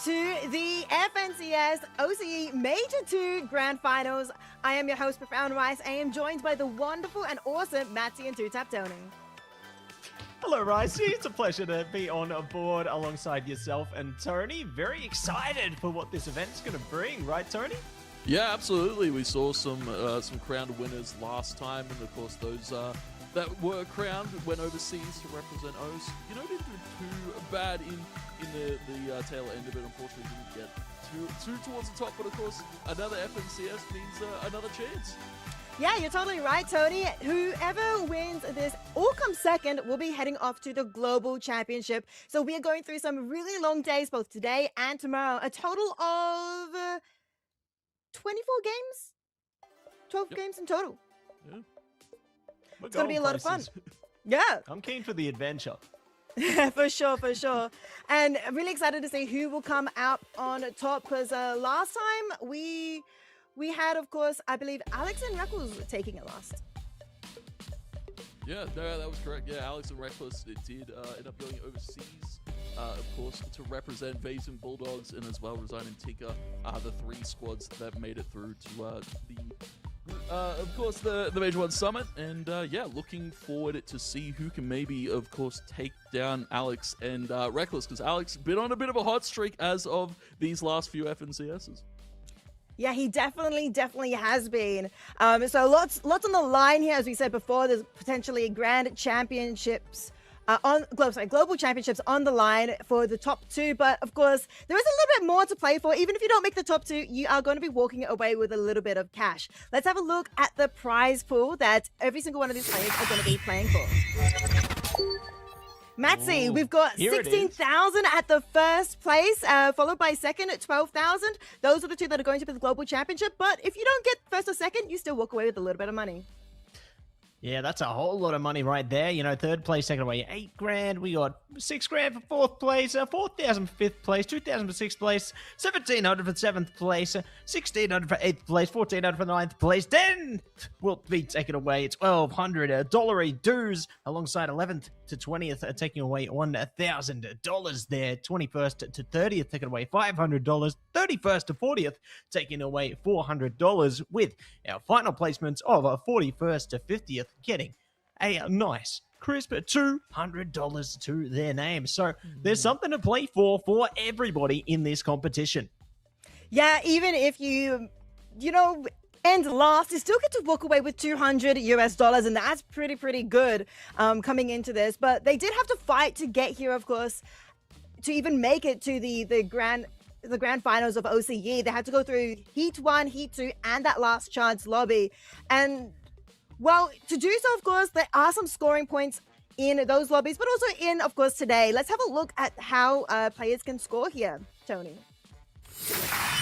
to the FNCS OCE Major 2 Grand Finals. I am your host, Profound Rice. I am joined by the wonderful and awesome Matsy and Two Tap Tony. Hello, Ricey. It's a pleasure to be on board alongside yourself and Tony. Very excited for what this event's going to bring, right, Tony? Yeah, absolutely. We saw some crowned winners last time, and of course those that were crowned went overseas to represent O's. You know, didn't do too bad in the tail end of it. Unfortunately, didn't get too towards the top, but of course another FNCS means another chance. Yeah, you're totally right, Tony. Whoever wins this or comes second will be heading off to the Global Championship. So we are going through some really long days, both today and tomorrow. A total of 24 games? 12 games in total. Yeah. It's going to be a lot of fun. Yeah. I'm keen for the adventure. For sure, for sure. And I'm really excited to see who will come out on top, because last time we had, of course, I believe Alex and Reckles taking it last. Yeah, no, that was correct. Yeah, Alex and Reckless did end up going overseas, of course, to represent Vase and Bulldogs, and as well Resign and Tinker, the three squads that made it through to the Major 1 Summit. And yeah, looking forward to see who can maybe, of course, take down Alex and Reckless, because Alex been on a bit of a hot streak as of these last few FNCSs. Yeah, he definitely has been. So lots on the line here. As we said before, there's potentially grand championships global championships on the line for the top two. But of course, there is a little bit more to play for. Even if you don't make the top two, you are going to be walking away with a little bit of cash. Let's have a look at the prize pool that every single one of these players are going to be playing for. Matsy, we've got 16,000 at the first place, followed by second at 12,000. Those are the two that are going to be the global championship. But if you don't get first or second, you still walk away with a little bit of money. Yeah, that's a whole lot of money right there. You know, third place, second away, 8 grand. We got 6 grand for fourth place, 4,000 for fifth place, 2,000 for sixth place, 1,700 for seventh place, 1,600 for eighth place, 1,400 for ninth place. Then we'll be taking away $1,200 dues alongside 11th to 20th, taking away $1,000 there. 21st to 30th, taking away $500. 31st to 40th, taking away $400, with our final placements of 41st to 50th getting a nice crisp $200 to their name. So there's something to play for everybody in this competition. Yeah, even if you end last, you still get to walk away with $200, and that's pretty good coming into this. But they did have to fight to get here, of course, to even make it to the grand finals of OCE. They had to go through Heat 1, Heat 2, and that last chance lobby. And well, to do so, of course, there are some scoring points in those lobbies, but also in, of course, today. Let's have a look at how players can score here, Tony.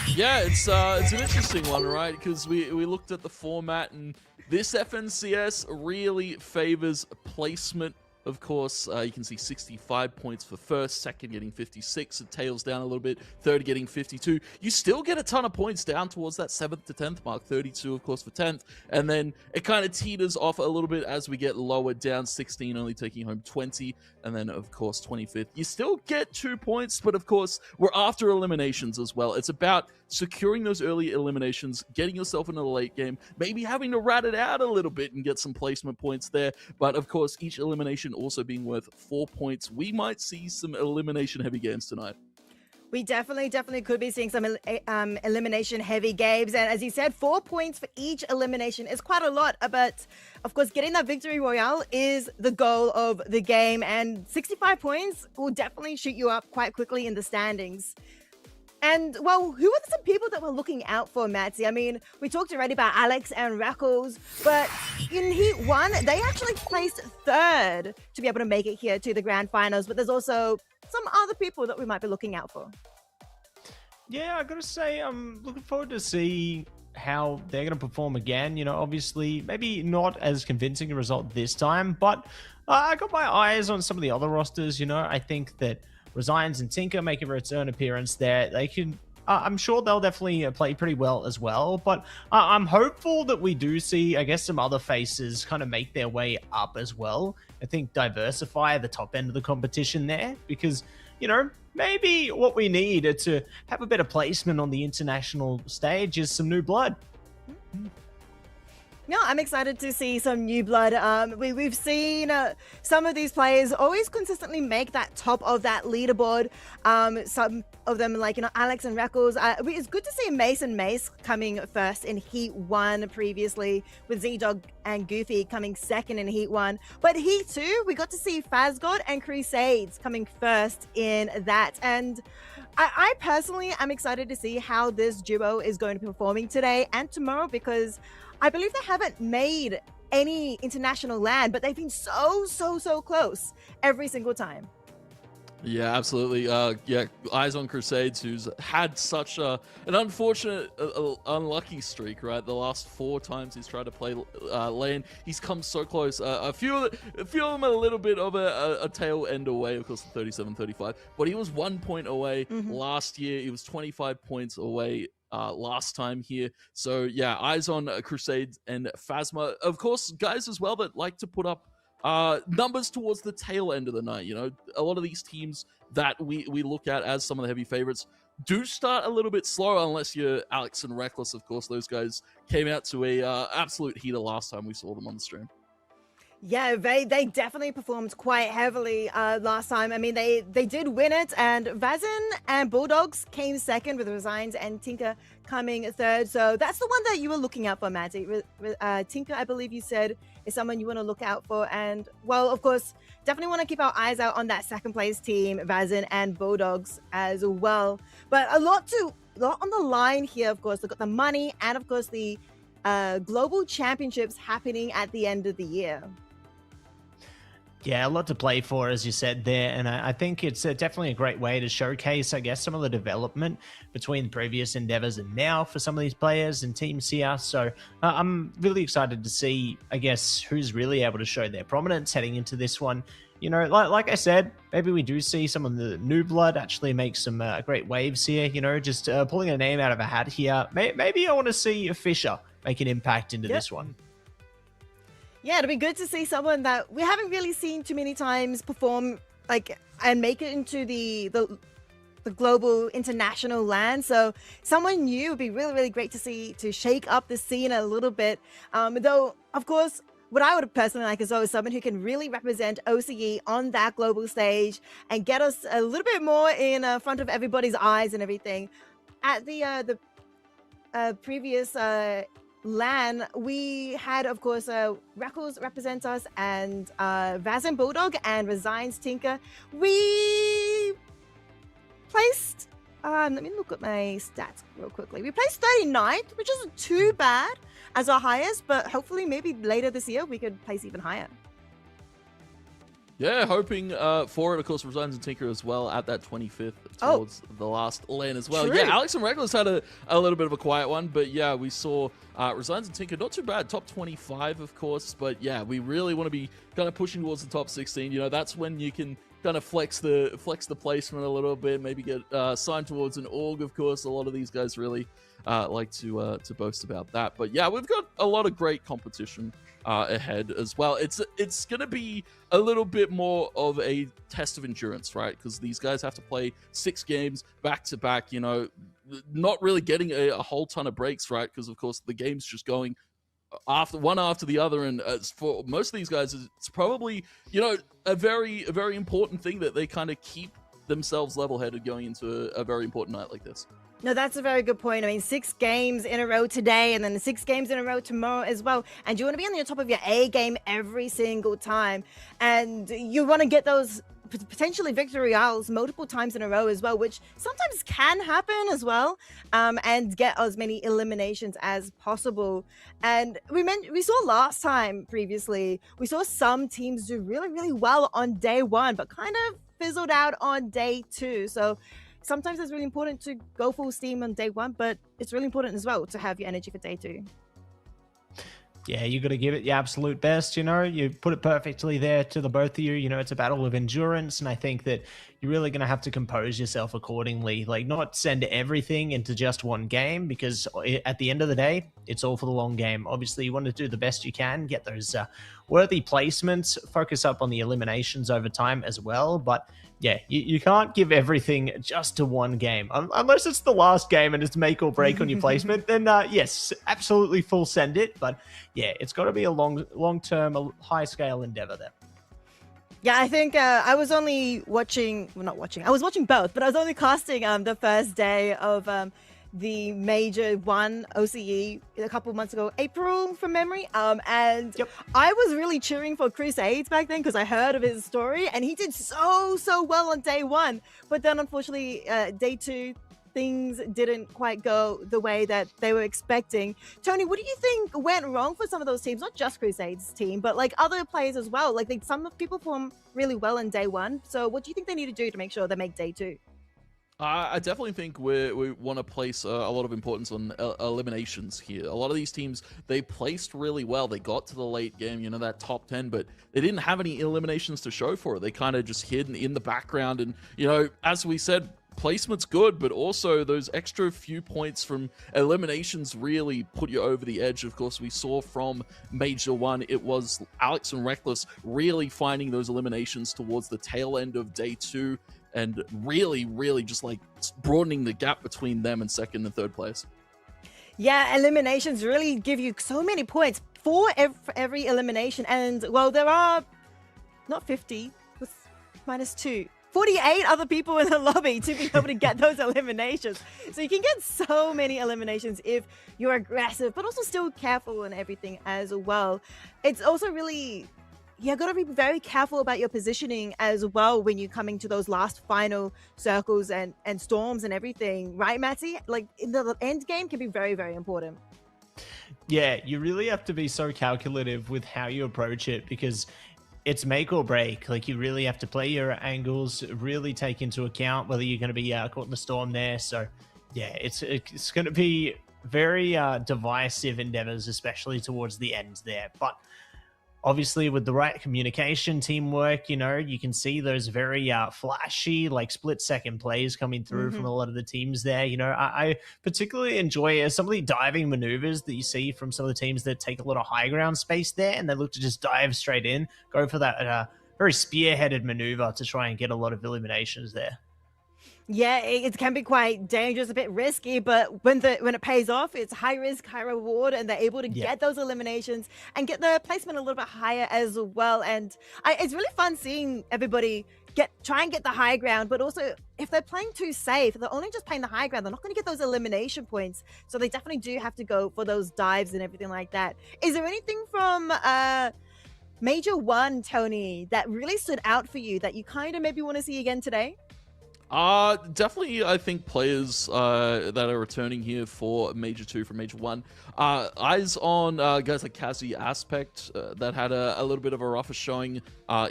Yeah, it's an interesting one, right? Because we looked at the format, and this FNCS really favors placement. Of course, you can see 65 points for first, second getting 56, it tails down a little bit, third getting 52. You still get a ton of points down towards that 7th to 10th mark, 32 of course for 10th, and then it kind of teeters off a little bit as we get lower down, 16 only taking home 20, and then of course 25th. You still get 2 points, but of course we're after eliminations as well. It's about securing those early eliminations, getting yourself into the late game, maybe having to rat it out a little bit and get some placement points there, but of course each elimination also being worth 4 points. We might see some elimination heavy games tonight. We definitely could be seeing some elimination heavy games. And as you said, 4 points for each elimination is quite a lot. But of course, getting that victory royale is the goal of the game. And 65 points will definitely shoot you up quite quickly in the standings. And, well, who are some people that we're looking out for, Matsy? I mean, we talked already about Alex and Reckles, but in Heat 1, they actually placed third to be able to make it here to the grand finals. But there's also some other people that we might be looking out for. Yeah, I gotta say, I'm looking forward to see how they're going to perform again. You know, obviously, maybe not as convincing a result this time, but I got my eyes on some of the other rosters. You know, I think that Resigns and Tinker make a return appearance there. They can, I'm sure they'll definitely play pretty well as well, but I'm hopeful that we do see, I guess, some other faces kind of make their way up as well. I think diversify the top end of the competition there, because maybe what we need to have a better placement on the international stage is some new blood. No, I'm excited to see some new blood. We've seen some of these players always consistently make that top of that leaderboard. Some of them, like, Alex and Reckles. It's good to see Mace and Mace coming first in Heat 1 previously, with Z-Dog and Goofy coming second in Heat 1. But Heat 2, we got to see Fazgod and Crusades coming first in that. And I personally am excited to see how this duo is going to be performing today and tomorrow, because I believe they haven't made any international land, but they've been so close every single time. Yeah, absolutely. Yeah, eyes on Crusades, who's had such an unfortunate, unlucky streak, right? The last 4 times he's tried to play lane, he's come so close. A few of them a little bit of a tail end away, of course, the 37-35. But he was 1 point away last year. He was 25 points away last time here. So yeah, eyes on Crusades and Phasma. Of course, guys as well that like to put up numbers towards the tail end of the night. A lot of these teams that we look at as some of the heavy favorites do start a little bit slower, unless you're Alex and Reckless. Of course, those guys came out to a absolute heater last time we saw them on the stream. Yeah, they definitely performed quite heavily last time. I mean, they did win it, and Vazin and Bulldogs came second, with Resigns and Tinker coming third. So that's the one that you were looking out for, Maddie. Tinker, I believe you said, is someone you want to look out for. And, well, of course, definitely want to keep our eyes out on that second place team, Vazin and Bulldogs as well. But a lot on the line here, of course. They've got the money and, of course, the global championships happening at the end of the year. Yeah, a lot to play for, as you said there, and I think it's definitely a great way to showcase, I guess, some of the development between previous endeavors and now for some of these players and teams here. So I'm really excited to see, I guess, who's really able to show their prominence heading into this one. Like I said, maybe we do see some of the new blood actually make some great waves here, just pulling a name out of a hat here. Maybe I want to see Fisher make an impact into this one. Yeah, it'll be good to see someone that we haven't really seen too many times perform, and make it into the global international land. So someone new would be really great to see, to shake up the scene a little bit. Though, of course, what I would personally like is always someone who can really represent OCE on that global stage and get us a little bit more in front of everybody's eyes and everything. At the previous LAN, we had, of course, Reckles represent us, and Vaz and Bulldog, and Resigns Tinker. We placed, let me look at my stats real quickly. We placed 39th, which isn't too bad as our highest, but hopefully maybe later this year we could place even higher. Yeah, hoping for it. Of course, Resigns and Tinker as well at that 25th towards the last lane as well. True. Yeah, Alex and Reckless had a little bit of a quiet one, but yeah, we saw Resigns and Tinker, not too bad. Top 25, of course, but yeah, we really want to be kind of pushing towards the top 16. That's when you can kind of flex the placement a little bit, maybe get signed towards an org, of course. A lot of these guys really like to boast about that. But yeah, we've got a lot of great competition ahead as well. It's going to be a little bit more of a test of endurance, right? Because these guys have to play 6 games back to back, not really getting a whole ton of breaks, right? Because, of course, the game's just going one after the other, and for most of these guys, it's probably a very important thing that they kind of keep themselves level-headed going into a very important night like this. No, that's a very good point. I mean, 6 games in a row today, and then 6 games in a row tomorrow as well. And you want to be on the top of your A game every single time, and you want to get those potentially victory royales multiple times in a row as well, which sometimes can happen as well, and get as many eliminations as possible. And we saw last time previously, we saw some teams do really well on day 1, but kind of fizzled out on day 2. So sometimes it's really important to go full steam on day 1, but it's really important as well to have your energy for day 2. Yeah, you got to give it your absolute best, You put it perfectly there to the both of you. It's a battle of endurance, and I think that you're really going to have to compose yourself accordingly. Not send everything into just one game, because at the end of the day, it's all for the long game. Obviously, you want to do the best you can, get those worthy placements, focus up on the eliminations over time as well. But yeah, you can't give everything just to one game. Unless it's the last game and it's make or break on your placement, then yes, absolutely full send it. But yeah, it's got to be a long-term, a high-scale endeavor there. Yeah, I think I was only watching, well, not watching, I was watching both, but I was only casting the first day of the Major 1 OCE a couple of months ago, April from memory. And Yep. I was really cheering for Crusades back then because I heard of his story and he did so well on day 1. But then unfortunately, day 2, things didn't quite go the way that they were expecting. Tony, what do you think went wrong for some of those teams? Not just Crusades team, but like other players as well. Like some people perform really well in day 1. So what do you think they need to do to make sure they make day 2? I definitely think we want to place a lot of importance on eliminations here. A lot of these teams, they placed really well. They got to the late game, you know, that top 10, but they didn't have any eliminations to show for it. They kind of just hid in the background. And, you know, as we said, placement's good, but also those extra few points from eliminations really put you over the edge. Of course, we saw from Major 1, it was Alex and Reckless really finding those eliminations towards the tail end of day 2 and really just like broadening the gap between them and second and third place. Yeah, eliminations really give you so many points for every elimination. And, well, there are not 50, with -2. 48 other people in the lobby to be able to get those eliminations. So you can get so many eliminations if you're aggressive, but also still careful and everything as well. It's also really, you got to be very careful about your positioning as well when you're coming to those last final circles and storms and everything. Right, Matty? Like, in the end game can be very important. Yeah, you really have to be so calculative with how you approach it because it's make or break. Like, you really have to play your angles, really take into account whether you're going to be caught in the storm there. So yeah, it's going to be very divisive endeavors, especially towards the end there. But obviously with the right communication, teamwork, you know, you can see those very flashy, like split-second plays coming through from a lot of the teams there. You know, I particularly enjoy some of the diving maneuvers that you see from some of the teams that take a lot of high ground space there, and they look to just dive straight in, go for that very spearheaded maneuver to try and get a lot of eliminations there. Yeah, it can be quite dangerous, a bit risky, but when it pays off, it's high risk, high reward, and they're able to get those eliminations and get the placement a little bit higher as well. And it's really fun seeing everybody try and get the high ground, but also if they're playing too safe, they're only just playing the high ground, they're not going to get those elimination points. So they definitely do have to go for those dives and everything like that. Is there anything from Major 1, Tony, that really stood out for you that you kind of maybe want to see again today? Definitely, I think players that are returning here for Major 2 from Major 1. Eyes on guys like Kazi Aspect that had a little bit of a rougher showing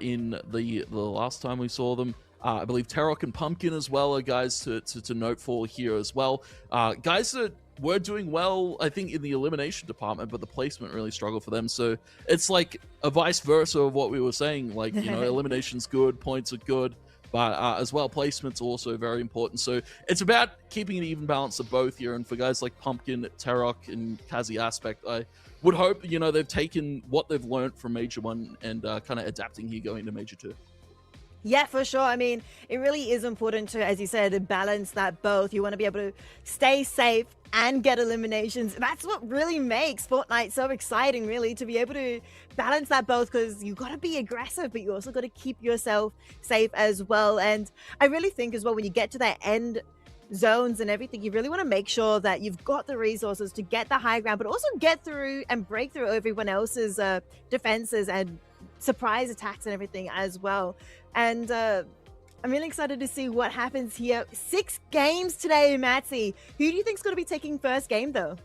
in the last time we saw them. I believe Tarok and Pumpkin as well are guys to note for here as well. Guys that were doing well, I think, in the elimination department, but the placement really struggled for them. So it's like a vice versa of what we were saying. Like, you know, elimination's good, points are good. But as well, placement's also very important. So it's about keeping an even balance of both here. And for guys like Pumpkin, Tarok, and Kazi Aspect, I would hope, you know, they've taken what they've learned from Major 1 and kind of adapting here going to Major 2. Yeah, for sure. I mean, it really is important to, as you said, balance that both. You want to be able to stay safe and get eliminations. That's what really makes Fortnite so exciting, really, to be able to balance that both, because you got to be aggressive, but you also got to keep yourself safe as well. And I really think as well, when you get to that end zones and everything, you really want to make sure that you've got the resources to get the high ground, but also get through and break through everyone else's defenses and surprise attacks and everything as well. And I'm really excited to see what happens here. 6 games today, Matsy. Who do you think's going to be taking first game, though?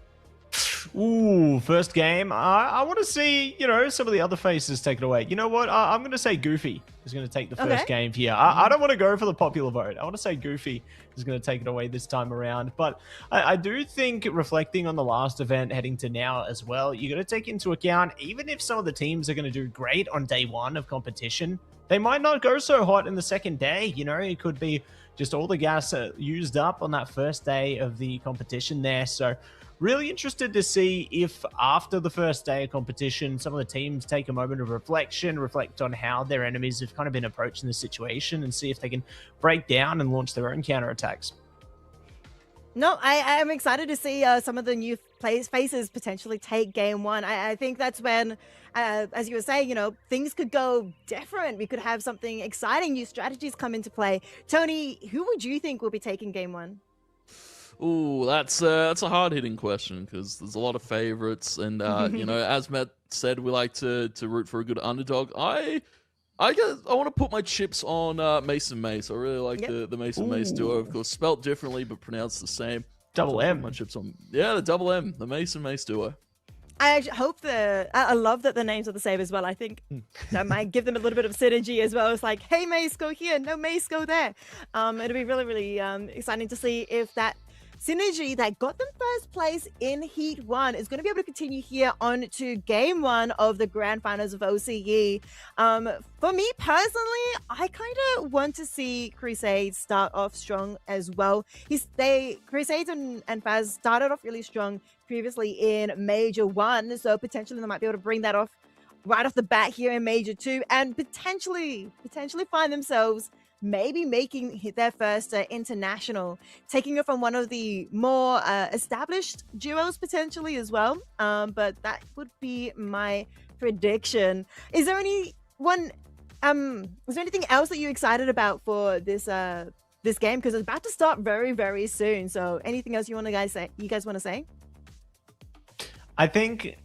Ooh, first game. I want to see, you know, some of the other faces take it away. You know what? I'm going to say Goofy is going to take the first game here. I don't want to go for the popular vote. I want to say Goofy is going to take it away this time around. But I do think, reflecting on the last event heading to now as well, you got to take into account, even if some of the teams are going to do great on day 1 of competition, they might not go so hot in the second day. You know, it could be just all the gas used up on that first day of the competition there. So Really interested to see if after the first day of competition, some of the teams take a moment of reflection, reflect on how their enemies have kind of been approaching the situation, and see if they can break down and launch their own counterattacks. No, I am excited to see some of the new faces potentially take game one. I think that's when, as you were saying, things could go different. We could have something exciting, new strategies come into play. Tony, who would you think will be taking game one? Ooh, that's a hard-hitting question because there's a lot of favorites, and as Matt said, we like to root for a good underdog. I want to put my chips on Mason Mace. I really like the Mason Mace duo, of course, spelt differently but pronounced the same. Double M. My chips on the double M, the Mason Mace duo. I actually hope I love that the names are the same as well. I think that might give them a little bit of synergy as well. It's like, hey, Mace, go here. No, Mace, go there. It'll be really, really exciting to see if that synergy that got them first place in Heat 1 is going to be able to continue here on to Game 1 of the Grand Finals of OCE. For me personally, I kind of want to see Crusade start off strong as well. Crusade and Faz started off really strong previously in Major 1, so potentially they might be able to bring that off right off the bat here in Major 2 and potentially find themselves maybe making their first international, taking it from one of the more established duos potentially as well. But that would be my prediction. Is there anything else that you're excited about for this game? Because it's about to start very, very soon. So anything else you guys want to say? I think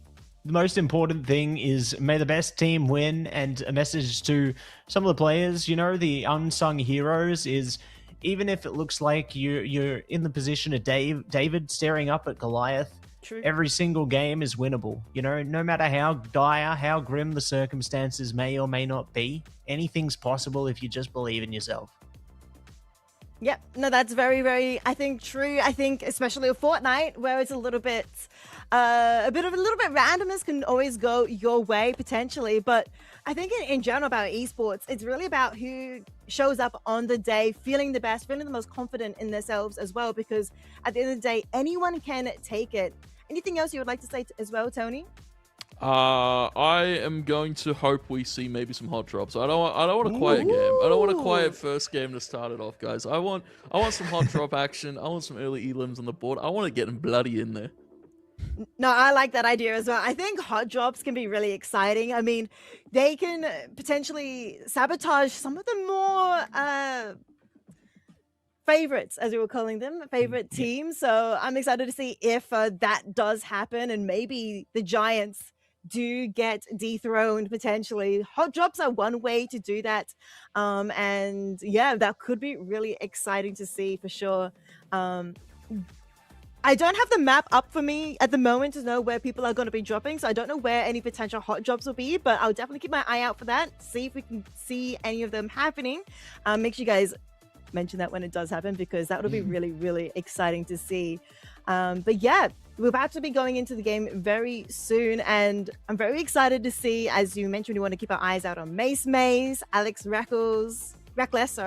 the most important thing is may the best team win, and a message to some of the players, the unsung heroes is, even if it looks like you're in the position of David staring up at Goliath, True. Every single game is winnable. No matter how dire, how grim the circumstances may or may not be, anything's possible if you just believe in yourself. Yep, no, that's very, very, I think, true. I think especially a Fortnite where it's a little bit randomness can always go your way potentially. But I think in general about esports, it's really about who shows up on the day feeling the best, feeling the most confident in themselves as well. Because at the end of the day, anyone can take it. Anything else you would like to say as well, Tony? I am going to hope we see maybe some hot drops. I don't want a quiet game. I don't want a quiet first game to start it off, guys. I want some hot drop action. I want some early elims on the board. I want to get them bloody in there. No, I like that idea as well. I think hot drops can be really exciting. I mean, they can potentially sabotage some of the more favorites, as we were calling them, favorite teams. So I'm excited to see if that does happen, and maybe the Giants do get dethroned potentially. Hot drops are one way to do that. And yeah, that could be really exciting to see for sure. I don't have the map up for me at the moment to know where people are going to be dropping, so I don't know where any potential hot drops will be, but I'll definitely keep my eye out for that, see if we can see any of them happening. Make sure you guys mention that when it does happen, because that would be really, really exciting to see. But yeah, we're about to be going into the game very soon, and I'm very excited to see, as you mentioned, we want to keep our eyes out on Mace, Alex Reckless, as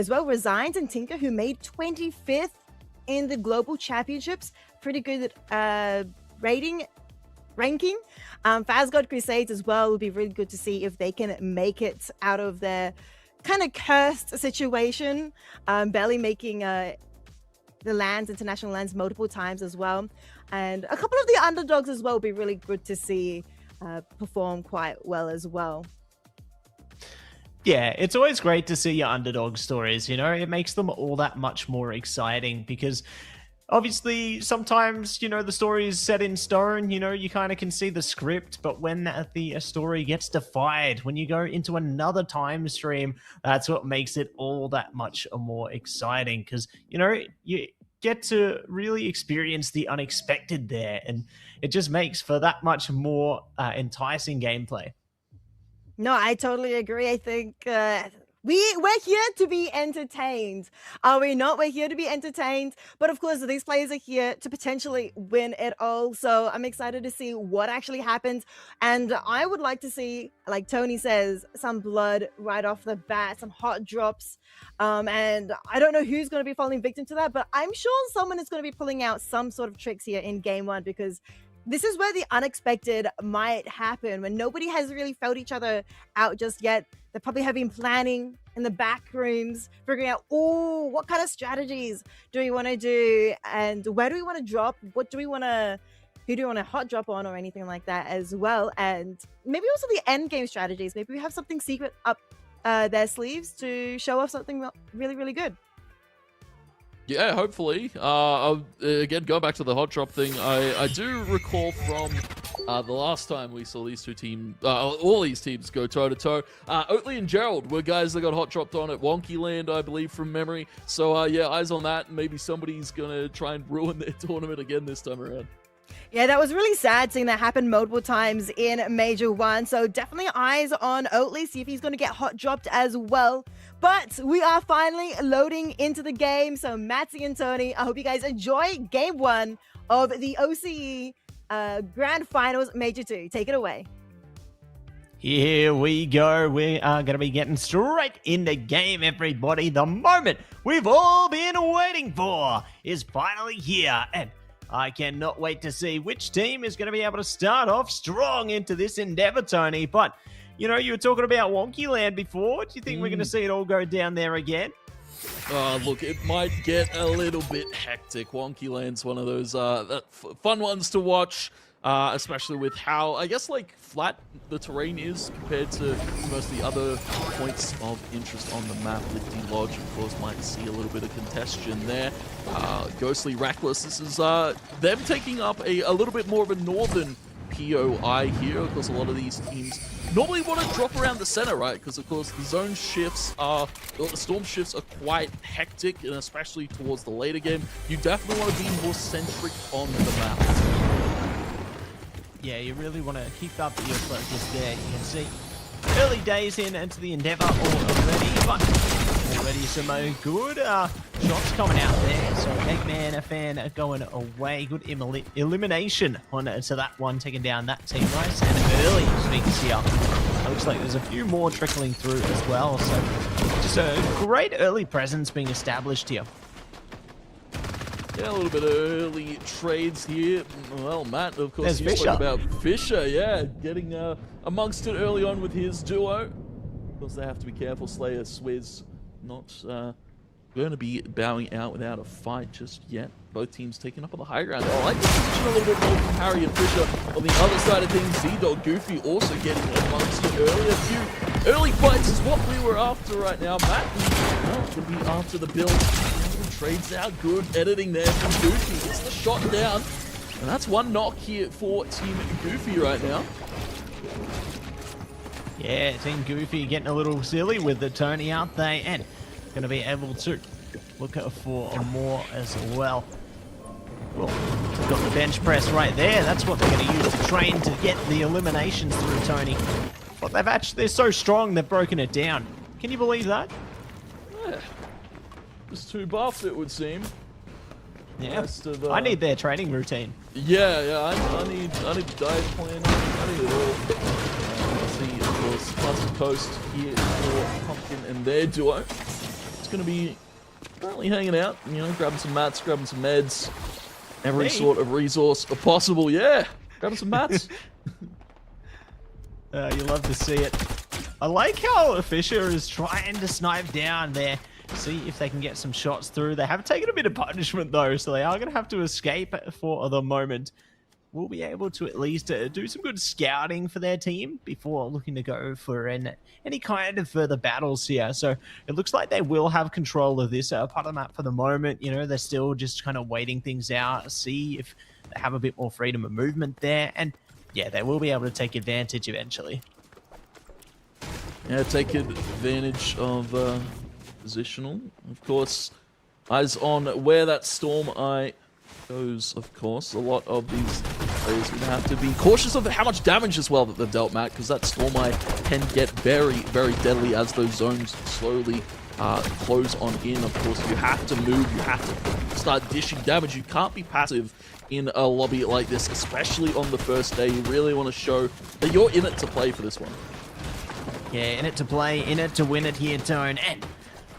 well Resigns and Tinker, who made 25th in the global championships. Pretty good ranking. Fazgod Crusades as well would be really good to see if they can make it out of their kind of cursed situation, barely making the international lands multiple times as well. And a couple of the underdogs as well would be really good to see perform quite well as well. Yeah, it's always great to see your underdog stories, it makes them all that much more exciting, because obviously sometimes, the story is set in stone, you kind of can see the script, but when the story gets defied, when you go into another time stream, that's what makes it all that much more exciting, because, you get to really experience the unexpected there, and it just makes for that much more enticing gameplay. No, I totally agree. I think We're here to be entertained. Are we not? We're here to be entertained. But of course, these players are here to potentially win it all. So I'm excited to see what actually happens. And I would like to see, like Tony says, some blood right off the bat, some hot drops. And I don't know who's going to be falling victim to that, but I'm sure someone is going to be pulling out some sort of tricks here in game one, because this is where the unexpected might happen, when nobody has really felt each other out just yet. They probably have been planning in the back rooms, figuring out, oh, what kind of strategies do we want to do? And where do we want to drop? Who do we want to hot drop on, or anything like that as well? And maybe also the end game strategies. Maybe we have something secret up their sleeves to show off something really, really good. Yeah, hopefully. Again, going back to the hot drop thing, I do recall from the last time we saw these two teams, all these teams go toe-to-toe. Oatly and Gerald were guys that got hot dropped on at Wonky Land, I believe, from memory. So, yeah, eyes on that. Maybe somebody's going to try and ruin their tournament again this time around. Yeah, that was really sad seeing that happen multiple times in Major 1. So definitely eyes on Oatly, see if he's going to get hot dropped as well. But we are finally loading into the game. So Matsy and Tony, I hope you guys enjoy game 1 of the OCE Grand Finals Major 2. Take it away. Here we go. We are going to be getting straight into game, everybody. The moment we've all been waiting for is finally here. And I cannot wait to see which team is going to be able to start off strong into this endeavor, Tony. But, you know, you were talking about Wonky Land before. Do you think we're going to see it all go down there again? Look, it might get a little bit hectic. Wonky Land's one of those fun ones to watch, especially with how, I guess, like, flat the terrain is compared to most of the other points of interest on the map. Lifty Lodge, of course, might see a little bit of congestion there. Ghostly Reckless, this is them taking up a little bit more of a northern POI here. Of course, a lot of these teams normally want to drop around the center, right? Because, of course, the zone shifts or the storm shifts are quite hectic, and especially towards the later game, you definitely want to be more centric on the map. Yeah, you really want to keep up your focus there. You can see early days into the endeavor already, but already some good shots coming out there. So Eggman, a fan, going away. Good elimination on to that one, taking down that team. Nice and early streaks here. Looks like there's a few more trickling through as well. So just a great early presence being established here. Yeah, a little bit of early trades here. Well, Matt, of course, you Fisher. spoke about Fisher, yeah, getting amongst it early on with his duo. Of course, they have to be careful. Slayer, Swizz, not going to be bowing out without a fight just yet. Both teams taking up on the high ground. I like the position a little bit more from Harry and Fisher. On the other side of things, Z-Dog Goofy also getting amongst it early. A few early fights is what we were after right now. Matt, well, going to be after the build. Trades out, good editing there from Goofy. Gets the shot down. And that's one knock here for Team Goofy right now. Yeah, Team Goofy getting a little silly with the Tony out there, and going to be able to look for more as well. Well, got the bench press right there. That's what they're going to use to train to get the eliminations through Tony. But they're so strong, they've broken it down. Can you believe that? Yeah. Just too buffed, it would seem. Yeah, I need their training routine. Yeah, I need the diet plan. I need it all. Let's see, of course, Mustard Coast here for Pumpkin and their duo. It's going to be currently hanging out, you know, grabbing some mats, grabbing some meds, every sort of resource possible. Yeah, grabbing some mats. You love to see it. I like how Fisher is trying to snipe down there. See if they can get some shots through. They have taken a bit of punishment though, so they are going to have to escape for the moment. We'll be able to at least do some good scouting for their team before looking to go for any kind of further battles here. So it looks like they will have control of this part of the map for the moment. You know, they're still just kind of waiting things out, see if they have a bit more freedom of movement there. And yeah, they will be able to take advantage eventually. Yeah, take advantage of positional. Of course, eyes on where that Storm Eye goes, of course. A lot of these Players going to have to be cautious of how much damage as well that they've dealt, Matt, because that Storm Eye can get very, very deadly as those zones slowly close on in. Of course, you have to move, you have to start dishing damage. You can't be passive in a lobby like this, especially on the first day. You really want to show that you're in it to play for this one. Yeah, in it to play, in it to win it here, Tone. And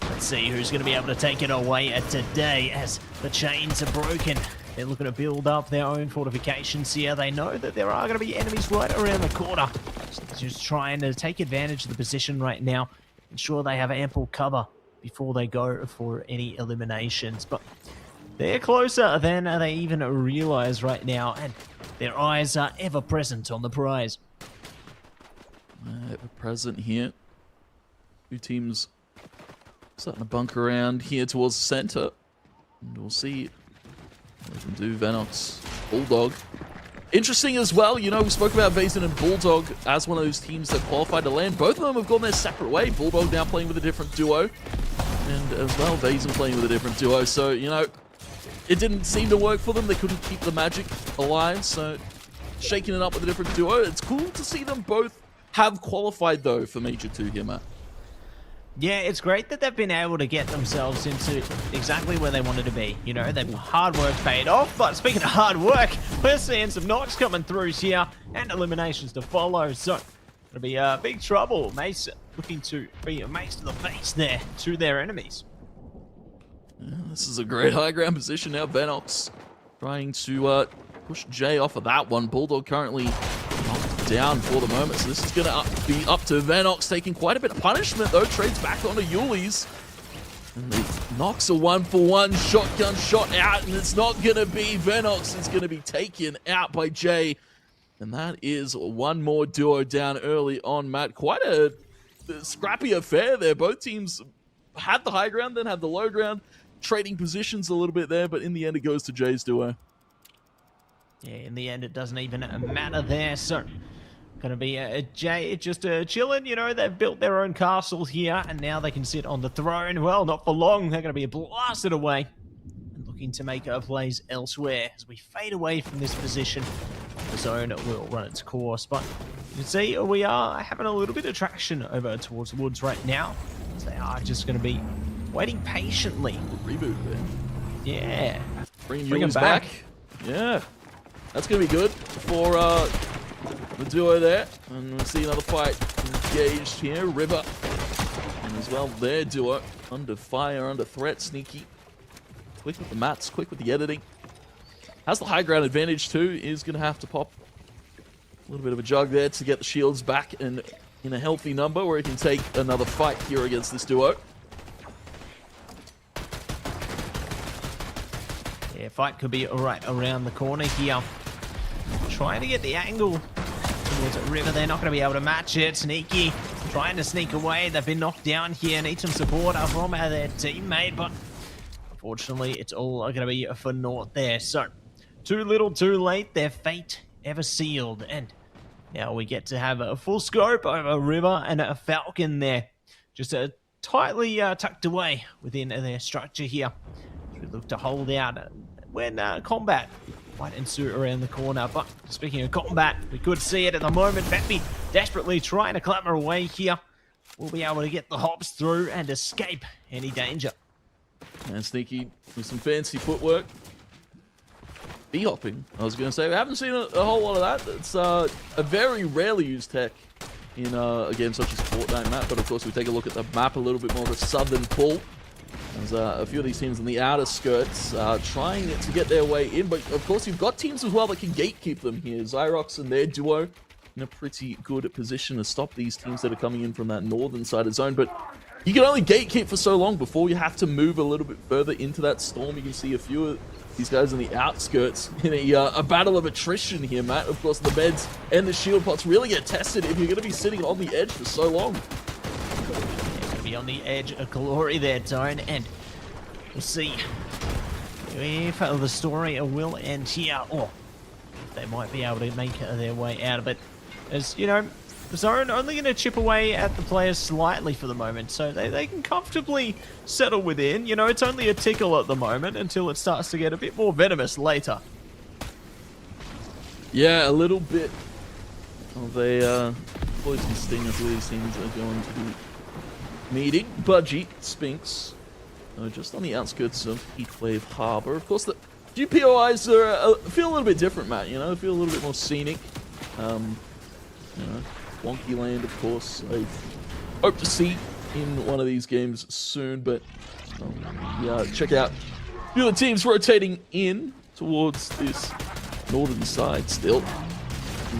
let's see who's going to be able to take it away today as the chains are broken. They're looking to build up their own fortifications here. They know that there are going to be enemies right around the corner. So they're just trying to take advantage of the position right now. Ensure they have ample cover before they go for any eliminations. But they're closer than they even realize right now. And their eyes are ever present on the prize. Ever present here. Two teams starting to bunker around here towards the center. And we'll see what they can do. Venox, Bulldog. Interesting as well, you know, we spoke about Vazen and Bulldog as one of those teams that qualified to land. Both of them have gone their separate way. Bulldog now playing with a different duo. And as well, Vazen playing with a different duo. So, you know, it didn't seem to work for them. They couldn't keep the magic alive. So, shaking it up with a different duo. It's cool to see them both have qualified, though, for Major 2 here, Matt. Yeah, it's great that they've been able to get themselves into exactly where they wanted to be. You know, their hard work paid off. But speaking of hard work, we're seeing some knocks coming through here and eliminations to follow. So, it'll be big trouble. Mace looking to be a mace to the face there to their enemies. Yeah, this is a great high ground position now. Venox trying to push Jay off of that one. Bulldog currently knocked down for the moment, so this is going to be up to Venox, taking quite a bit of punishment, though. Trades back onto Yuli's. And the Nox a 1-for-1 shotgun shot out, and it's not going to be Venox. It's going to be taken out by Jay. And that is one more duo down early on, Matt. Quite a scrappy affair there. Both teams had the high ground, then had the low ground, trading positions a little bit there, but in the end it goes to Jay's duo. Yeah, in the end, it doesn't even matter there. So, going to be Jay just chilling. You know, they've built their own castle here, and now they can sit on the throne. Well, not for long. They're going to be blasted away and looking to make plays elsewhere. As we fade away from this position, the zone will run its course. But you can see we are having a little bit of traction over towards the woods right now. As they are just going to be waiting patiently. Reboot there. Yeah. Bring them back. Yeah. That's going to be good for the duo there. And we'll see another fight engaged here. River. And as well, their duo. Under fire, under threat. Sneaky. Quick with the mats. Quick with the editing. Has the high ground advantage too. Is going to have to pop a little bit of a jug there to get the shields back and in a healthy number where he can take another fight here against this duo. Yeah, fight could be right around the corner here. Trying to get the angle towards River. They're not going to be able to match it. Sneaky trying to sneak away. They've been knocked down here. Need some support from their teammate, but unfortunately, it's all going to be for naught there. So, too little, too late. Their fate ever sealed. And now we get to have a full scope over River and a Falcon there. Just tightly tucked away within their structure here. We look to hold out when combat might ensue around the corner. But speaking of combat, we could see it at the moment. Beppy desperately trying to clamber away here. We'll be able to get the hops through and escape any danger. And Sneaky with some fancy footwork. B-hopping, I was going to say. We haven't seen a whole lot of that. It's a very rarely used tech in a game such as Fortnite map. But of course, we take a look at the map a little bit more, the southern pull. There's a few of these teams in the outer skirts trying to get their way in, but of course you've got teams as well that can gatekeep them here. Zyrox and their duo in a pretty good position to stop these teams that are coming in from that northern side of the zone, but you can only gatekeep for so long before you have to move a little bit further into that storm. You can see a few of these guys on the outskirts in a battle of attrition here, Matt. Of course, the beds and the shield pots really get tested if you're going to be sitting on the edge for so long. Be on the edge of glory there, Tone, and we'll see if the story will end here, or if they might be able to make their way out of it. As you know, the zone only going to chip away at the players slightly for the moment, so they can comfortably settle within. You know, it's only a tickle at the moment until it starts to get a bit more venomous later. Yeah, a little bit of a poison sting as these teams are going to be meeting. Budgie, Spinks, just on the outskirts of Heatwave Harbor. Of course, the GPOIs feel a little bit different, Matt. You know, feel a little bit more scenic. You know, Wonky Land, of course. I hope to see in one of these games soon. But yeah, check out a few of the teams rotating in towards this northern side still.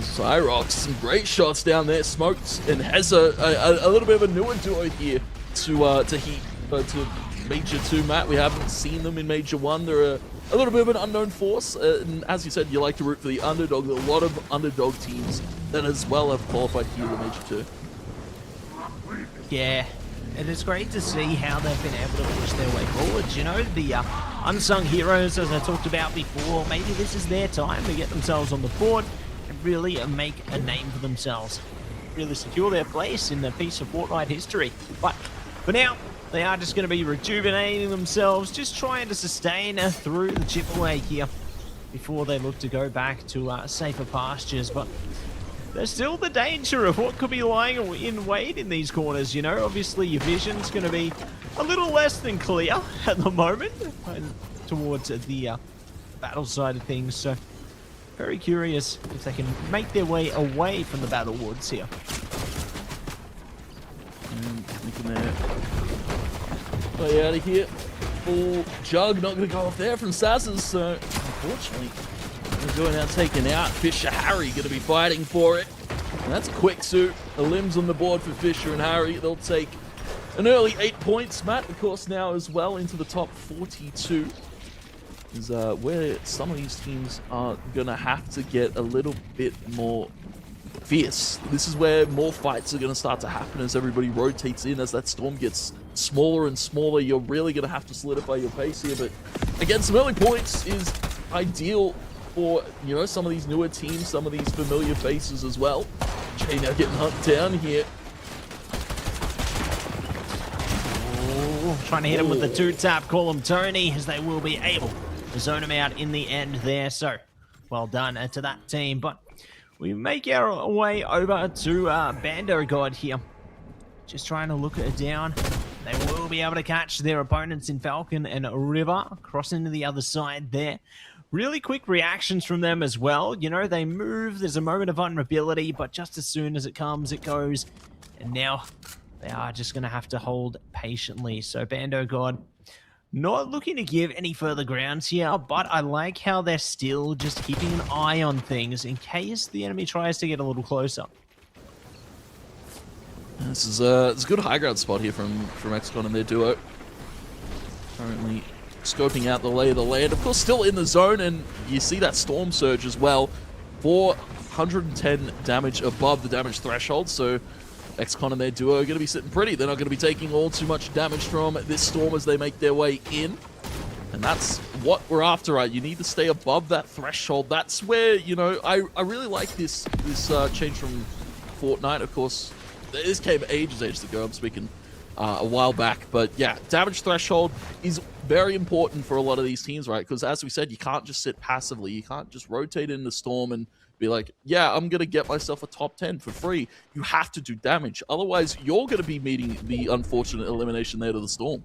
Cyrox, some great shots down there. Smoked and has a little bit of a newer duo here to Major 2, Matt. We haven't seen them in Major 1. They're a little bit of an unknown force. And as you said, you like to root for the underdog. There are a lot of underdog teams that as well have qualified here to Major 2. Yeah, and it's great to see how they've been able to push their way forward. You know, the unsung heroes, as I talked about before, maybe this is their time to get themselves on the board and really make a name for themselves. Really secure their place in the piece of Fortnite history. But for now, they are just going to be rejuvenating themselves, just trying to sustain through the chip away here before they look to go back to safer pastures. But there's still the danger of what could be lying in wait in these corners, you know. Obviously, your vision's going to be a little less than clear at the moment towards the battle side of things. So, very curious if they can make their way away from the battle woods here. Looking there. Play out of here. Full jug, not going to go off there from Sazzers, so unfortunately, they're going out taken out. Fisher Harry going to be fighting for it. And that's a quick suit. The limbs on the board for Fisher and Harry. They'll take an early 8 points. Matt, of course, now as well into the top 42. Is where some of these teams are going to have to get a little bit more fierce. This is where more fights are going to start to happen as everybody rotates in, as that storm gets smaller and smaller. You're really going to have to solidify your pace here. But again, some early points is ideal for, you know, some of these newer teams, some of these familiar faces as well. Jay now getting hunted down here. Trying to hit him with the two-tap, call him Tony, as they will be able to zone him out in the end there. So, well done to that team. But we make our way over to Bando God here. Just trying to look it down. They will be able to catch their opponents in Falcon and River, crossing to the other side there. Really quick reactions from them as well. You know, they move, there's a moment of vulnerability, but just as soon as it comes, it goes. And now they are just going to have to hold patiently. So Bando God not looking to give any further grounds here, but I like how they're still just keeping an eye on things in case the enemy tries to get a little closer. This is a good high ground spot here from XCon and their duo. Currently scoping out the lay of the land. Of course, still in the zone, and you see that storm surge as well. 410 damage above the damage threshold, so XCon and their duo are going to be sitting pretty. They're not going to be taking all too much damage from this storm as they make their way in. And that's what we're after, right? You need to stay above that threshold. That's where, you know, I really like this change from Fortnite. Of course, this came ages ago. I'm speaking a while back. But yeah, damage threshold is very important for a lot of these teams, right? Because as we said, you can't just sit passively. You can't just rotate in the storm and be like, yeah, I'm going to get myself a top 10 for free. You have to do damage. Otherwise, you're going to be meeting the unfortunate elimination there to the storm.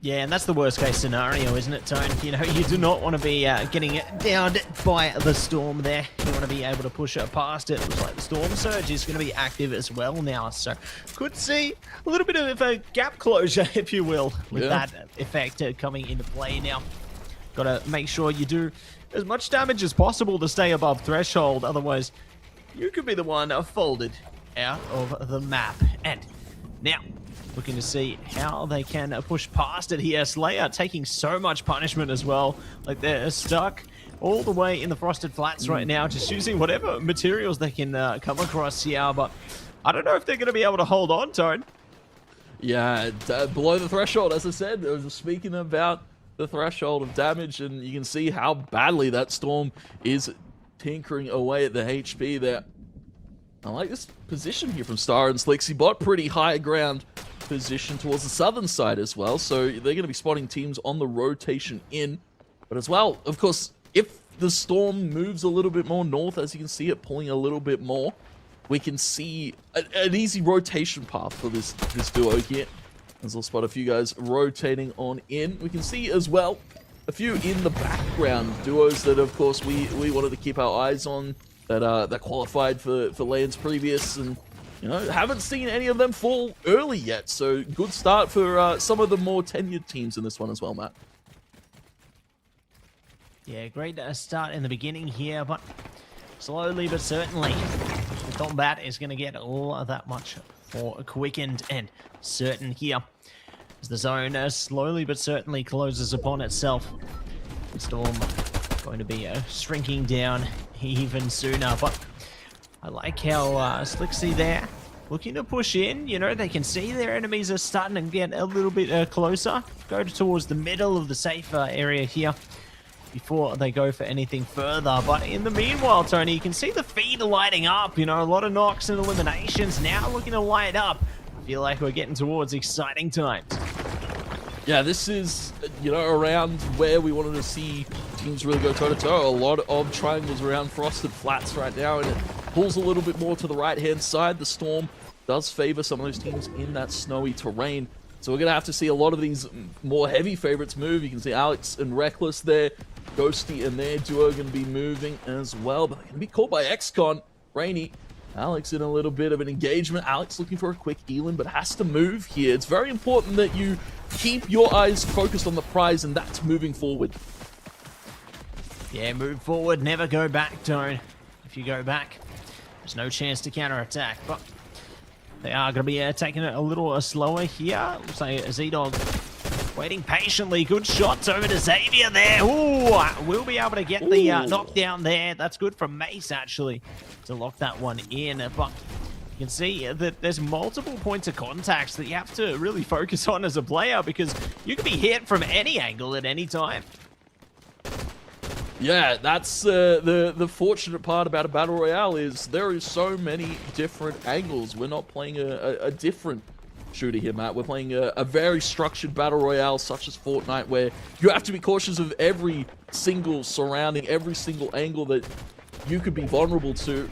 Yeah, and that's the worst case scenario, isn't it, Tone? You know, you do not want to be getting downed by the storm there. You want to be able to push it past it. Looks like the storm surge is going to be active as well now. So could see a little bit of a gap closure, if you will, with that effect coming into play now. Got to make sure you do as much damage as possible to stay above threshold. Otherwise, you could be the one folded out of the map. And now, looking to see how they can push past it here. Slayer taking so much punishment as well. Like they're stuck all the way in the Frosted Flats right now, just using whatever materials they can come across here. But I don't know if they're going to be able to hold on, Tone. Yeah, below the threshold, as I said, I was speaking about the threshold of damage, and you can see how badly that storm is tinkering away at the HP there. I like this position here from Star and Slixy Bot. Pretty high ground position towards the southern side as well, so they're going to be spotting teams on the rotation in. But as well, of course, if the Storm moves a little bit more north, as you can see it pulling a little bit more, we can see an easy rotation path for this duo here. As we'll spot a few guys rotating on in. We can see as well a few in the background duos that, of course, we wanted to keep our eyes on, that qualified for lands previous, and haven't seen any of them fall early yet. So good start for some of the more tenured teams in this one as well, Matt. Yeah, great start in the beginning here, but slowly but certainly the combat is going to get all of that much more quickened and certain here as the zone slowly but certainly closes upon itself. The Storm going to be shrinking down even sooner, but I like how Slicksy there looking to push in. They can see their enemies are starting to get a little bit closer. Go towards the middle of the safe area here before they go for anything further. But in the meanwhile, Tony, you can see the feed lighting up. A lot of knocks and eliminations now looking to light up. I feel like we're getting towards exciting times. Yeah, this is, around where we wanted to see teams really go toe-to-toe. A lot of triangles around Frosted Flats right now, and it pulls a little bit more to the right-hand side. The Storm does favor some of those teams in that snowy terrain. So we're going to have to see a lot of these more heavy favorites move. You can see Alex and Reckless there. Ghosty and their duo are going to be moving as well, but they're going to be caught by XCon. Rainy. Alex in a little bit of an engagement. Alex looking for a quick heal-in, but has to move here. It's very important that you keep your eyes focused on the prize, and that's moving forward. Yeah, move forward, never go back, Tone. If you go back, there's no chance to counterattack, but they are going to be taking it a little slower here. Looks like Z-Dog waiting patiently. Good shots over to Xavier there. Ooh, we'll be able to get the knockdown there. That's good from Mace, actually, to lock that one in. But you can see that there's multiple points of contacts that you have to really focus on as a player, because you can be hit from any angle at any time. Yeah, that's the fortunate part about a Battle Royale is there is so many different angles. We're not playing a different shooter here, Matt. We're playing a very structured Battle Royale such as Fortnite, where you have to be cautious of every single surrounding, every single angle that you could be vulnerable to.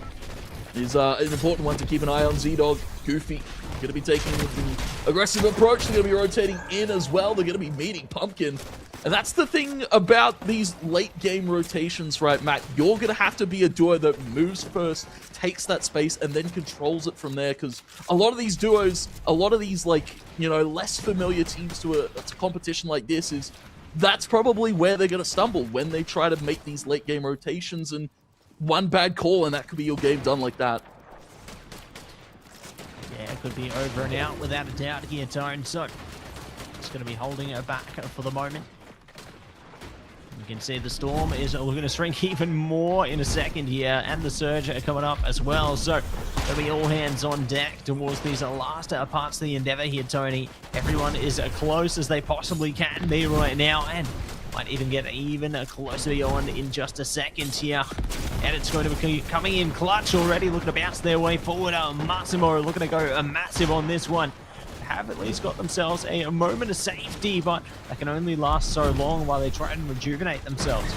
Is an important one to keep an eye on. Z-Dog, Goofy, going to be taking the aggressive approach. They're going to be rotating in as well. They're going to be meeting Pumpkin. And that's the thing about these late game rotations, right, Matt? You're going to have to be a duo that moves first, takes that space, and then controls it from there. Because a lot of these duos, a lot of these, less familiar teams to a competition like this, that's probably where they're going to stumble when they try to make these late game rotations. And one bad call, and that could be your game done like that. Yeah, it could be over and out without a doubt here, Tone. So it's going to be holding it back for the moment. You can see the Storm is looking to shrink even more in a second here, and the Surge are coming up as well. So there'll be all hands on deck towards these last parts of the endeavor here, Tony. Everyone is as close as they possibly can be right now, and might even get even closer beyond in just a second here. And it's going to be coming in clutch already, looking to bounce their way forward. Massimo looking to go massive on this one. Have at least got themselves a moment of safety, but that can only last so long while they try and rejuvenate themselves.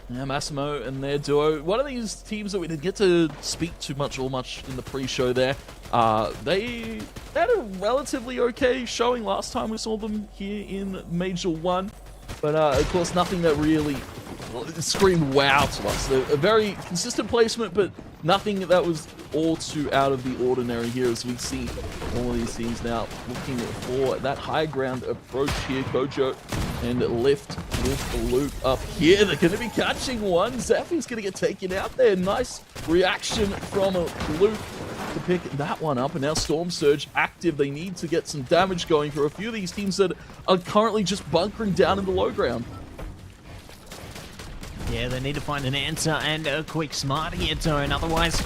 Yeah, Massimo and their duo. One of these teams that we didn't get to speak too much in the pre-show there. They had a relatively okay showing last time we saw them here in Major 1. But, of course, nothing that really screamed wow to us. A very consistent placement, but nothing that was all too out of the ordinary here, as we see all of these teams now looking for that high ground approach here. Kojo and Lift with Luke up here. They're going to be catching one. Zephy's going to get taken out there. Nice reaction from Luke to pick that one up. And now Storm Surge active. They need to get some damage going for a few of these teams that are currently just bunkering down in the low ground. Yeah, they need to find an answer and a quick smart here, Tone. Otherwise,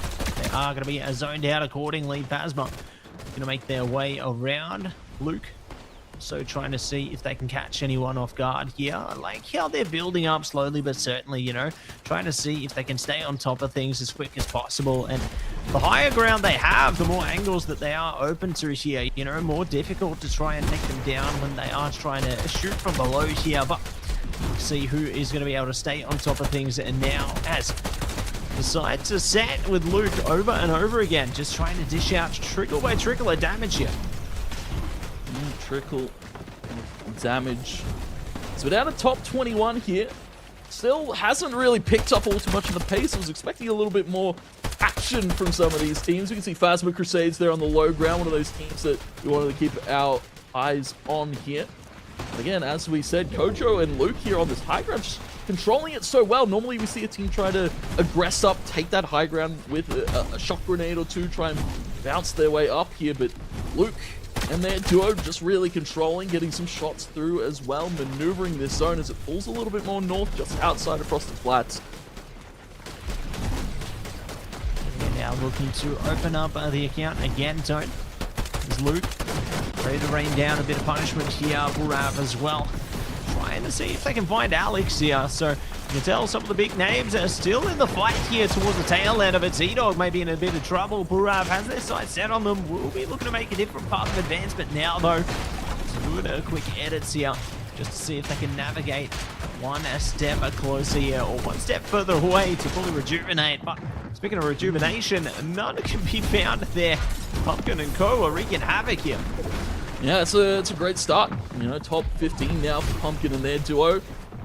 they are going to be zoned out accordingly. Phasma going to make their way around. Luke also trying to see if they can catch anyone off guard here. I like how they're building up slowly but certainly, trying to see if they can stay on top of things as quick as possible. And the higher ground they have, the more angles that they are open to here, more difficult to try and take them down when they are trying to shoot from below here. But See who is going to be able to stay on top of things. And now, as decide to set with Luke over and over again, just trying to dish out trickle by trickle of damage here. Trickle damage. So we're down to top 21 here. Still hasn't really picked up all too much of the pace. I was expecting a little bit more action from some of these teams. We can see Phasma Crusades there on the low ground, one of those teams that we wanted to keep our eyes on here. Again, as we said, Kojo and Luke here on this high ground, just controlling it so well. Normally we see a team try to aggress up, take that high ground with a shock grenade or two, try and bounce their way up here, but Luke and their duo just really controlling, getting some shots through as well, maneuvering this zone as it pulls a little bit more north, just outside of Frosted Flats. We're now looking to open up the account again, Tone. There's Luke, ready to rain down a bit of punishment here. Burav as well, trying to see if they can find Alex here. So you can tell some of the big names are still in the fight here towards the tail end of it. Z-Dog may be in a bit of trouble. Burav has their sights set on them. Will be looking to make a different path of advancement now, though. Doing a quick edits here, just to see if they can navigate one step closer here, or one step further away to fully rejuvenate. But speaking of rejuvenation, none can be found there. Pumpkin and Co are wreaking havoc here. Yeah, it's a great start. You know, top 15 now for Pumpkin and their duo.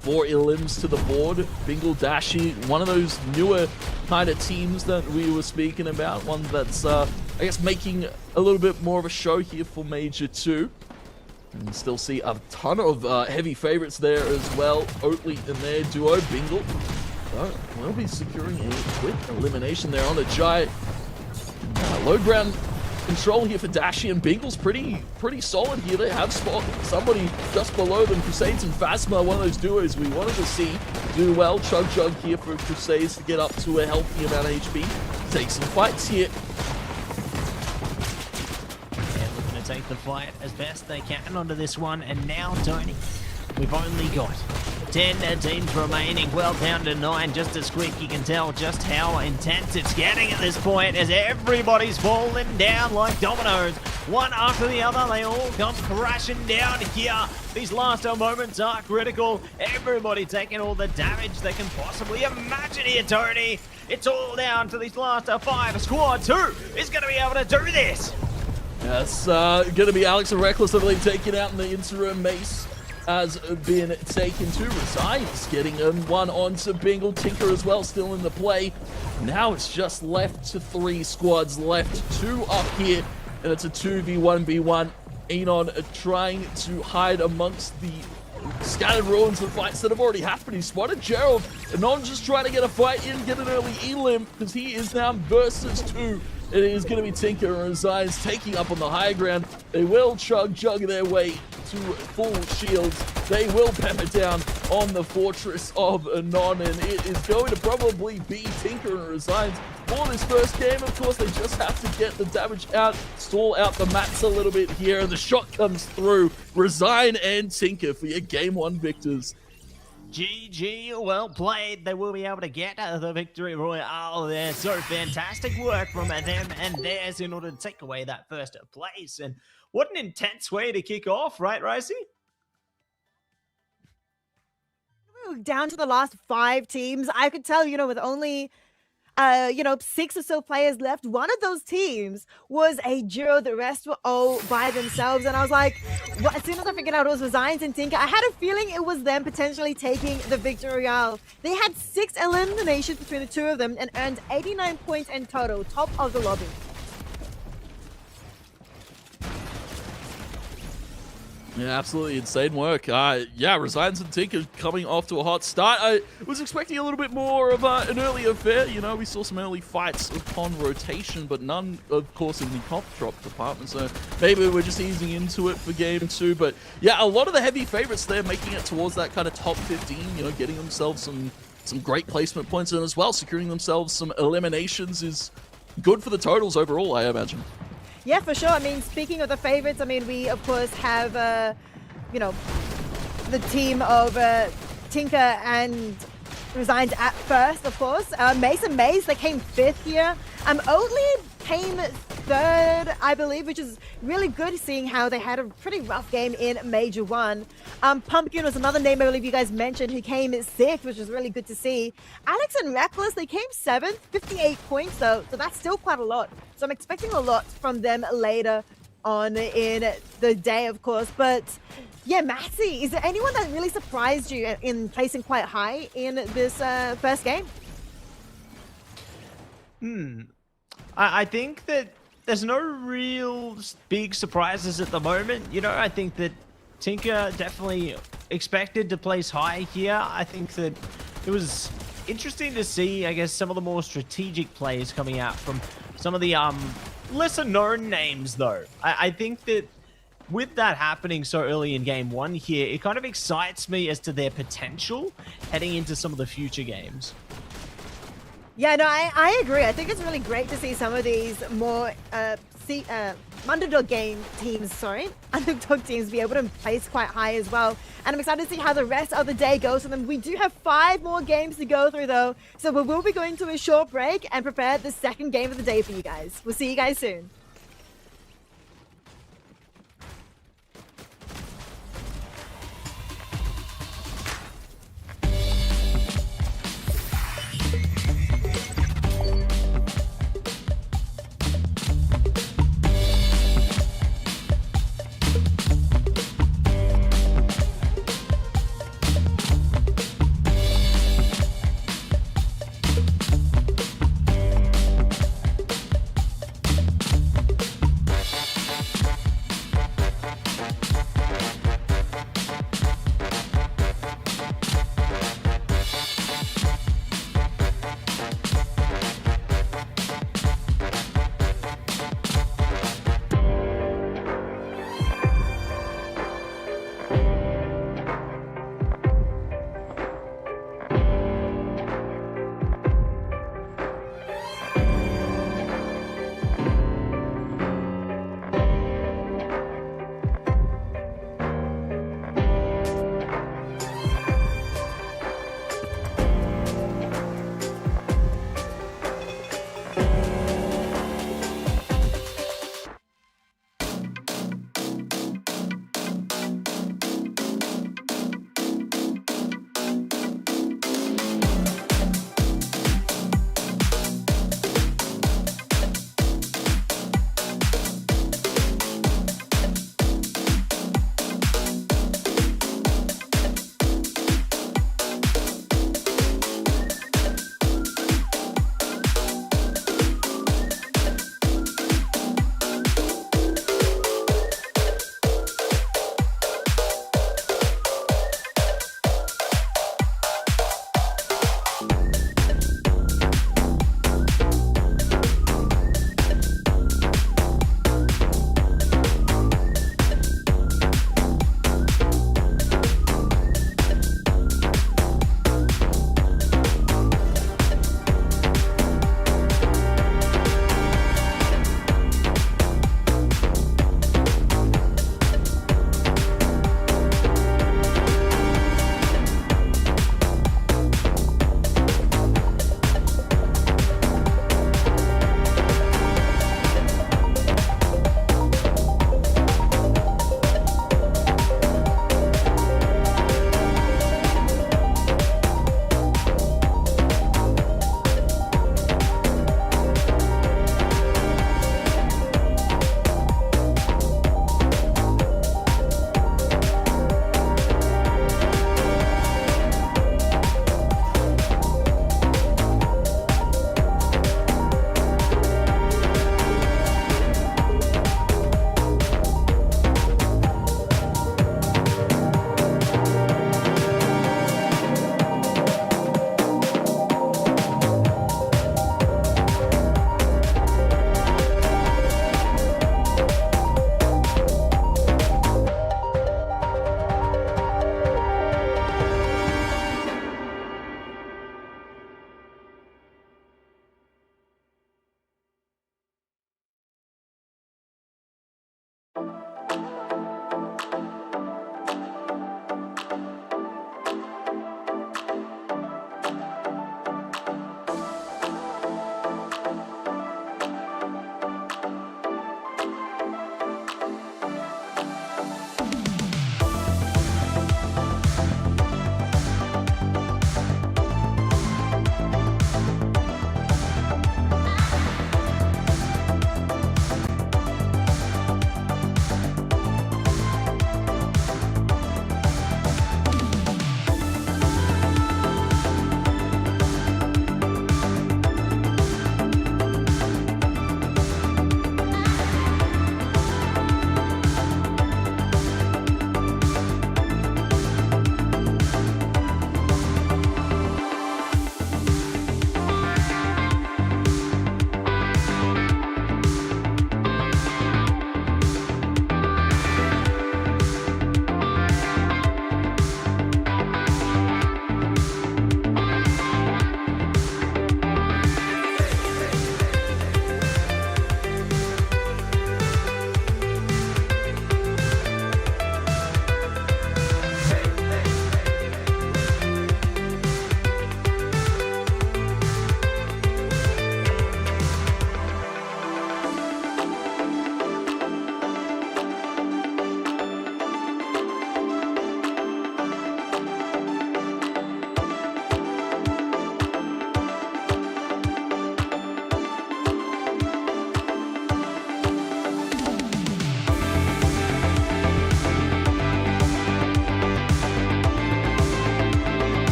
4 elims to the board. Bingle Dashi, one of those newer kind of teams that we were speaking about. One that's, I guess, making a little bit more of a show here for Major 2. And still see a ton of heavy favorites there as well. Oatly and their duo, Bingle. Will be securing a quick elimination there on the Jai. Low ground control here for Dashi, and Bingle's pretty solid here. They have spotted somebody just below them. Crusades and Phasma, one of those duos we wanted to see do well. Chug Jug here for Crusades to get up to a healthy amount of HP. Take some fights here. Yeah, looking to take the fight as best they can onto this one. And now, Tony, we've only got 10 teams remaining, well down to 9, just as quick. You can tell just how intense it's getting at this point as everybody's falling down like dominoes. One after the other, they all come crashing down here. These last moments are critical. Everybody taking all the damage they can possibly imagine here, Tony. It's all down to these last 5 squads. Who is going to be able to do this? That's going to be Alex and Reckless, I believe, taken out in the interim. Mace has been taken to Resigns, getting one onto Bingle. Tinker as well, still in the play. Now it's just left to 3 squads left, 2 up here, and it's a 2v1v1. Anon trying to hide amongst the scattered ruins of fights that have already happened. He spotted Gerald. Anon just trying to get a fight in, get an early elim, because he is now versus 2. It is going to be Tinker and Resigns taking up on the high ground. They will Chug Jug their way to full shields. They will pepper down on the fortress of Anon, and it is going to probably be Tinker and Resigns for this first game. Of course, they just have to get the damage out, stall out the mats a little bit here, and the shot comes through. Resign and Tinker for your Game 1 victors. GG, well played. They will be able to get the victory royale there. So fantastic work from them and theirs in order to take away that first place. And what an intense way to kick off, right, Ricey? Down to the last 5 teams. I could tell, with only 6 or so players left, one of those teams was a duo. The rest were all by themselves. And I was like, as soon as I figured out it was Resigns and Tinker, I had a feeling it was them potentially taking the victory royale. They had 6 eliminations between the 2 of them and earned 89 points in total, top of the lobby. Yeah, absolutely insane work. Yeah, Resigns and Tinker coming off to a hot start. I was expecting a little bit more of an early affair. We saw some early fights upon rotation, but none, of course, in the comp drop department. So maybe we're just easing into it for Game 2. But yeah, a lot of the heavy favorites there making it towards that kind of top 15, getting themselves some great placement points, and as well securing themselves some eliminations is good for the totals overall, I imagine. Yeah, for sure. Speaking of the favorites, we, of course, have, the team of Tinker and Resigns at first, of course. Mace and Maze, they came 5th here. Oatly came third, I believe, which is really good seeing how they had a pretty rough game in Major 1. Pumpkin was another name I believe you guys mentioned who came 6th, which was really good to see. Alex and Reckless, they came 7th, 58 points though, so that's still quite a lot. So I'm expecting a lot from them later on in the day, of course. But yeah, Matty, is there anyone that really surprised you in placing quite high in this first game? I think that there's no real big surprises at the moment. You know, I think that Tinker definitely expected to place high here. I think that it was interesting to see, I guess, some of the more strategic plays coming out from some of the lesser known names, though. I think that with that happening so early in game 1 here, it kind of excites me as to their potential heading into some of the future games. Yeah, no, I agree. I think it's really great to see some of these more underdog teams be able to place quite high as well. And I'm excited to see how the rest of the day goes for them. We do have 5 more games to go through though, so we will be going to a short break and prepare the second game of the day for you guys. We'll see you guys soon.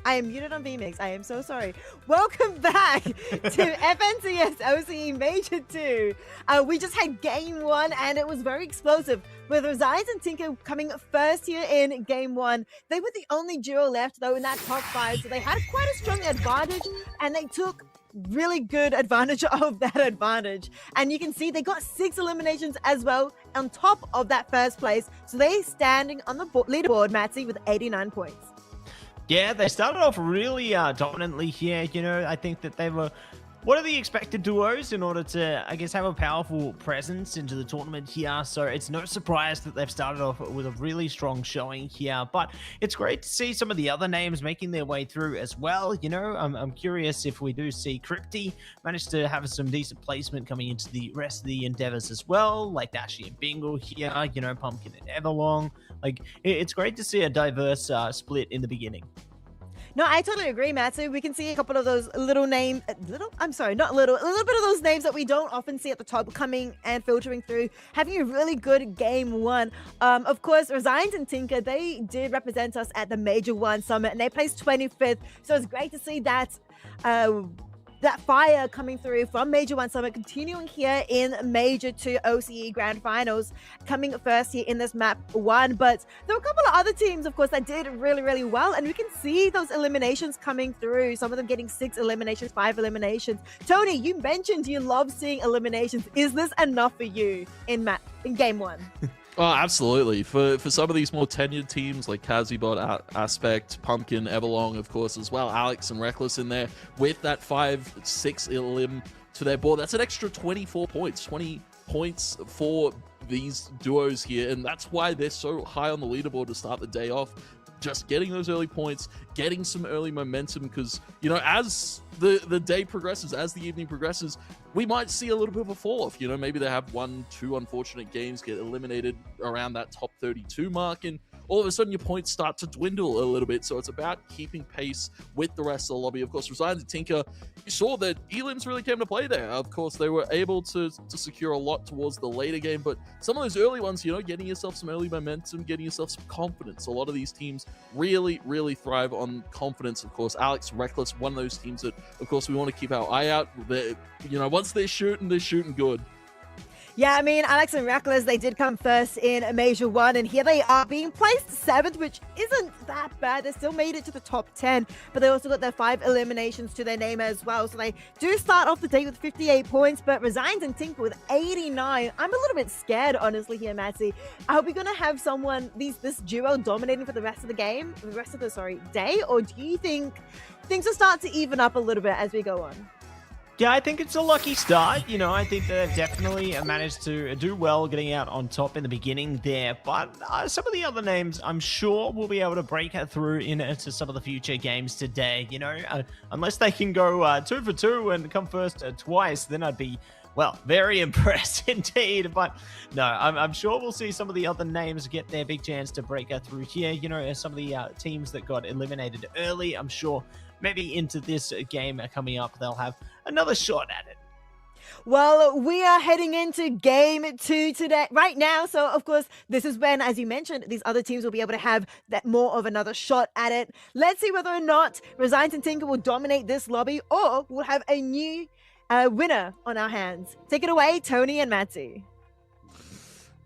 I am muted on VMix. I am so sorry. Welcome back to FNCS OCE Major 2. We just had game 1 and it was very explosive with Resigns and Tinker coming first here in game 1. They were the only duo left though in that top 5, so they had quite a strong advantage and they took really good advantage of that advantage. And you can see they got 6 eliminations as well on top of that first place. So they're standing on the leaderboard, Matsy, with 89 points. Yeah, they started off really dominantly here. You know, I think that they were one of the expected duos in order to, I guess, have a powerful presence into the tournament here. So it's no surprise that they've started off with a really strong showing here. But it's great to see some of the other names making their way through as well. You know, I'm curious if we do see Crypty manage to have some decent placement coming into the rest of the endeavors as well, like Dashi and Bingle here, you know, Pumpkin and Everlong. Like, it's great to see a diverse split in the beginning. No, I totally agree, Matt. So we can see a couple of those little names, a little bit of those names that we don't often see at the top coming and filtering through, having a really good game 1. Of course, Resigns and Tinker, they did represent us at the Major 1 Summit and they placed 25th. So it's great to see that that fire coming through from Major 1 Summit, continuing here in Major 2 OCE Grand Finals, coming first here in this map 1. But there were a couple of other teams, of course, that did really, really well. And we can see those eliminations coming through. Some of them getting 6 eliminations, 5 eliminations. Tony, you mentioned you love seeing eliminations. Is this enough for you in game 1? Oh, absolutely. For some of these more tenured teams like Kazibot, Aspect, Pumpkin, Everlong, of course, as well, Alex and Reckless in there with that 5-6 elim to their board, that's an extra 24 points. 20 points for these duos here, and that's why they're so high on the leaderboard to start the day off. Just getting those early points, getting some early momentum, because, you know, as the day progresses, as the evening progresses, we might see a little bit of a fall off. You know, maybe they have 1-2 unfortunate games, get eliminated around that top 32 mark, and all of a sudden your points start to dwindle a little bit. So it's about keeping pace with the rest of the lobby. Of course, Resigns and Tinker, you saw that elims really came to play there. Of course, they were able to secure a lot towards the later game, but some of those early ones, you know, getting yourself some early momentum, getting yourself some confidence. A lot of these teams really, really thrive on confidence. Of course, Alex, Reckless, one of those teams that, of course, we want to keep our eye out. You know, once they're shooting good. Yeah, I mean, Alex and Reckless, they did come first in Major 1, and here they are being placed 7th, which isn't that bad. They still made it to the top 10, but they also got their 5 eliminations to their name as well. So they do start off the day with 58 points, but Resigns and Tinker with 89. I'm a little bit scared, honestly, here, Matsy. Are we going to have this duo dominating for the rest of the game, day, or do you think things will start to even up a little bit as we go on? Yeah, I think it's a lucky start. You know, I think they've definitely managed to do well getting out on top in the beginning there. But some of the other names, I'm sure, will be able to break through into some of the future games today. You know, unless they can go 2 for 2 and come first twice, then I'd be, well, very impressed indeed. But no, I'm sure we'll see some of the other names get their big chance to break through here. You know, some of the teams that got eliminated early, I'm sure maybe into this game coming up, they'll have another shot at it. Well, we are heading into game 2 today, right now. So, of course, this is when, as you mentioned, these other teams will be able to have that more of another shot at it. Let's see whether or not Resigns and Tinker will dominate this lobby, or we'll have a new winner on our hands. Take it away, Tony and Matsy.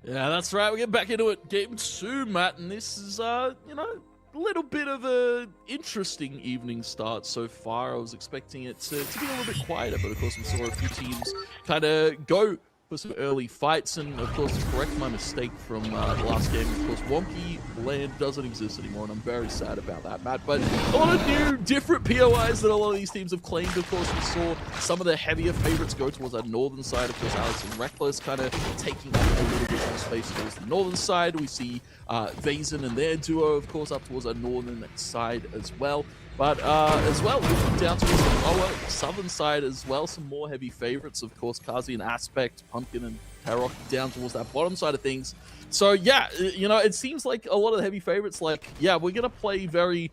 Yeah, that's right. We get back into it. Game 2, Matt, and this is, you know, little bit of a interesting evening start so far. I was expecting it to be a little bit quieter, but of course we saw a few teams kind of go for some early fights, and of course to correct my mistake from the last game, of course Wonky Land doesn't exist anymore, and I'm very sad about that, Matt. But a lot of new different POIs that a lot of these teams have claimed. Of course we saw some of the heavier favorites go towards our northern side. Of course Alex and Reckless kind of taking a little bit more space towards the northern side. We see Vazen and their duo, of course, up towards our northern side as well. But as well, looking down towards the lower southern side as well, some more heavy favorites, of course, Kazi and Aspect, Pumpkin and Tarok down towards that bottom side of things. So yeah, you know, it seems like a lot of the heavy favorites, like, yeah, we're going to play very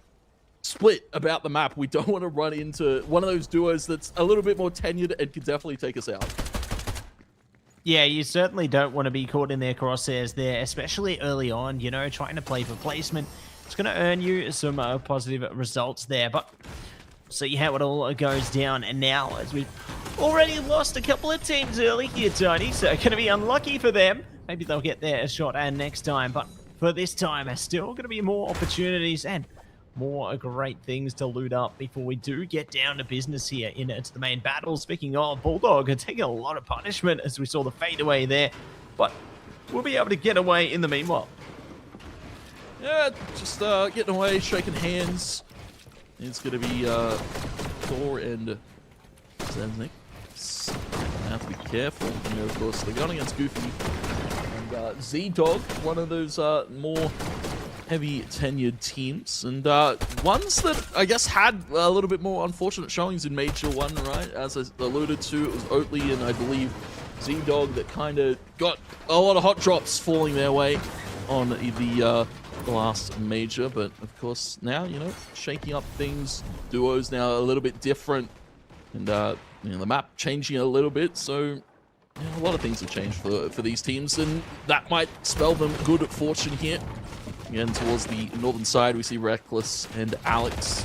split about the map. We don't want to run into one of those duos that's a little bit more tenured and could definitely take us out. Yeah, you certainly don't want to be caught in their crosshairs there, especially early on, you know, trying to play for placement. It's going to earn you some positive results there, but see how it all goes down. And now, as we've already lost a couple of teams early here, Tony, so going to be unlucky for them. Maybe they'll get their shot next time, but for this time, still going to be more opportunities and more great things to loot up before we do get down to business here into the main battle. Speaking of, Bulldog are taking a lot of punishment as we saw the fadeaway there, but we'll be able to get away in the meanwhile. Yeah, just getting away, shaking hands. It's going to be Thor and Zenznik. Have to be careful. And of course, they're going against Goofy and Z-Dog, one of those more heavy tenured teams, and ones that I guess had a little bit more unfortunate showings in Major 1, right? As I alluded to, it was Oatly and I believe Z-Dog that kind of got a lot of hot drops falling their way on the last Major, but of course now, you know, shaking up things. Duos now a little bit different, and you know, the map changing a little bit, so yeah, a lot of things have changed for these teams, and that might spell them good fortune here. Again, towards the northern side, we see Reckless and Alex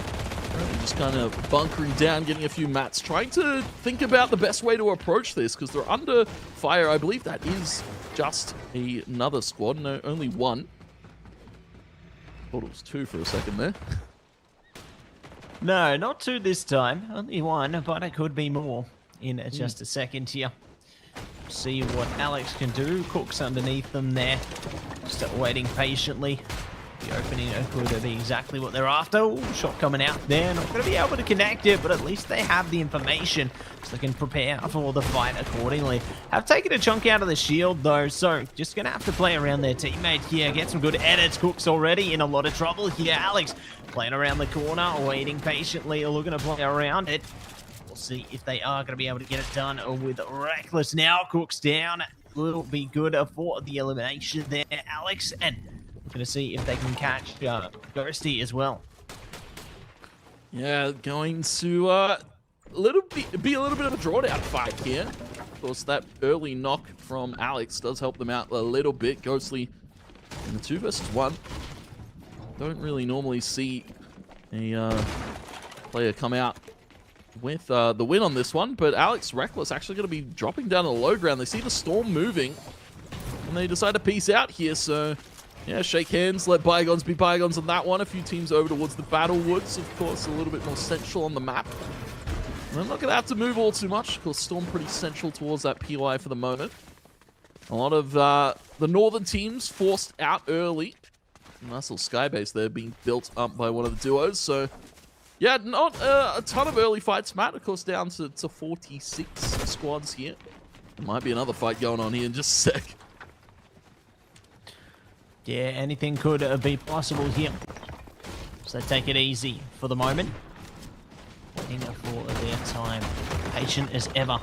just kind of bunkering down, getting a few mats, trying to think about the best way to approach this, because they're under fire. I believe that is just another squad, no, only one. Thought it was two for a second there. No, not two this time. Only one, but it could be more in just a second here. See what Alex can do. Cook's underneath them there. Just waiting patiently. The opening could be exactly what they're after. Ooh, shot coming out there. Not going to be able to connect it, but at least they have the information so they can prepare for the fight accordingly. Have taken a chunk out of the shield though, so just going to have to play around their teammate here. Get some good edits. Cook's already in a lot of trouble here. Alex playing around the corner, waiting patiently, looking to play around it. We'll see if they are going to be able to get it done with Reckless now. Cook's down. Will be good for the elimination there, Alex. And we're going to see if they can catch Ghosty as well. Yeah, going to be a little bit of a drawdown fight here. Of course, that early knock from Alex does help them out a little bit. Ghostly in the 2 versus 1. Don't really normally see a player come out with the win on this one, but Alex Reckless actually going to be dropping down to the low ground. They see the storm moving, and they decide to peace out here, so yeah, shake hands, let bygones be bygones on that one. A few teams over towards the Battle Woods, of course, a little bit more central on the map. And they're not going to have to move all too much, of course, storm pretty central towards that PY for the moment. A lot of the northern teams forced out early. Nice little skybase there being built up by one of the duos, so yeah, not a ton of early fights, Matt. Of course, down to 46 squads here. There might be another fight going on here in just a sec. Yeah, anything could be possible here. So take it easy for the moment. Waiting for their time. Patient as ever.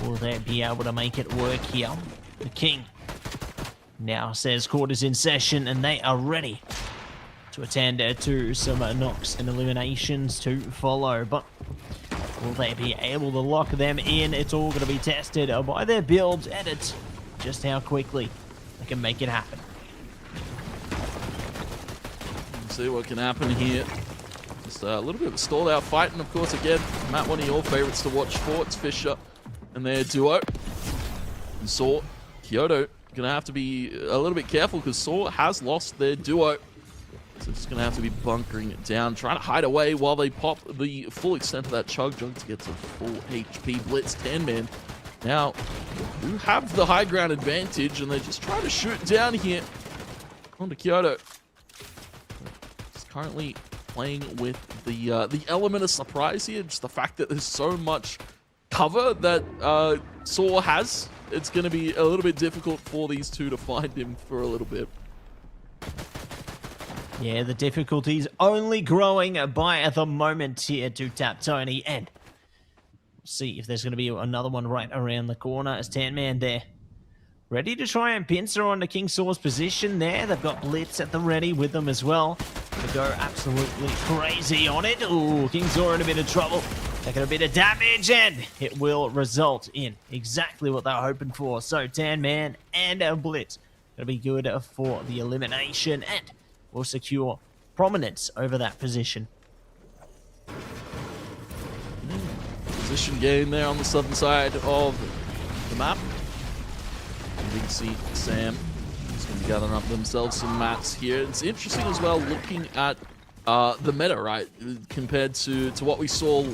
Will they be able to make it work here? The King now says quarters in session, and they are ready to attend to some knocks and eliminations to follow. But will they be able to lock them in? It's all going to be tested by their builds, and it's just how quickly they can make it happen. Let's see what can happen here. Just a little bit of a stalled out fight, and of course, again, Matt, one of your favorites to watch for, it's Fisher and their duo. And Saw, Kyoto, gonna have to be a little bit careful because Saw has lost their duo. So just gonna have to be bunkering it down, trying to hide away while they pop the full extent of that chug jug to get to full HP blitz. 10-man now who have the high ground advantage, and they're just trying to shoot down here onto Kyoto. He's currently playing with the element of surprise here, just the fact that there's so much cover that Saw has. It's going to be a little bit difficult for these two to find him for a little bit. Yeah, the difficulty's only growing by the moment here to Tap Tony, and we'll see if there's going to be another one right around the corner as 10-man there. Ready to try and pincer onto King Saw's position there. They've got Blitz at the ready with them as well. Gonna go absolutely crazy on it. Ooh, King Saw in a bit of trouble. Taking a bit of damage, and it will result in exactly what they're hoping for. So 10-man and a Blitz gonna be good for the elimination, and will secure prominence over that position. Position gain there on the southern side of the map. You can see Sam is going to be gathering up themselves some mats here. It's interesting as well looking at the meta, right? Compared to what we saw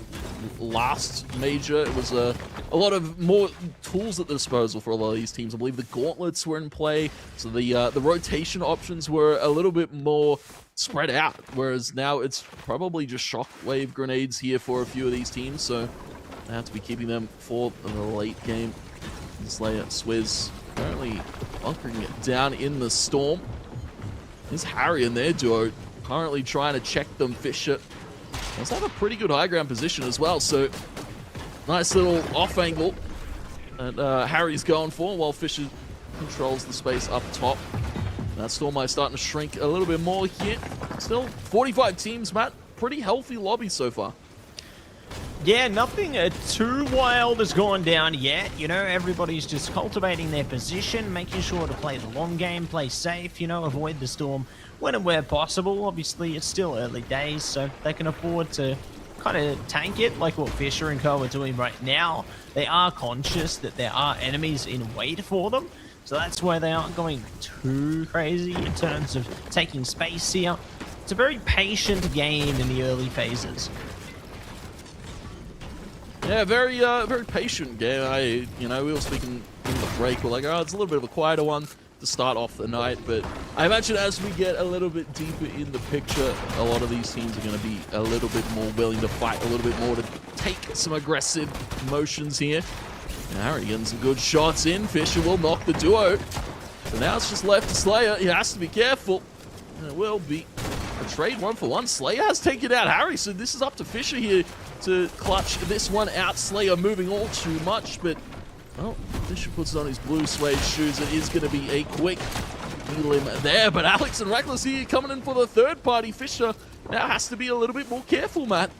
last major, it was a lot of more tools at their disposal for a lot of these teams. I believe the gauntlets were in play, so the rotation options were a little bit more spread out, whereas now it's probably just shockwave grenades here for a few of these teams, so they have to be keeping them for the late game. Slayer, Swizz currently bunkering it down in the storm. There's Harry and their duo currently trying to check them. Fisher does have a pretty good high ground position as well, so nice little off angle that Harry's going for while Fisher controls the space up top. That storm might starting to shrink a little bit more here. Still 45 teams, Matt. Pretty healthy lobby so far. Yeah, nothing too wild has gone down yet. You know, everybody's just cultivating their position, making sure to play the long game, play safe, you know, avoid the storm when and where possible. Obviously, it's still early days, so they can afford to kind of tank it like what Fisher and co are doing right now. They are conscious that there are enemies in wait for them, so that's why they aren't going too crazy in terms of taking space here. It's a very patient game in the early phases. Yeah, very patient game. We were speaking in the break. We're like, oh, it's a little bit of a quieter one to start off the night, but I imagine as we get a little bit deeper in the picture, a lot of these teams are going to be a little bit more willing to fight, a little bit more to take some aggressive motions here. And Harry getting some good shots in. Fisher will knock the duo. So now it's just left to Slayer. He has to be careful. And it will be a trade 1-for-1. Slayer has taken out Harry, so this is up to Fisher here to clutch this one out. Slayer moving all too much, but well, Fisher puts on his blue suede shoes. It is going to be a quick needle him there, but Alex and Reckless here coming in for the third party. Fisher now has to be a little bit more careful, Matt.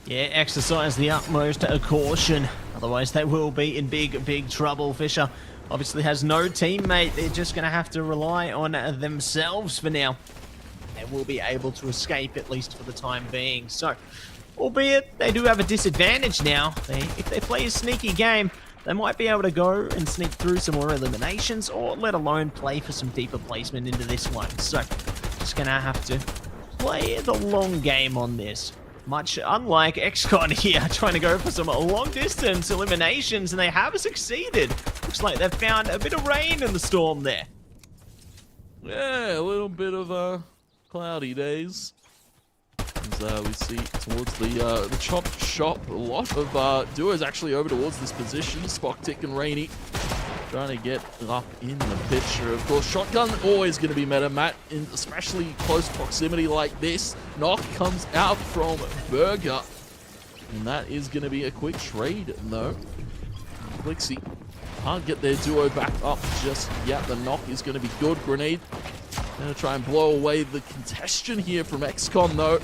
Yeah, exercise the utmost caution. Otherwise, they will be in big trouble. Fisher obviously has no teammate. They're just going to have to rely on themselves for now. They will be able to escape, at least for the time being. So, albeit they do have a disadvantage now. If they play a sneaky game, they might be able to go and sneak through some more eliminations, or let alone play for some deeper placement into this one. So, just going to have to play the long game on this. Much unlike XCON here, trying to go for some long-distance eliminations, and they have succeeded. Looks like they've found a bit of rain in the storm there. Yeah, a little bit of cloudy days. As we see towards the chop shop, a lot of duos actually over towards this position. Spock, Tick, and Rainy trying to get up in the picture. Of course, shotgun always going to be meta, Matt, in especially close proximity like this. Knock comes out from Burger, and that is going to be a quick trade, though. Flixie can't get their duo back up just yet. The knock is going to be good. Grenade going to try and blow away the congestion here from XCON, though.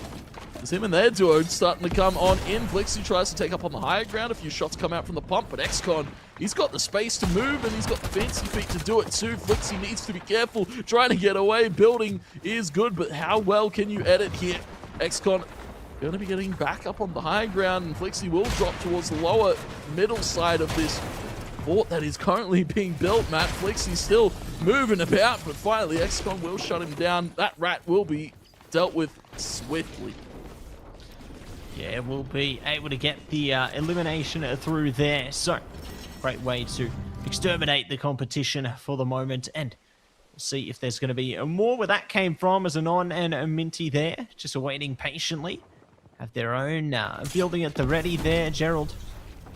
As him and their duo starting to come on in. Flixie tries to take up on the higher ground. A few shots come out from the pump, but XCON, he's got the space to move, and he's got the fancy feet to do it too. Flixie needs to be careful, trying to get away. Building is good, but how well can you edit here? XCON going to be getting back up on the high ground, and Flixie will drop towards the lower middle side of this fort that is currently being built. Matt, Flixie still moving about, but finally XCON will shut him down. That rat will be dealt with swiftly. Yeah, we'll be able to get the elimination through there. So, great way to exterminate the competition for the moment. And we'll see if there's going to be more where that came from, as Anon and Minty there, just awaiting patiently. Have their own building at the ready there. Gerald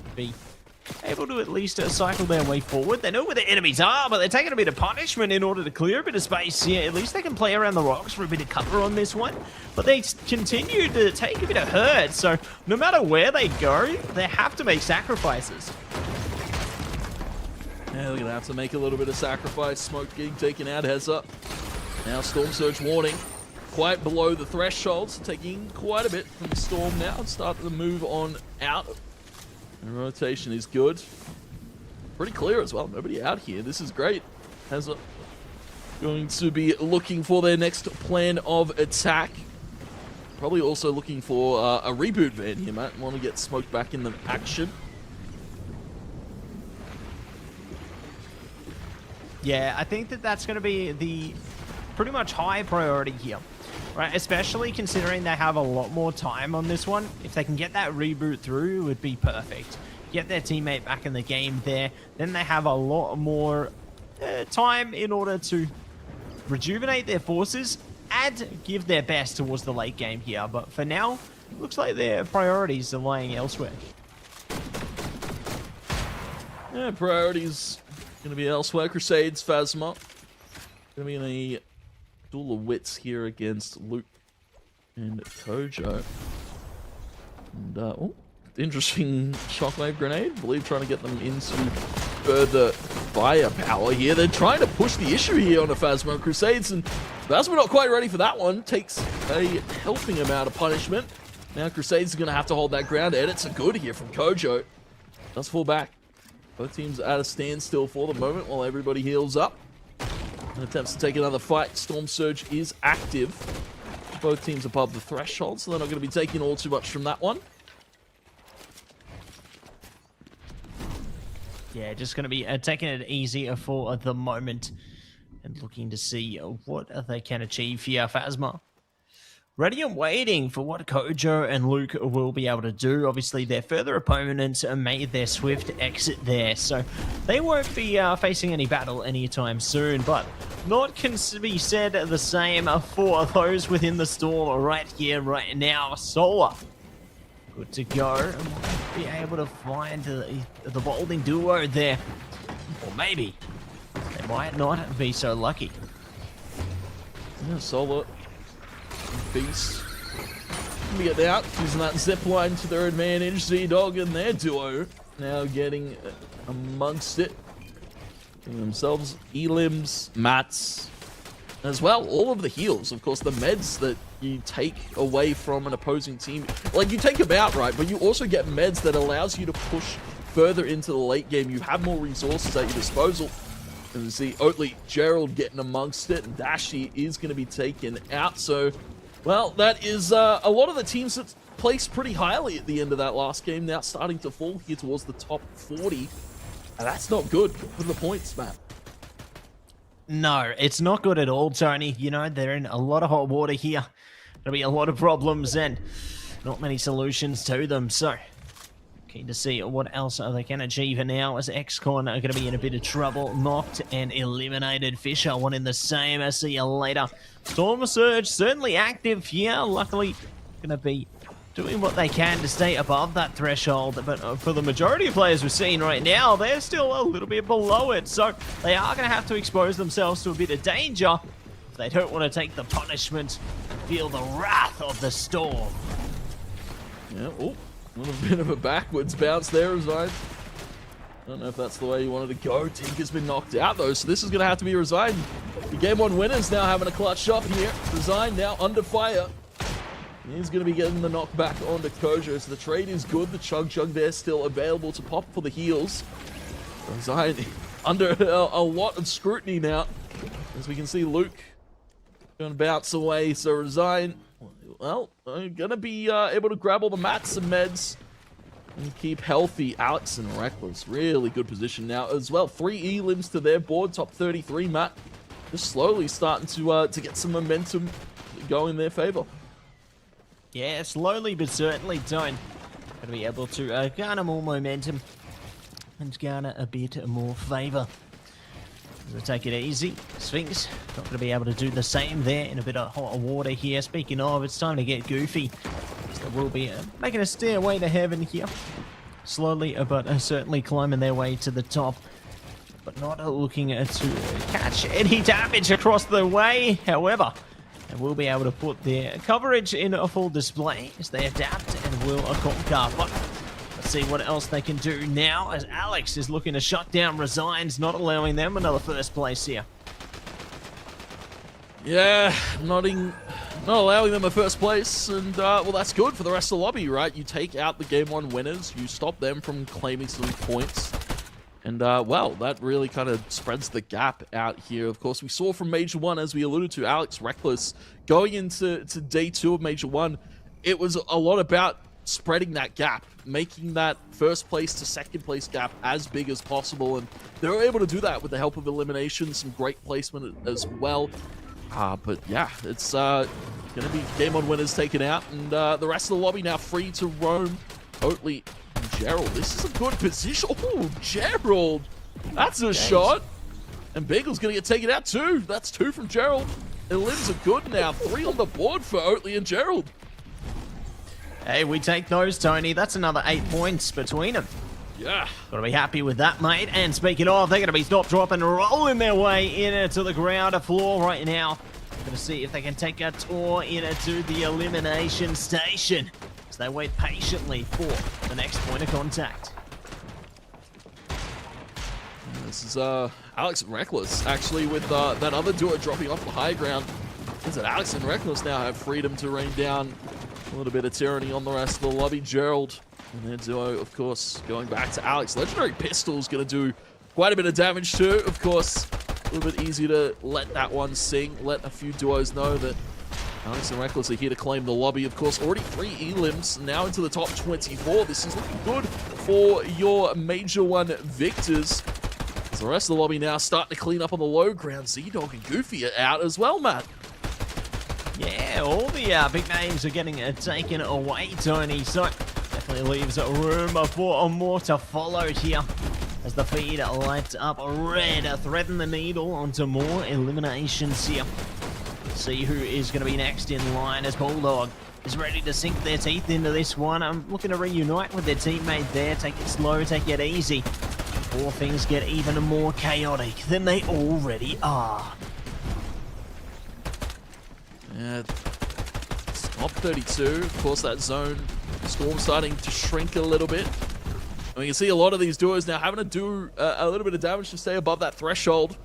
will be able to at least cycle their way forward. They know where the enemies are, but they're taking a bit of punishment in order to clear a bit of space here. At least they can play around the rocks for a bit of cover on this one. But they continue to take a bit of hurt, so no matter where they go, they have to make sacrifices. Yeah, they're going to have to make a little bit of sacrifice. Smoke getting taken out, heads up. Now Storm Surge warning. Quite below the threshold, so taking quite a bit from the Storm now. Start to move on out. And rotation is good. Pretty clear as well. Nobody out here. This is great. Has a going to be looking for their next plan of attack. Probably also looking for a reboot van here, Matt. Want to get smoked back in the action. Yeah, I think that that's going to be the pretty much high priority here, right? Especially considering they have a lot more time on this one. If they can get that reboot through, it would be perfect. Get their teammate back in the game there, then they have a lot more time in order to rejuvenate their forces and give their best towards the late game here. But for now, looks like their priorities are lying elsewhere. Yeah, priorities going to be elsewhere. Crusades, Phasma. Going to be in a duel of wits here against Luke and Kojo. And, oh, interesting shockwave grenade. I believe trying to get them into further firepower here. They're trying to push the issue here on the Phasma Crusades, and Phasma not quite ready for that one. Takes a helping amount of punishment. Now Crusades are going to have to hold that ground. Edits are good here from Kojo. Does fall back. Both teams at a standstill for the moment while everybody heals up. And attempts to take another fight. Storm Surge is active. Both teams above the threshold, so they're not going to be taking all too much from that one. Yeah, just going to be taking it easy for the moment and looking to see what they can achieve here. Phasma ready and waiting for what Kojo and Luke will be able to do. Obviously, their further opponents made their swift exit there, so they won't be facing any battle anytime soon, but not can be said the same for those within the storm right here, right now. Solar, good to go. Might be able to find the Bolding duo there, or maybe they might not be so lucky. Yeah, Solar Beast can get out, using that zip line to their advantage. Z-Dog and their duo now getting amongst it. Getting themselves elims, mats, as well. All of the heals, of course, the meds that you take away from an opposing team. Like, you take them out, right? But you also get meds that allows you to push further into the late game. You have more resources at your disposal. And you see Oatly, Gerald getting amongst it, and Dashi is going to be taken out. So, well, that is a lot of the teams that placed pretty highly at the end of that last game now starting to fall here towards the top 40. And that's not good for the points, Matt. No, it's not good at all, Tony. You know, they're in a lot of hot water here. There'll be a lot of problems and not many solutions to them. So, keen to see what else they can achieve now as XCon are going to be in a bit of trouble. Knocked and eliminated. Fisher, one in the same. See you later. Storm Surge, certainly active here. Luckily, going to be doing what they can to stay above that threshold. But for the majority of players we're seeing right now, they're still a little bit below it. So they are going to have to expose themselves to a bit of danger if they don't want to take the punishment and feel the wrath of the storm. Yeah, oh. A little bit of a backwards bounce there, Resign. I don't know if that's the way you wanted to go. Tinker's been knocked out, though, so this is going to have to be Resign. The Game 1 winners now having a clutch shot here. Resign now under fire. He's going to be getting the knockback onto Kojo, so the trade is good. The Chug there still available to pop for the heals. Resign under a lot of scrutiny now. As we can see, Luke going to bounce away, so Resign, well, going to be able to grab all the mats and meds and keep healthy. Alex and Reckless, really good position now as well. 3 elims to their board, top 33, Matt. Just slowly starting to get some momentum go in their favor. Yeah, slowly but certainly going to be able to garner more momentum and garner a bit more favor. We'll take it easy. Sphinx not going to be able to do the same there in a bit of hot water here. Speaking of, it's time to get goofy. So we'll be making a stairway to heaven here. Slowly but certainly climbing their way to the top. But not looking to catch any damage across the way. However, they will be able to put their coverage in a full display as they adapt and will conquer. But let's see what else they can do now as Alex is looking to shut down Resigns, not allowing them another first place here. Yeah, not allowing them a first place, and well, that's good for the rest of the lobby, right? You take out the Game 1 winners, you stop them from claiming some points, And, well, that really kind of spreads the gap out here. Of course, we saw from Major 1, as we alluded to, Alex Reckless going into day 2 of Major 1. It was a lot about spreading that gap, making that first place to second place gap as big as possible. And they were able to do that with the help of elimination, some great placement as well. But yeah, it's going to be game on winners taken out. And the rest of the lobby now free to roam. Oatly and Gerald. This is a good position. Oh, Gerald. That's a shot. And Beagle's going to get taken out too. That's 2 from Gerald. Elims are good now. 3 on the board for Oatly and Gerald. Hey, we take those, Tony. That's another 8 points between them. Yeah. Got to be happy with that, mate. And speaking of, they're going to be stop, drop, and rolling their way into the ground floor right now. Going to see if they can take a tour into the elimination station as they wait patiently for the next point of contact. This is Alex and Reckless, actually, with that other duo dropping off the high ground. Means that Alex and Reckless now have freedom to rain down a little bit of tyranny on the rest of the lobby. Gerald and their duo, of course, going back to Alex. Legendary Pistol's going to do quite a bit of damage too. Of course, a little bit easy to let that one sing. Let a few duos know that Alex and Reckless are here to claim the lobby. Of course, already 3 elims, now into the top 24. This is looking good for your Major 1 victors. As the rest of the lobby now starting to clean up on the low ground. Z-Dog and Goofy are out as well, Matt. Yeah, all the big names are getting taken away, Tony. So definitely leaves room for more to follow here. As the feed lights up red, threading the needle onto more eliminations here. See who is going to be next in line as Bulldog is ready to sink their teeth into this one. I'm looking to reunite with their teammate there. Take it slow, take it easy. Before things get even more chaotic than they already are. Yeah, it's top 32. Of course, that zone storm starting to shrink a little bit. And we can see a lot of these duos now having to do a little bit of damage to stay above that threshold.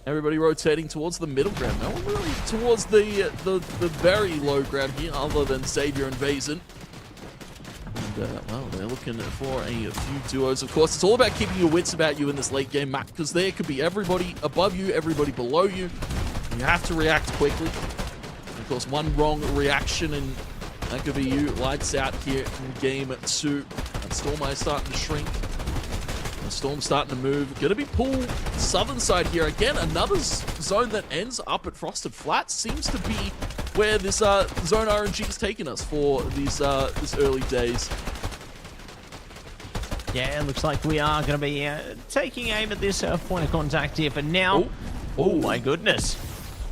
Everybody rotating towards the middle ground. No one really towards the very low ground here, other than Xavier and Vazen. And, well, they're looking for a few duos. Of course, it's all about keeping your wits about you in this late game map, because there could be everybody above you, everybody below you. You have to react quickly. And of course, one wrong reaction, and that could be you. Lights out here in game 2. That Storm Eye starting to shrink. The Storm's starting to move. Going to be pulled southern side here. Again, another zone that ends up at Frosted Flats. Seems to be where this zone RNG is taking us for these this early days. Yeah, it looks like we are going to be taking aim at this point of contact here for now. Oh my goodness.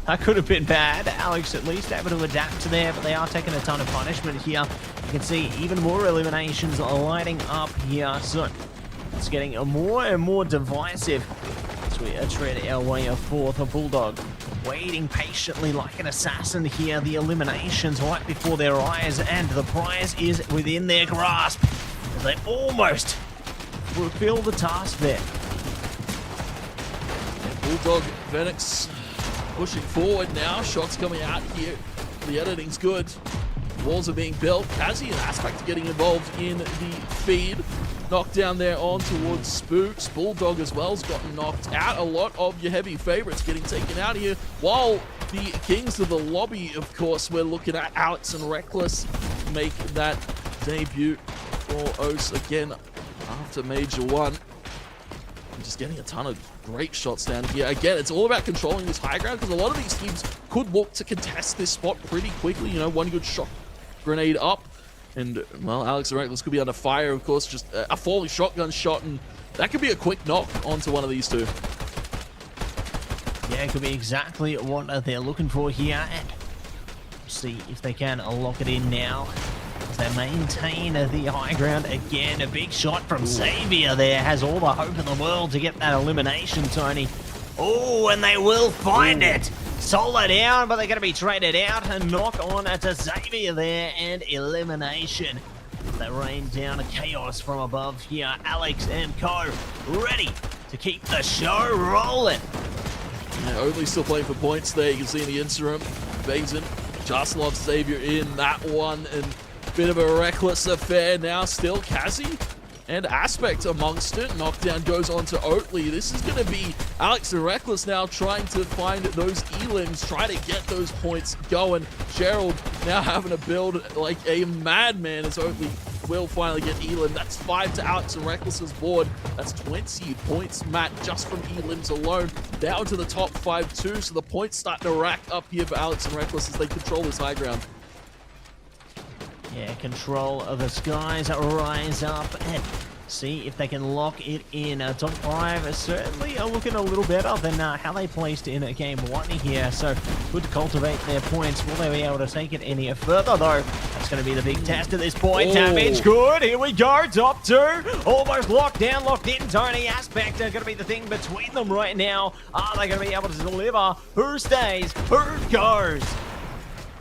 That could have been bad. Alex at least able to adapt to there, but they are taking a ton of punishment here. You can see even more eliminations lighting up here. So it's getting more and more divisive as we tread our way forth. A Bulldog waiting patiently like an assassin here. The eliminations right before their eyes, and the prize is within their grasp as they almost fulfill the task there. And Bulldog, Venix pushing forward now. Shots coming out here. The editing's good. Walls are being built. Kazi and Aspect are getting involved in the feed. Knocked down there on towards Spooks. Bulldog as well has gotten knocked out. A lot of your heavy favorites getting taken out here. While the kings of the lobby, of course, we're looking at Alex and Reckless make that debut for OCE again after Major 1. And just getting a ton of great shots down here. Again, it's all about controlling this high ground, because a lot of these teams could look to contest this spot pretty quickly. You know, one good shot grenade up, and, well, Alex and Reckless could be under fire, of course. Just a falling shotgun shot, and that could be a quick knock onto one of these two. Yeah, it could be exactly what they're looking for here, and see if they can lock it in now. As they maintain the high ground again. A big shot from Xavier there. Has all the hope in the world to get that elimination, Tony. Oh, and they will find it. Solar down, but they're going to be traded out. And knock on to Xavier there, and elimination. They rain down chaos from above here. Alex and co ready to keep the show rolling. Yeah, only still playing for points there. You can see in the interim, Vazen just loves Xavier in that one, and bit of a reckless affair now. Still, Kazi and Aspect amongst it. Knockdown goes on to Oatly. This is going to be Alex and Reckless now trying to find those elims, try to get those points going. Gerald now having to build like a madman as Oatly will finally get elim. That's 5 to Alex and Reckless's board. That's 20 points, Matt, just from elims alone. Down to the top 5 too, so the points start to rack up here for Alex and Reckless as they control this high ground. Yeah, control of the skies, rise up and see if they can lock it in. Top 5 certainly are looking a little better than how they placed in game 1 here. So good to cultivate their points. Will they be able to take it any further though? That's going to be the big test at this point. Damage good. Here we go. Top 2. Almost locked down, locked in. Tony Aspect are going to be the thing between them right now. Are they going to be able to deliver? Who stays? Who goes?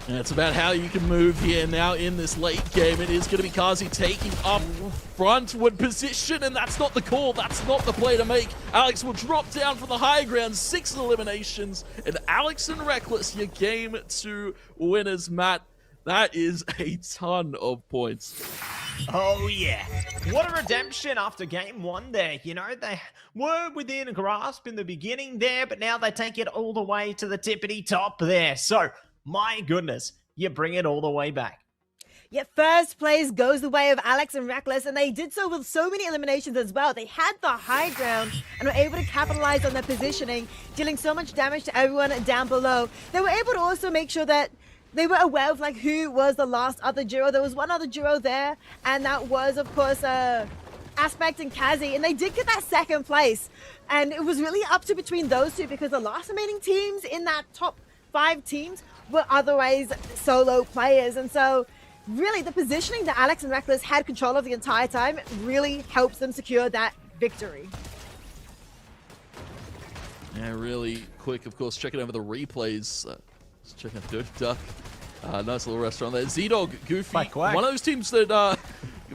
And it's about how you can move here now in this late game. It is going to be Kazi taking up frontward position, and that's not the call. That's not the play to make. Alex will drop down for the high ground. 6 eliminations, and Alex and Reckless, your game 2 winners, Matt. That is a ton of points. Oh, yeah. What a redemption after game 1 there. You know, they were within a grasp in the beginning there, but now they take it all the way to the tippity top there. So, my goodness, you bring it all the way back. Yeah, first place goes the way of Alex and Reckless, and they did so with so many eliminations as well. They had the high ground and were able to capitalize on their positioning, dealing so much damage to everyone down below. They were able to also make sure that they were aware of like who was the last other duo. There was one other duo there, and that was, of course, Aspect and Kazi, and they did get that second place. And it was really up to between those two because the last remaining teams in that top 5 teams were otherwise solo players. And so really the positioning that Alex and Reckless had control of the entire time really helps them secure that victory. Yeah, really quick, of course, checking over the replays. Just checking out Dirty Duck. Nice little restaurant there. Z-Dog, Goofy, one of those teams that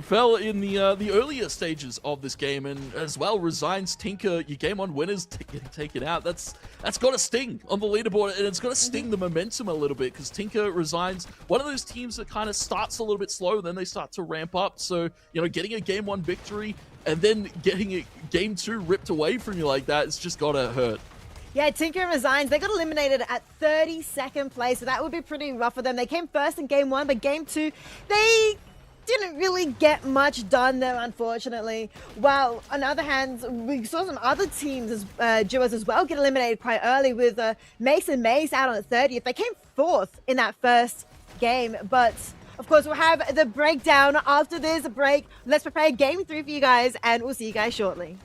fell in the earlier stages of this game, and as well resigns Tinker. Your game 1 winners getting taken out. That's got to sting on the leaderboard, and it's got to sting the momentum a little bit because Tinker resigns. One of those teams that kind of starts a little bit slow, then they start to ramp up. So, you know, getting a game 1 victory and then getting a game 2 ripped away from you like that, it's just got to hurt. Yeah, Tinker resigns. They got eliminated at 32nd place, so that would be pretty rough for them. They came first in game 1, but game 2, they didn't really get much done there, unfortunately. While on the other hand, we saw some other teams, duos as well, get eliminated quite early with Mace and Mace out on the 30th. They came 4th in that first game, but of course we'll have the breakdown after this break. Let's prepare game 3 for you guys, and we'll see you guys shortly.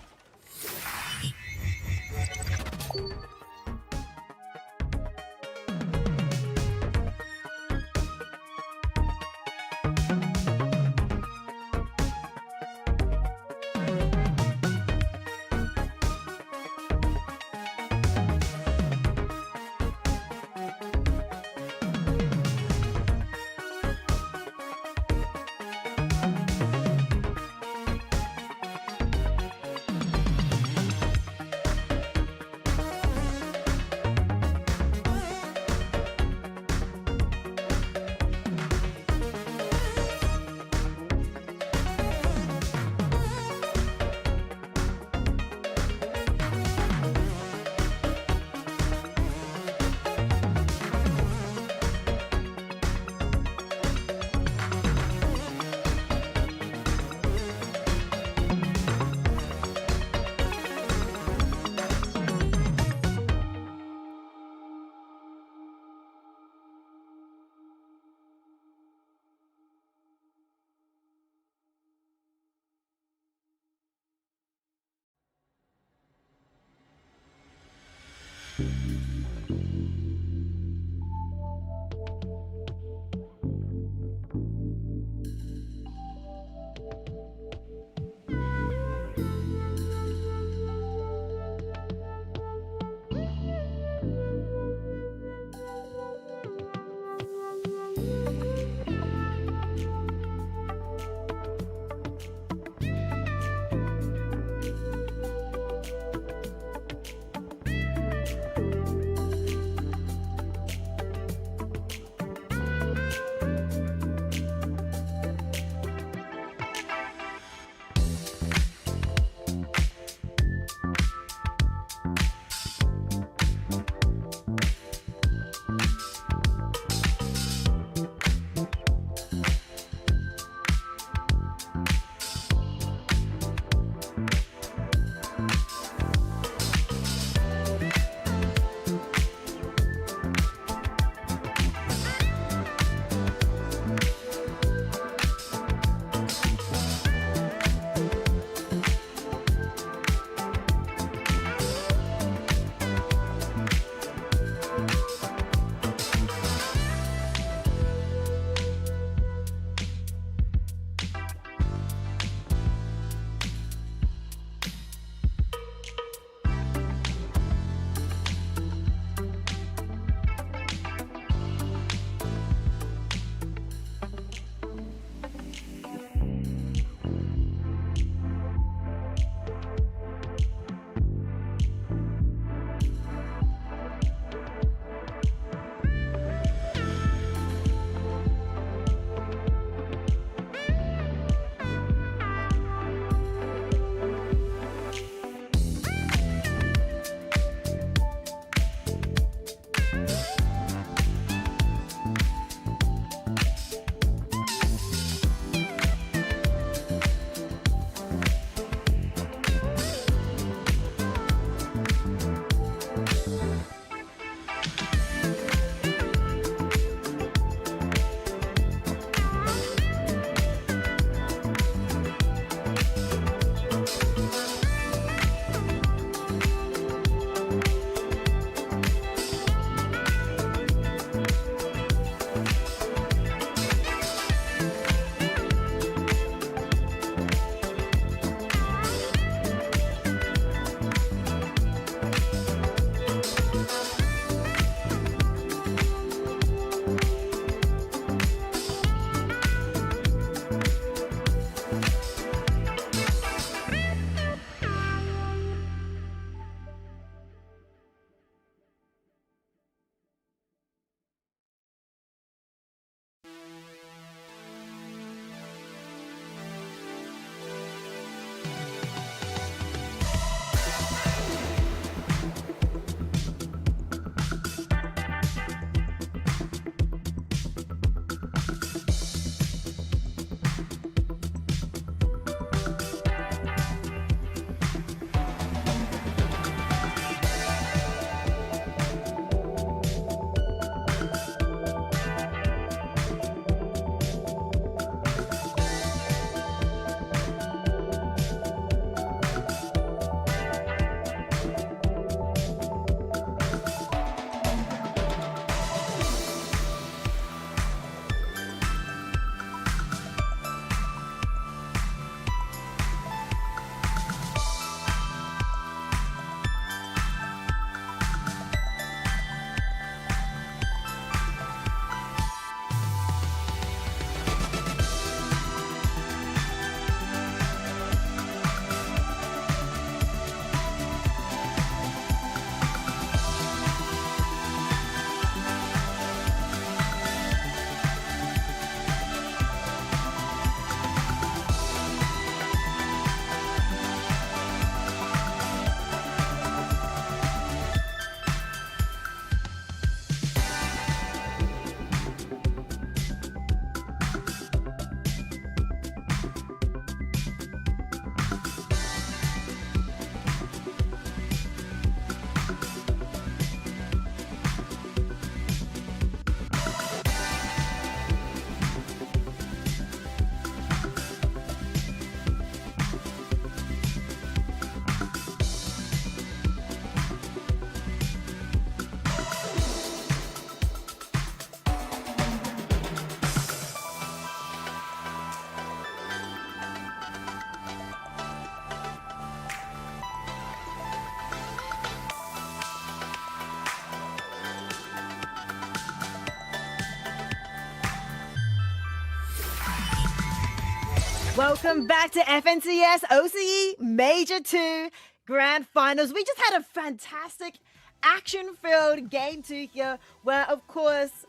Welcome back to FNCS OCE Major 2 Grand Finals. We just had a fantastic action-filled game 2 here where, of course,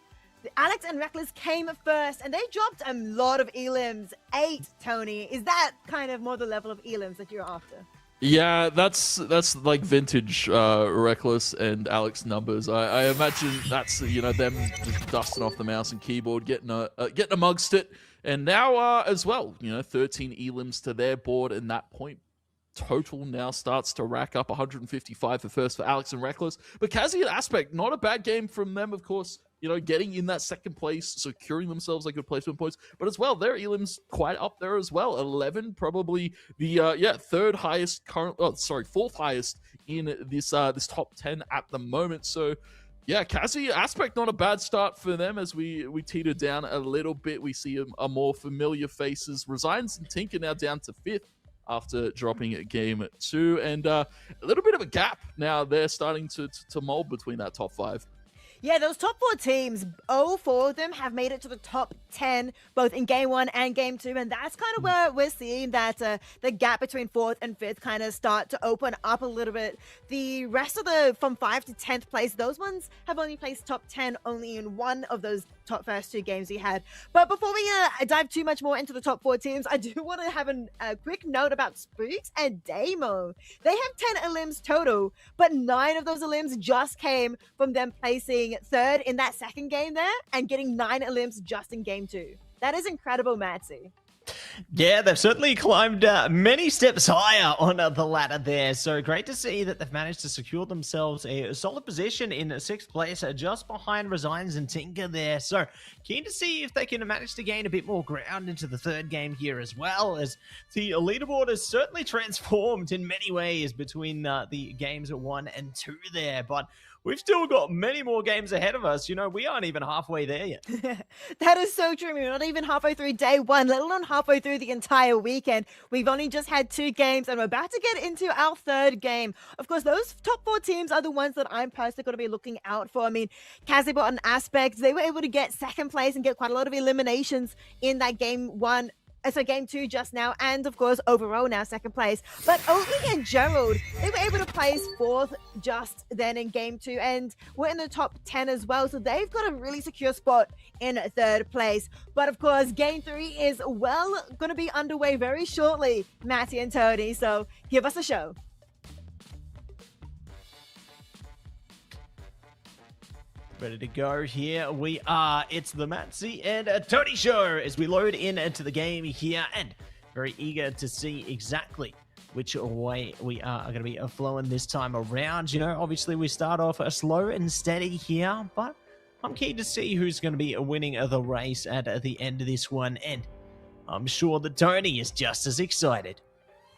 Alex and Reckless came first and they dropped a lot of elims. 8, Tony. Is that kind of more the level of elims that you're after? Yeah, that's like vintage Reckless and Alex numbers. I imagine that's them just dusting off the mouse and keyboard, getting amongst it, and now as well 13 elims to their board, and that point total now starts to rack up 155 for first for Alex and Reckless. But Kazi and Aspect, not a bad game from them, of course. Getting in that second place, securing themselves like good placement points, but as well, their elims quite up there as well. 11, probably the third highest fourth highest in this top 10 at the moment. So yeah, Kazi Aspect, not a bad start for them as we teeter down a little bit. We see a more familiar faces. Resigns and Tinker now down to 5th after dropping game 2, and a little bit of a gap now. They're starting to mold between that top 5. Yeah, those top 4 teams, all 4 of them have made it to the top 10, both in game 1 and game 2. And that's kind of where we're seeing that the gap between 4th and 5th kind of start to open up a little bit. The rest of from 5th to 10th place, those ones have only placed top 10 only in one of those first 2 games we had. But before we dive too much more into the top 4 teams, I do want to have a quick note about Spooks and Damo. They have 10 elims total, but 9 of those elims just came from them placing 3rd in that second game there and getting 9 elims just in game 2. That is incredible, Matsy. Yeah, they've certainly climbed many steps higher on the ladder there. So great to see that they've managed to secure themselves a solid position in 6th place, just behind Resigns and Tinker there. So keen to see if they can manage to gain a bit more ground into the 3rd game here as well, as the leaderboard has certainly transformed in many ways between the games 1 and 2 there. But we've still got many more games ahead of us. We aren't even halfway there yet. That is so true. We're not even halfway through day 1, let alone halfway through the entire weekend. We've only just had 2 games and we're about to get into our 3rd game. Of course, those top 4 teams are the ones that I'm personally going to be looking out for. I mean, Kazibot and Aspect, they were able to get 2nd place and get quite a lot of eliminations in that game 1. So game 2 just now, and of course overall now 2nd place. But Oatly and Gerald, they were able to place 4th just then in game 2, and we're in the top 10 as well. So they've got a really secure spot in 3rd place. But of course, game 3 is going to be underway very shortly, Matty and Tony. So give us a show. Ready to go. Here we are. It's the Matsy and Tony show as we load into the game here, and very eager to see exactly which way we are going to be flowing this time around. Obviously we start off slow and steady here, but I'm keen to see who's going to be winning the race at the end of this one, and I'm sure that Tony is just as excited.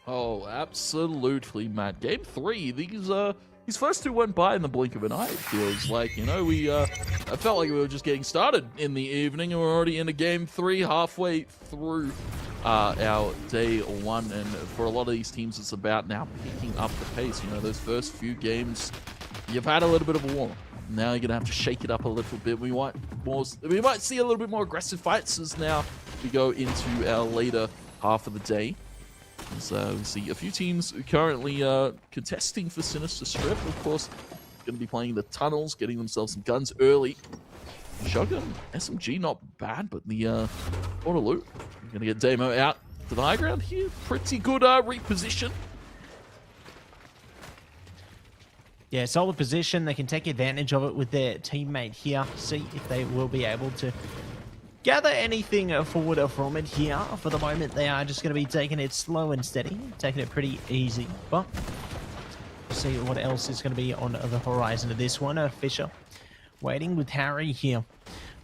Oh, absolutely, Matt. Game 3, these first 2 went by in the blink of an eye, it feels like. I felt like we were just getting started in the evening, and we're already into game 3, halfway through our day 1. And for a lot of these teams, it's about now picking up the pace. Those first few games, you've had a little bit of a warm. Now you're going to have to shake it up a little bit. We might see a little bit more aggressive fights as now we go into our later half of the day. So we see a few teams currently contesting for Sinister Strip. Of course, going to be playing the tunnels, getting themselves some guns early. Shotgun SMG, not bad, but the Autoloop. Going to get Damo out to the high ground here. Pretty good reposition. Yeah, solid position. They can take advantage of it with their teammate here. See if they will be able to gather anything forward from it here. For the moment, they are just going to be taking it slow and steady, taking it pretty easy. But we'll see what else is going to be on the horizon of this one. Fisher waiting with Harry here.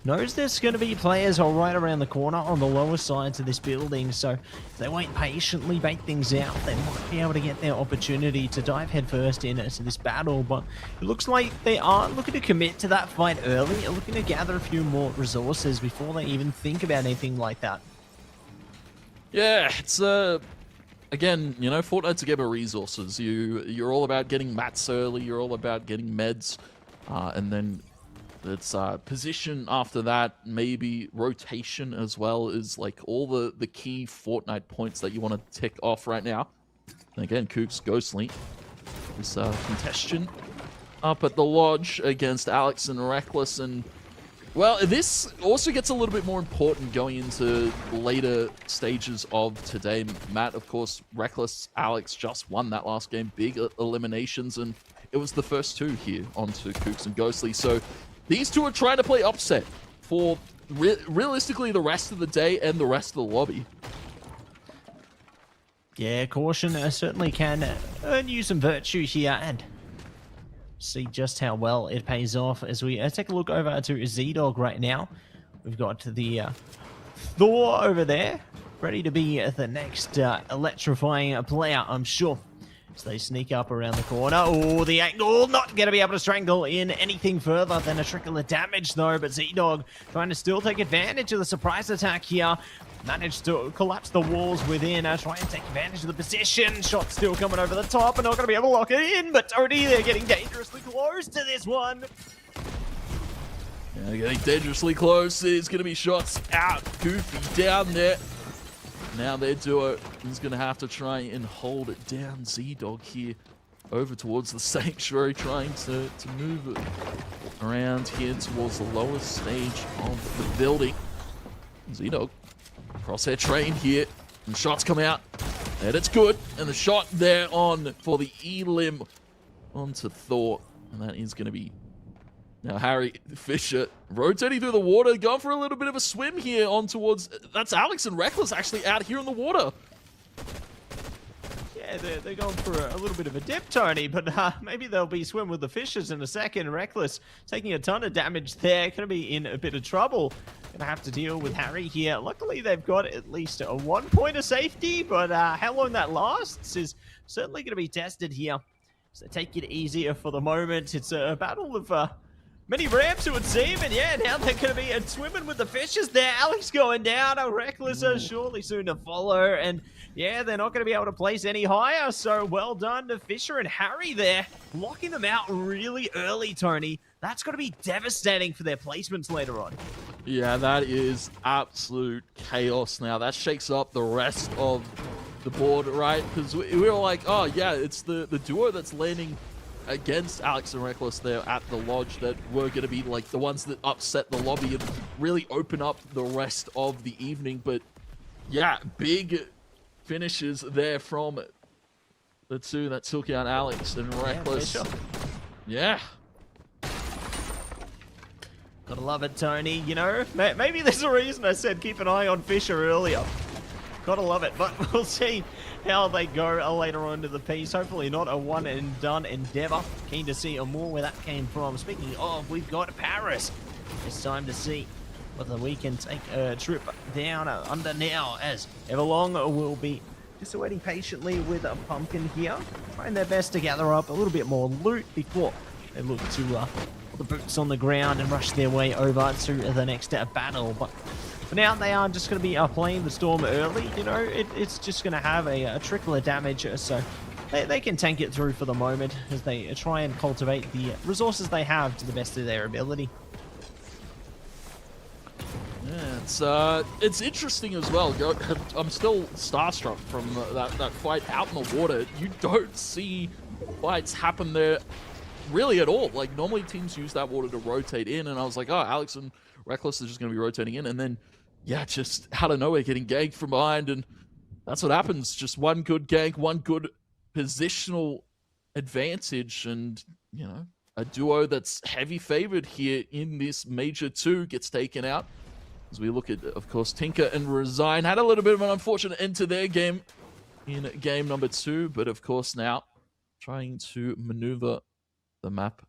Knows there's going to be players all right around the corner on the lower sides of this building, so if they wait patiently, bait things out, they might be able to get their opportunity to dive headfirst into this battle. But it looks like they are looking to commit to that fight early, looking to gather a few more resources before they even think about anything like that. Yeah, it's again, Fortnite's a game of resources. You're all about getting mats early, you're all about getting meds, and then It's position after that, maybe rotation as well is like all the key Fortnite points that you want to tick off right now. And again, Kooks Ghostly, this contestant up at the lodge against Alex and Reckless. And well, this also gets a little bit more important going into later stages of today. Matt, of course, Reckless, Alex just won that last game, big eliminations, and it was the first two here onto Kooks and Ghostly. So these two are trying to play upset for realistically the rest of the day and the rest of the lobby. Yeah, caution certainly can earn you some virtue here, and see just how well it pays off as we take a look over to Z-Dog right now. We've got the Thor over there, ready to be the next electrifying player, I'm sure. So they sneak up around the corner. Oh, the angle, not going to be able to strangle in anything further than a trickle of damage, though. But Z-Dog trying to still take advantage of the surprise attack here. Managed to collapse the walls within, try and take advantage of the position. Shot still coming over the top, and not going to be able to lock it in. But Tony, they're getting dangerously close to this one. Yeah, getting dangerously close. There's going to be shots out. Goofy down there. Now their duo is going to have to try and hold it down. Z-Dog here over towards the Sanctuary, trying to move it around here towards the lowest stage of the building. Z-Dog, crosshair train here, and shots come out, and it's good. And the shot there on for the E-Limb onto Thor, and that is going to be now Harry Fisher rotating through the water, going for a little bit of a swim here on towards... That's Alex and Reckless actually out here in the water. Yeah, they're going for a little bit of a dip, Tony, but maybe they'll be swim with the fishes in a second. Reckless taking a ton of damage there, going to be in a bit of trouble. Going to have to deal with Harry here. Luckily, they've got at least a 1 point of safety, but how long that lasts is certainly going to be tested here. So take it easier for the moment. It's a battle of... many ramps, it would seem, and yeah, now they're going to be swimming with the fishes there. Alex going down, a Reckless surely soon to follow, and yeah, they're not going to be able to place any higher, so well done to Fisher and Harry there, locking them out really early, Tony. That's going to be devastating for their placements later on. Yeah, that is absolute chaos now. That shakes up the rest of the board, right? Because we were like, oh yeah, it's the duo that's landing against Alex and Reckless there at the lodge that were going to be like the ones that upset the lobby and really open up the rest of the evening. But yeah, big finishes there from the two that took out Alex and Reckless. Yeah. Gotta love it, Tony. You know, maybe there's a reason I said keep an eye on Fisher earlier. Gotta love it, but we'll see how they go later on to the piece. Hopefully not a one-and-done endeavor. Keen to see more where that came from. Speaking of, we've got Paris. It's time to see whether we can take a trip down under now, as Everlong will be just waiting patiently with a pumpkin here, trying their best to gather up a little bit more loot before they look to put the boots on the ground and rush their way over to the next battle. But for now, they are just going to be playing the Storm early. You know, it's just going to have a trickle of damage, so they can tank it through for the moment as they try and cultivate the resources they have to the best of their ability. Yeah, it's interesting as well. I'm still starstruck from that fight out in the water. You don't see fights happen there really at all. Like, normally teams use that water to rotate in, and I was like, oh, Alex and Reckless is just going to be rotating in, and then, yeah, just out of nowhere getting ganked from behind, and that's what happens. Just one good gank, one good positional advantage, and, you know, a duo that's heavy favored here in this Major 2 gets taken out. As we look at, of course, Tinker and Resign had a little bit of an unfortunate end to their game in game number 2, but of course now trying to maneuver the map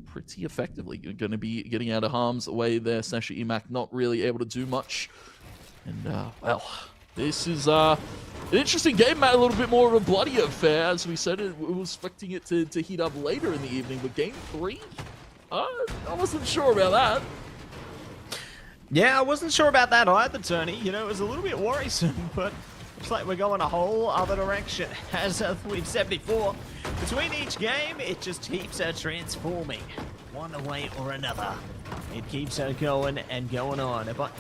pretty effectively. You're going to be getting out of harm's way there. Sasha Emac not really able to do much. And, well, this is an interesting game, Matt. A little bit more of a bloody affair. As we said, we were expecting it to heat up later in the evening, but game 3? I wasn't sure about that. Yeah, I wasn't sure about that either, Tony. You know, it was a little bit worrisome, but looks like we're going a whole other direction. As we've said before, between each game, it just keeps transforming one way or another. It keeps going and going on. But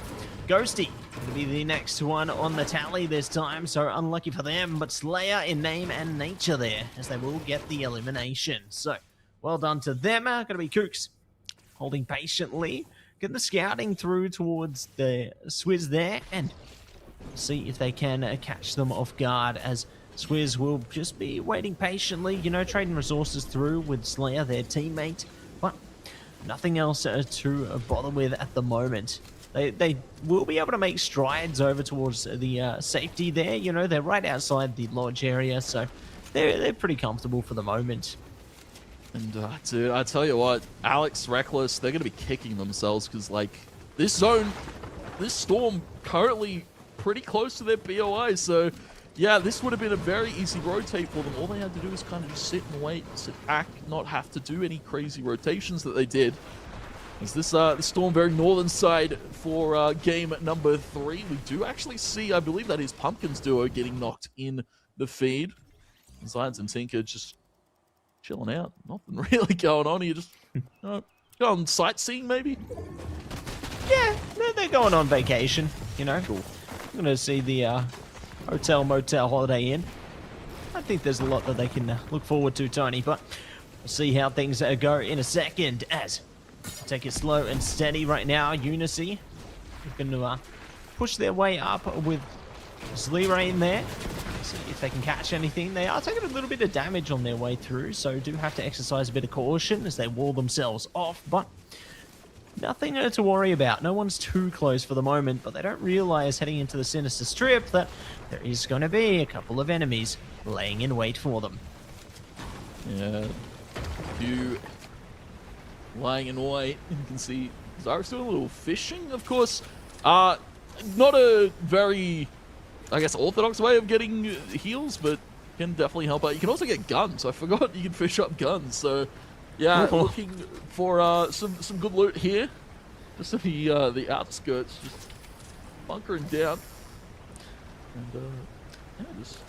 Ghosty going to be the next one on the tally this time, so unlucky for them. But Slayer in name and nature there, as they will get the elimination. So well done to them. Going to be Kooks holding patiently, getting the scouting through towards the Swizz there, and see if they can catch them off guard, as Swizz will just be waiting patiently, you know, trading resources through with Slayer, their teammate, but nothing else to bother with at the moment. They will be able to make strides over towards the safety there, you know, they're right outside the lodge area, so they're pretty comfortable for the moment. And dude, I tell you what, Alex, Reckless, they're going to be kicking themselves because, like, this zone, this storm currently pretty close to their BOI, so yeah, this would have been a very easy rotate for them. All they had to do was kind of just sit and wait, sit back, not have to do any crazy rotations that they did. As this the storm very northern side for game number 3, we do actually see, I believe that is Pumpkins duo getting knocked in the feed. Zions and Tinker just chilling out, nothing really going on here, just going sightseeing maybe. Yeah, they're going on vacation, you know. Cool. I'm going to see the Hotel Motel Holiday Inn. I think there's a lot that they can look forward to, Tony, but we'll see how things go in a second, as take it slow and steady right now. Unicy looking to push their way up with Zlira in there. See if they can catch anything. They are taking a little bit of damage on their way through, so do have to exercise a bit of caution as they wall themselves off, but nothing to worry about. No one's too close for the moment, but they don't realize heading into the Sinister Strip that there is going to be a couple of enemies laying in wait for them. Yeah, you lying in wait. You can see Zara's doing a little fishing, of course. Not a very, I guess, orthodox way of getting heals, but can definitely help out. You can also get guns. I forgot you can fish up guns, so yeah, looking for some good loot here. Just the outskirts, just bunkering down. And yeah, just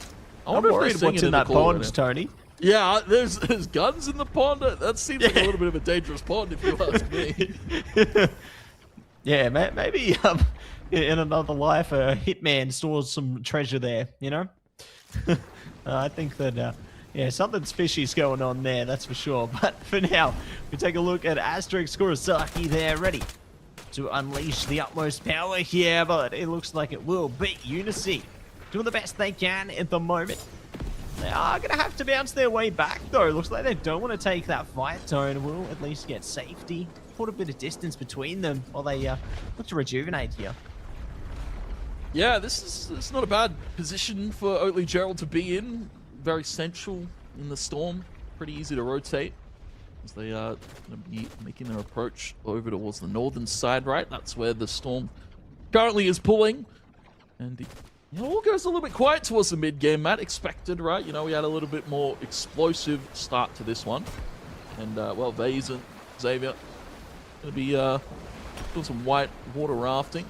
I'm worried what's in that pond, Tony. Yeah, there's guns in the pond. That seems like a little bit of a dangerous pond, if you ask me. Yeah, maybe in another life, a hitman stores some treasure there. You know, I think that. Yeah, something's fishy's going on there, that's for sure. But for now, we take a look at Asterix Kurosaki there, ready to unleash the utmost power here, but it looks like it will beat Unicy. Doing the best they can at the moment. They are going to have to bounce their way back, though. Looks like they don't want to take that fight zone. Will at least get safety. Put a bit of distance between them while they look to rejuvenate here. Yeah, this is not a bad position for Oatley Gerald to be in. Very central in the storm, pretty easy to rotate as they are going to be making their approach over towards the northern side, right? That's where the storm currently is pulling. And it all goes a little bit quiet towards the mid-game, Matt. Expected, right? You know, we had a little bit more explosive start to this one. And, well, Vase and Xavier going to be doing some white water rafting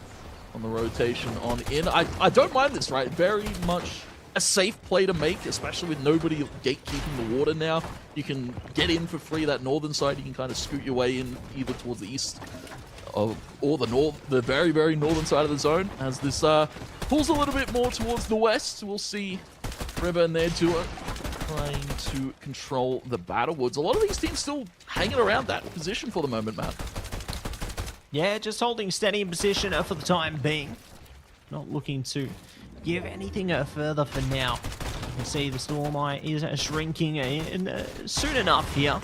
on the rotation on in. I don't mind this, right? Very much a safe play to make, especially with nobody gatekeeping the water now. You can get in for free that northern side. You can kind of scoot your way in either towards the east or the very, very northern side of the zone. As this pulls a little bit more towards the west, we'll see River and their duo trying to control the Battle Woods. A lot of these teams still hanging around that position for the moment, Matt. Yeah, just holding steady in position for the time being. Not looking to give anything further for now. You can see the Storm Eye is shrinking soon enough here.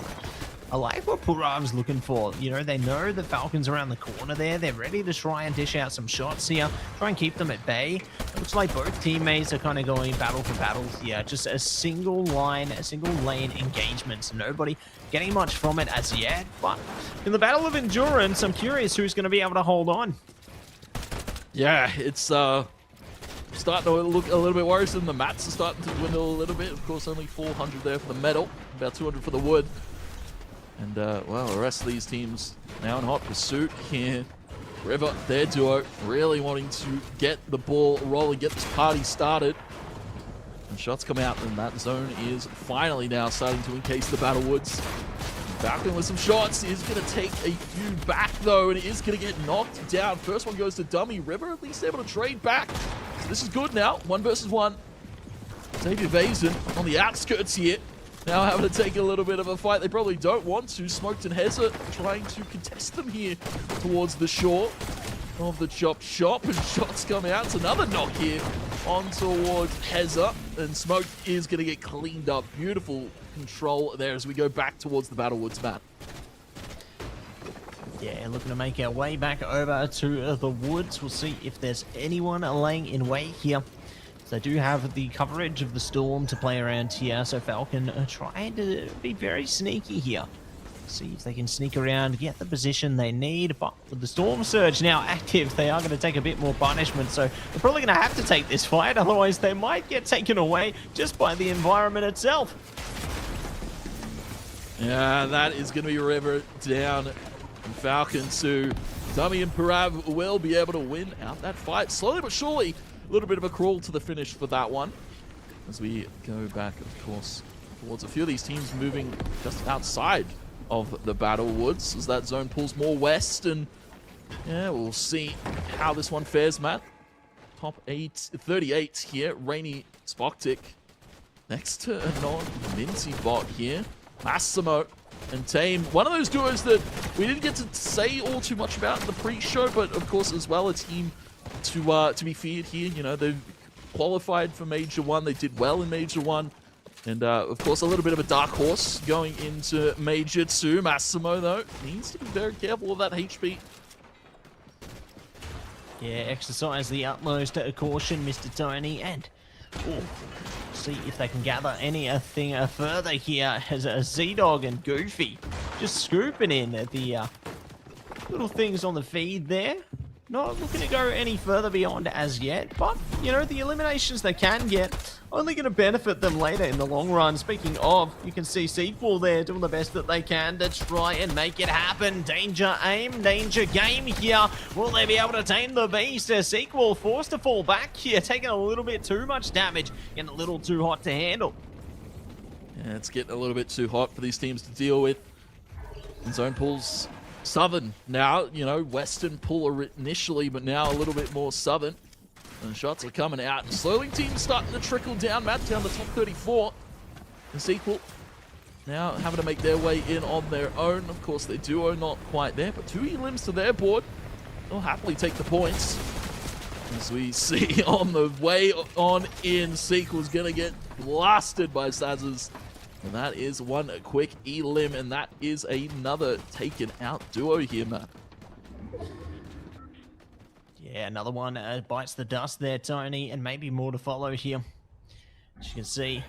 I like what Purav's looking for. You know, they know the Falcons around the corner there. They're ready to try and dish out some shots here. Try and keep them at bay. It looks like both teammates are kind of going battle for battle here. Just a single line, a single lane engagement. So nobody getting much from it as yet. But in the Battle of Endurance, I'm curious who's going to be able to hold on. Yeah, it's starting to look a little bit worrisome. The mats are starting to dwindle a little bit. Of course, only 400 there for the metal, about 200 for the wood. And, well, the rest of these teams now in hot pursuit here. River, their duo, really wanting to get the ball rolling, get this party started. And Shots come out, and that zone is finally now starting to encase the Battle Woods. Falcon with some shots is going to take a few back, though, and it is going to get knocked down. First one goes to Dummy. River at least able to trade back. So this is good now. 1 versus 1. Xavier Vazen on the outskirts here. Now having to take a little bit of a fight. They probably don't want to. Smoked and Heza trying to contest them here towards the shore of the chop shop, and shots come out. It's another knock here on towards Heza, and Smoke is going to get cleaned up. Beautiful control there as we go back towards the Battle Woods map. Yeah, looking to make our way back over to the woods. We'll see if there's anyone laying in wait here. They do have the coverage of the storm to play around here, so Falcon are trying to be very sneaky here. See if they can sneak around, get the position they need, but with the storm surge now active, they are going to take a bit more punishment, so they're probably going to have to take this fight, otherwise they might get taken away just by the environment itself. Yeah, that is going to be River down, and Falcon to Dummy and Parav will be able to win out that fight slowly but surely. A little bit of a crawl to the finish for that one. As we go back, of course, towards a few of these teams moving just outside of the Battle Woods as that zone pulls more west. And yeah, we'll see how this one fares, Matt. Top 38 here. Rainy Spoctic next to a non-Minty bot here. Massimo and Tame. One of those duos that we didn't get to say all too much about in the pre-show, but of course as well a team to be feared here. You know, they've qualified for Major 1. They did well in Major 1. And, of course, a little bit of a dark horse going into Major 2. Massimo, though, needs to be very careful of that HP. Yeah, exercise the utmost caution, Mr. Tony, and see if they can gather anything further here as Z-Dog and Goofy just scooping in the little things on the feed there. Not looking to go any further beyond as yet, but, you know, the eliminations they can get only going to benefit them later in the long run. Speaking of, you can see Sequel there doing the best that they can to try and make it happen. Danger aim, danger game here. Will they be able to tame the beast? Sequel forced to fall back here, taking a little bit too much damage and a little too hot to handle. Yeah, it's getting a little bit too hot for these teams to deal with. And zone pulls southern now, you know, western pull initially, but now a little bit more southern. And shots are coming out. And slowly teams starting to trickle down, Matt, down the top 34. And Sequel now having to make their way in on their own. Of course, their duo not quite there, but 2 elims to their board. They'll happily take the points. As we see on the way on in, Sequel's going to get blasted by Saz's. And that is one quick elim, and that is another taken out duo here, Matt. Yeah, another one bites the dust there, Tony, and maybe more to follow here. As you can see,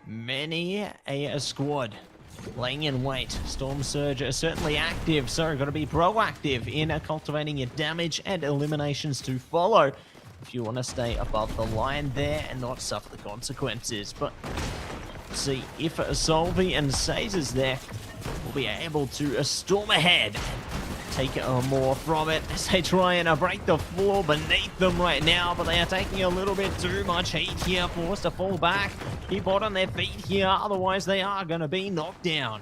many a squad laying in wait. Storm Surge are certainly active, so got to be proactive in cultivating your damage and eliminations to follow if you want to stay above the line there and not suffer the consequences. But see if Solvi and Sazers there will be able to storm ahead and take more from it as they try and break the floor beneath them right now, but they are taking a little bit too much heat here, forced to fall back, keep on their feet here, otherwise they are going to be knocked down.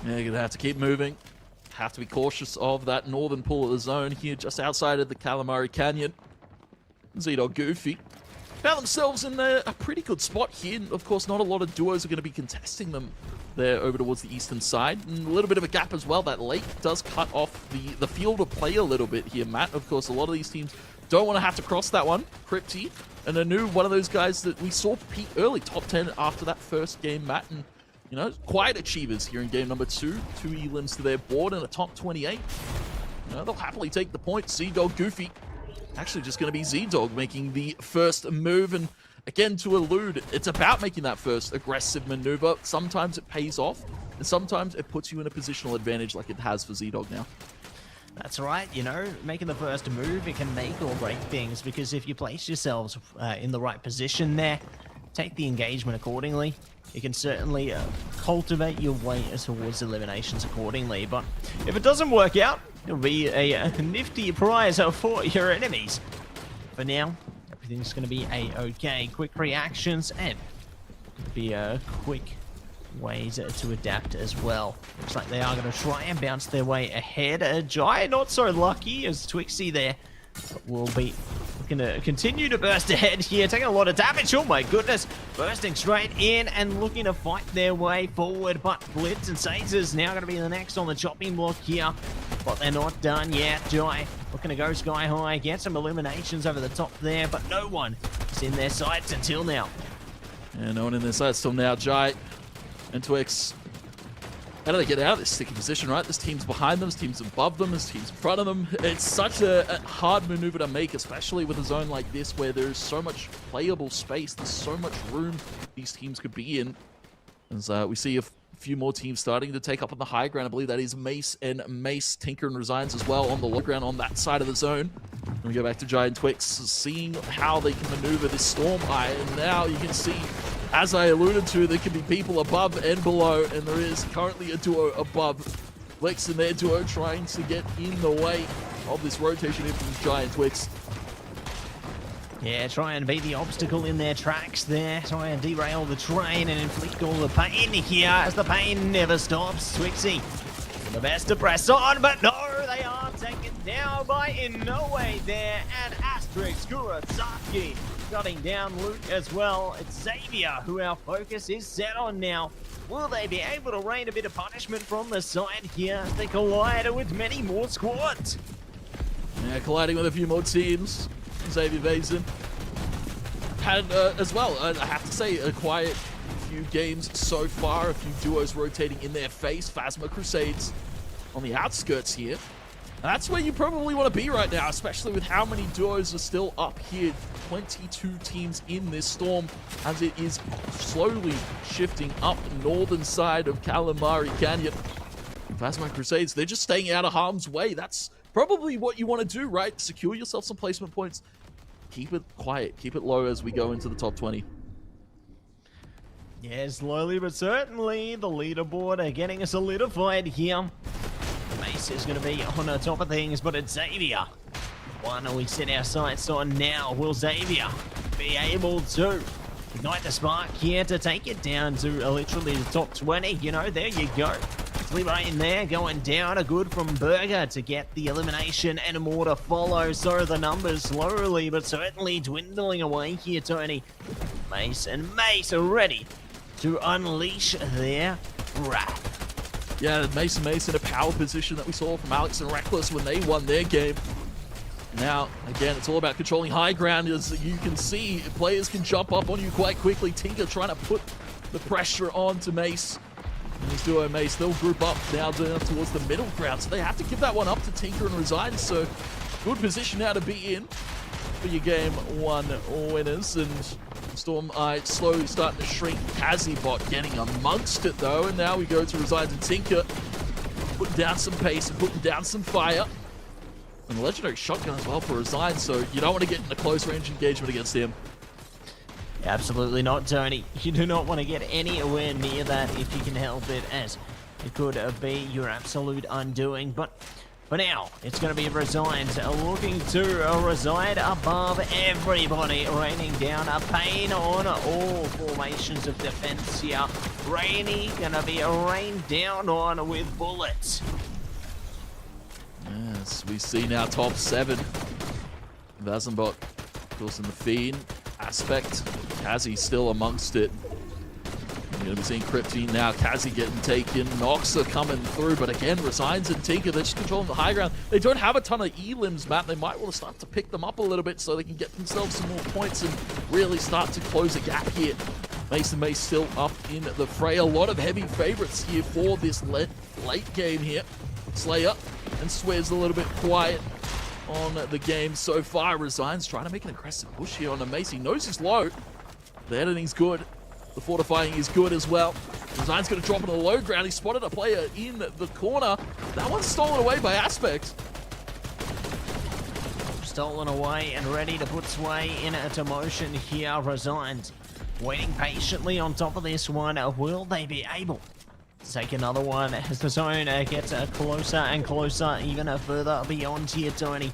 Yeah, you're going to have to keep moving. Have to be cautious of that northern pull of the zone here, just outside of the Calamari Canyon. Z-Dog Goofy found themselves in a pretty good spot here. Of course, not a lot of duos are going to be contesting them there over towards the eastern side. And a little bit of a gap as well. That lake does cut off the field of play a little bit here, Matt. Of course, a lot of these teams don't want to have to cross that one. Crypty and Anu, one of those guys that we saw peak early, top 10 after that first game, Matt. And, you know, quiet achievers here in game number 2. 2 elims to their board and a top 28. You know, they'll happily take the point. Z-Dog Goofy. Actually just going to be Z-Dog making the first move, and again to elude, it's about making that first aggressive maneuver. Sometimes it pays off, and sometimes it puts you in a positional advantage like it has for Z-Dog now. That's right, you know, making the first move, it can make or break things, because if you place yourselves in the right position there, take the engagement accordingly, you can certainly cultivate your way towards eliminations accordingly. But if it doesn't work out, it'll be a nifty prize for your enemies. For now, everything's going to be a-okay. Quick reactions and be quick ways to adapt as well. Looks like they are going to try and bounce their way ahead. Jai not so lucky as Twixie there, but will be looking to continue to burst ahead here, taking a lot of damage. Oh my goodness, bursting straight in and looking to fight their way forward, but Blitz and Sazers now going to be the next on the chopping block here, but they're not done yet. Jai looking to go sky high, get some eliminations over the top there, but no one is in their sights until now. Yeah, no one in their sights till now. Jai and Twix, how do they get out of this sticky position, right? This team's behind them, this team's above them, this team's in front of them. It's such a hard maneuver to make, especially with a zone like this where there's so much playable space, there's so much room these teams could be in. As we see a few more teams starting to take up on the high ground. I believe that is Mace and Mace, Tinker and Resigns as well on the low ground on that side of the zone. And we go back to Jai and Twix, seeing how they can maneuver this Storm Eye. And now you can see, as I alluded to, there can be people above and below, and there is currently a duo above. Lex and their duo trying to get in the way of this rotation in from Jai and Twix. Yeah, try and be the obstacle in their tracks there. Try and derail the train and inflict all the pain here as the pain never stops. Twixie, the best to press on, but no, they are taken down by In No Way there. And Asterix Kurosaki shutting down Luke as well. It's Xavier who our focus is set on now. Will they be able to rain a bit of punishment from the side here as they collide with many more squads? Yeah, colliding with a few more teams. Xavier Vazen had as well, I have to say, a quiet few games so far, a few duos rotating in their face. Phasma Crusades on the outskirts here. That's where you probably want to be right now, especially with how many duos are still up here. 22 teams in this storm as it is slowly shifting up the northern side of Calamari Canyon. Phasma Crusades, they're just staying out of harm's way. That's probably what you want to do, right? Secure yourself some placement points. Keep it quiet. Keep it low as we go into the top 20. Yeah, slowly but certainly, the leaderboard are getting solidified here. Mace is going to be on the top of things, but it's Xavier. One we set our sights on now. Will Xavier be able to ignite the spark here to take it down to literally the top 20? You know, there you go. Fleabane in there going down. A good from Burger to get the elimination and more to follow. So the numbers slowly but certainly dwindling away here, Tony. Mace and Mace are ready to unleash their wrath. Yeah, Mace in a power position that we saw from Alex and Reckless when they won their game. Now, again, it's all about controlling high ground. As you can see, players can jump up on you quite quickly. Tinker trying to put the pressure on to Mace. And his duo Mace, they'll group up now down towards the middle ground. So they have to give that one up to Tinker and Resign. So good position now to be in for your game one winners. And Storm Eye slowly starting to shrink. Kazibot getting amongst it though. And now we go to Resign and Tinker. Putting down some pace and putting down some fire. And the legendary shotgun as well for Resign. So you don't want to get in a close range engagement against him. Absolutely not, Tony. You do not want to get anywhere near that if you can help it, as it could be your absolute undoing. But for now, it's going to be Resigned looking to reside above everybody, raining down a pain on all formations of defense here. Rainy going to be rained down on with bullets. Yes, we see now top 7. Vazenbot, of course, in the Fiend aspect. Kazi still amongst it. You're going to be seeing Cryptine now. Kazi getting taken. Noxa coming through. But again, Resigns and Tinker, they're just controlling the high ground. They don't have a ton of E-limbs, Matt. They might want to start to pick them up a little bit so they can get themselves some more points and really start to close a gap here. Mason Mace still up in the fray. A lot of heavy favorites here for this late game here. Slayer and Swear's a little bit quiet on the game so far. Resigns trying to make an aggressive push here on the Mace. He knows he's low. The editing's good. The fortifying is good as well. Resign's going to drop on the low ground. He spotted a player in the corner. That one's stolen away by Aspect. Stolen away and ready to put Sway into motion here. Resigned, waiting patiently on top of this one. Will they be able to take another one as the zone gets closer and closer, even further beyond here, Tony?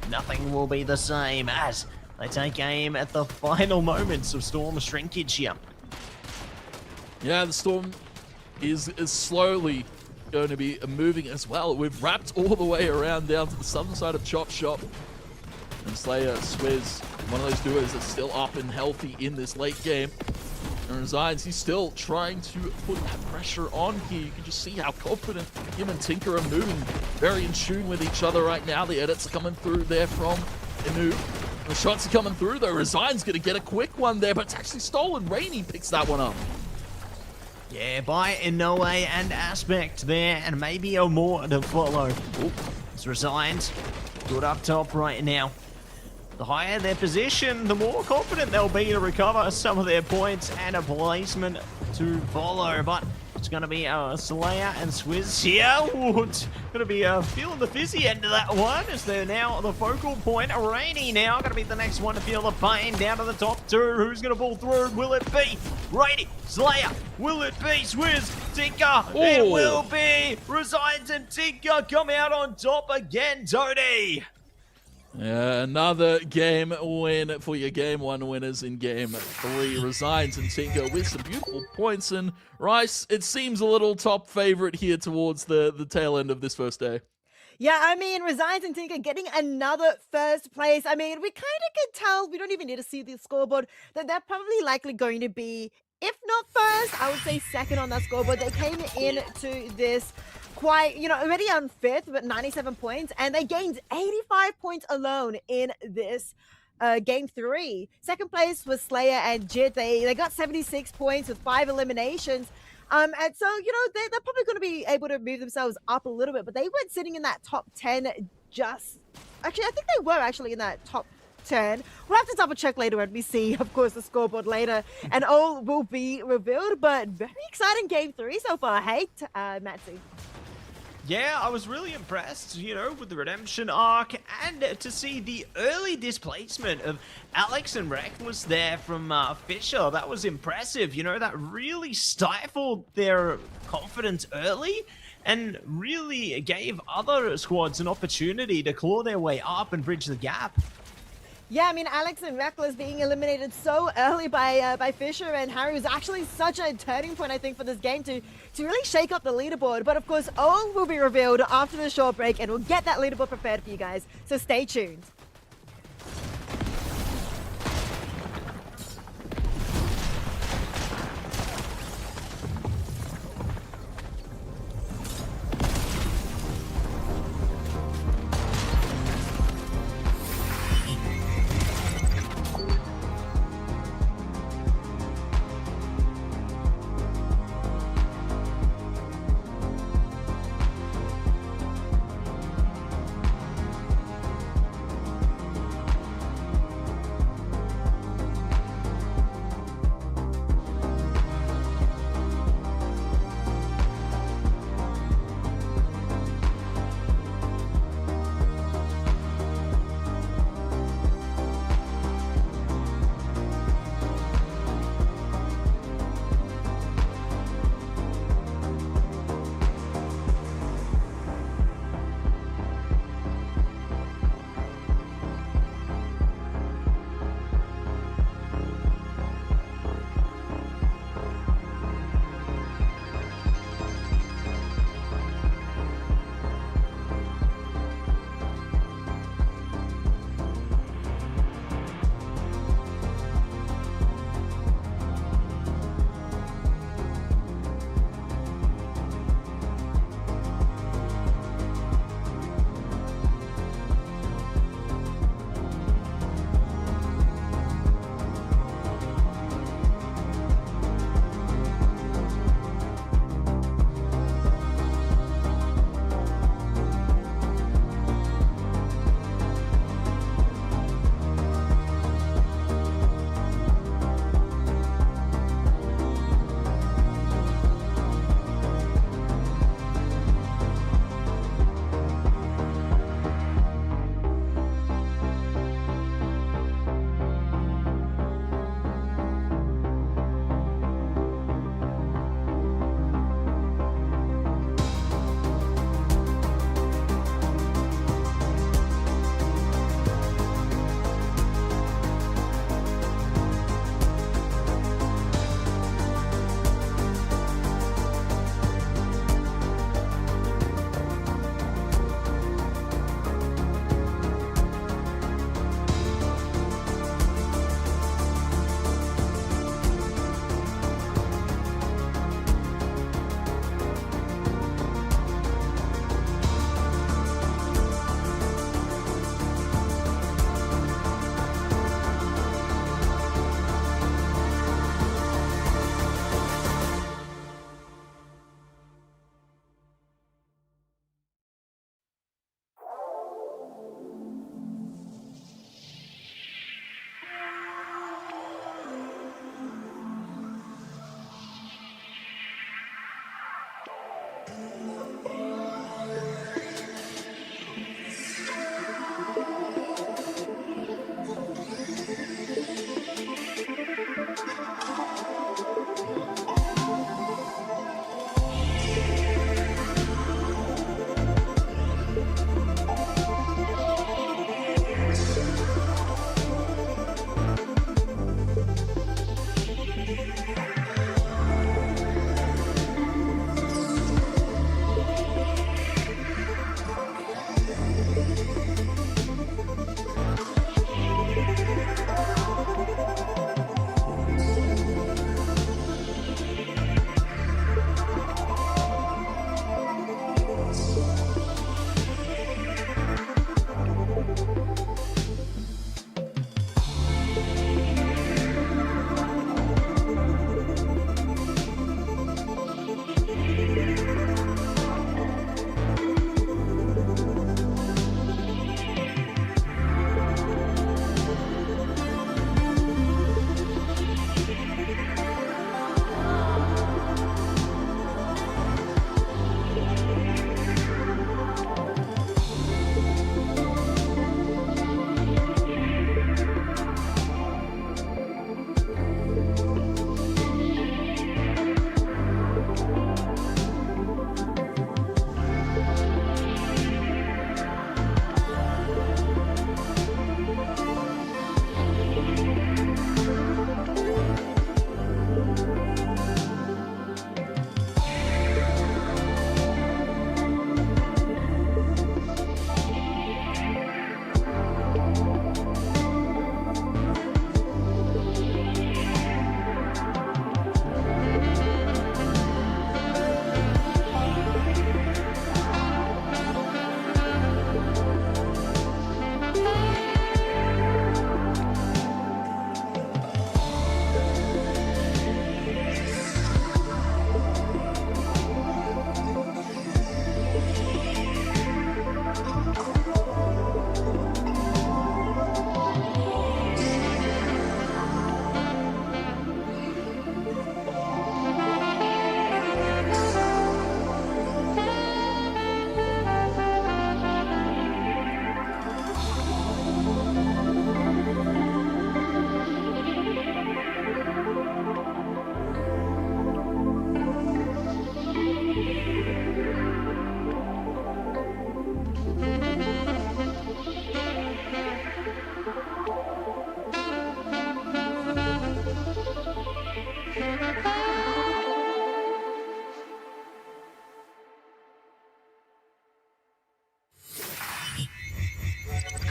Nothing will be the same as They take aim at the final moments of Storm shrinkage here. Yeah, the Storm is slowly going to be moving as well. We've wrapped all the way around down to the southern side of Chop Shop. And Slayer, Swizz, one of those duos that's still up and healthy in this late game. And Resigns, he's still trying to put that pressure on here. You can just see how confident him and Tinker are moving. Very in tune with each other right now. The edits are coming through there from Inu. The shots are coming through though. Resigns going to get a quick one there, but it's actually stolen. Rainy picks that one up. Yeah, by Inoue and Aspect there, and maybe a more to follow. Ooh, it's Resigned. Good up top right now. The higher their position, the more confident they'll be to recover some of their points and a placement to follow. But it's going to be Slayer and Swizz here. Ooh, it's going to be feeling the fizzy end of that one, as they're now the focal point. Rainy now going to be the next one to feel the pain. Down to the top two. Who's going to pull through? Will it be Rainy, Slayer? Will it be Swizz, Tinker? Ooh. It will be Resigns and Tinker come out on top again, Tony. Yeah, another game win for your game one winners in game 3. Resigns and Tinker with some beautiful points. And Rice, it seems a little top favorite here towards the tail end of this first day. Yeah, I mean, Resigns and Tinker getting another first place. I mean, we kind of can tell, we don't even need to see the scoreboard, that they're probably likely going to be, if not first, I would say second on that scoreboard. They came into this quite, already on 5th, but 97 points, and they gained 85 points alone in this game 3. Second place was Slayer and Jit. They got 76 points with 5 eliminations. And so, they're probably going to be able to move themselves up a little bit, but they weren't sitting in that top 10 actually, I think they were actually in that top 10. We'll have to double check later when we see, of course, the scoreboard later, and all will be revealed, but very exciting game 3 so far. Hey, Matsu. Yeah, I was really impressed, with the redemption arc, and to see the early displacement of Alex and Reckless there from Fisher. That was impressive, that really stifled their confidence early and really gave other squads an opportunity to claw their way up and bridge the gap. Yeah, I mean, Alex and Reckless being eliminated so early by Fisher and Harry was actually such a turning point, I think, for this game to really shake up the leaderboard. But of course, all will be revealed after the short break, and we'll get that leaderboard prepared for you guys. So stay tuned.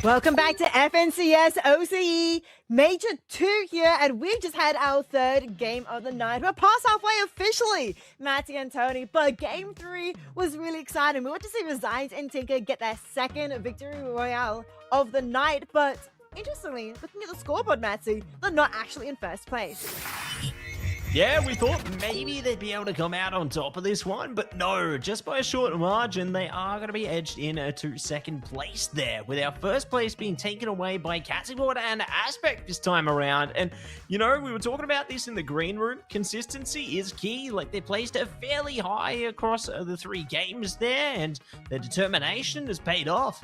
Welcome back to FNCS OCE Major 2 here, and we've just had our third game of the night. We're past halfway officially, Matty and Tony, but game 3 was really exciting. We want to see Resigns and Tinker get their second victory royale of the night, but interestingly, looking at the scoreboard, Matty, they're not actually in first place. Yeah, we thought maybe they'd be able to come out on top of this one, but no, just by a short margin, they are going to be edged in to second place there, with our first place being taken away by Catsboard and Aspect this time around. And, you know, we were talking about this in the green room. Consistency is key. Like, they placed it fairly high across the 3 games there, and their determination has paid off.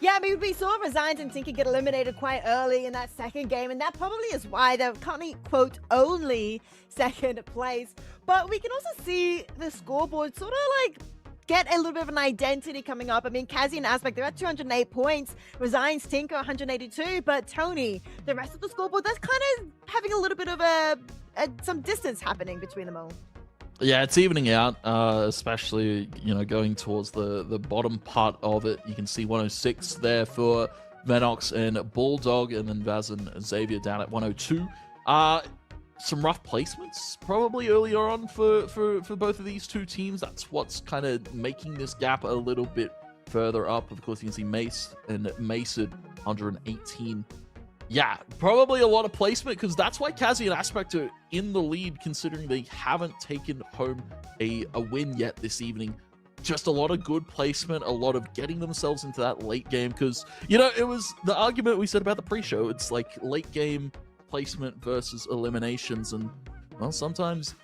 Yeah, I mean, we saw Resigns and Tinker get eliminated quite early in that second game, and that probably is why they're currently, quote, only second place. But we can also see the scoreboard sort of like get a little bit of an identity coming up. I mean, Kazi and Aspect, they're at 208 points. Resigns, Tinker, 182. But Tony, the rest of the scoreboard, that's kind of having a little bit of some distance happening between them all. Yeah, it's evening out, especially, you know, going towards the bottom part of it. You can see 106 there for Venox and Bulldog, and then Vaz and Xavier down at 102. Some rough placements probably earlier on for both of these two teams. That's what's kind of making this gap a little bit further up. Of course, you can see Mace and Mason 118. Yeah, probably a lot of placement, because that's why Kazi and Aspect are in the lead, considering they haven't taken home a win yet this evening. Just a lot of good placement, a lot of getting themselves into that late game, because, you know, it was the argument we said about the pre-show. It's like late game placement versus eliminations, and, well, sometimes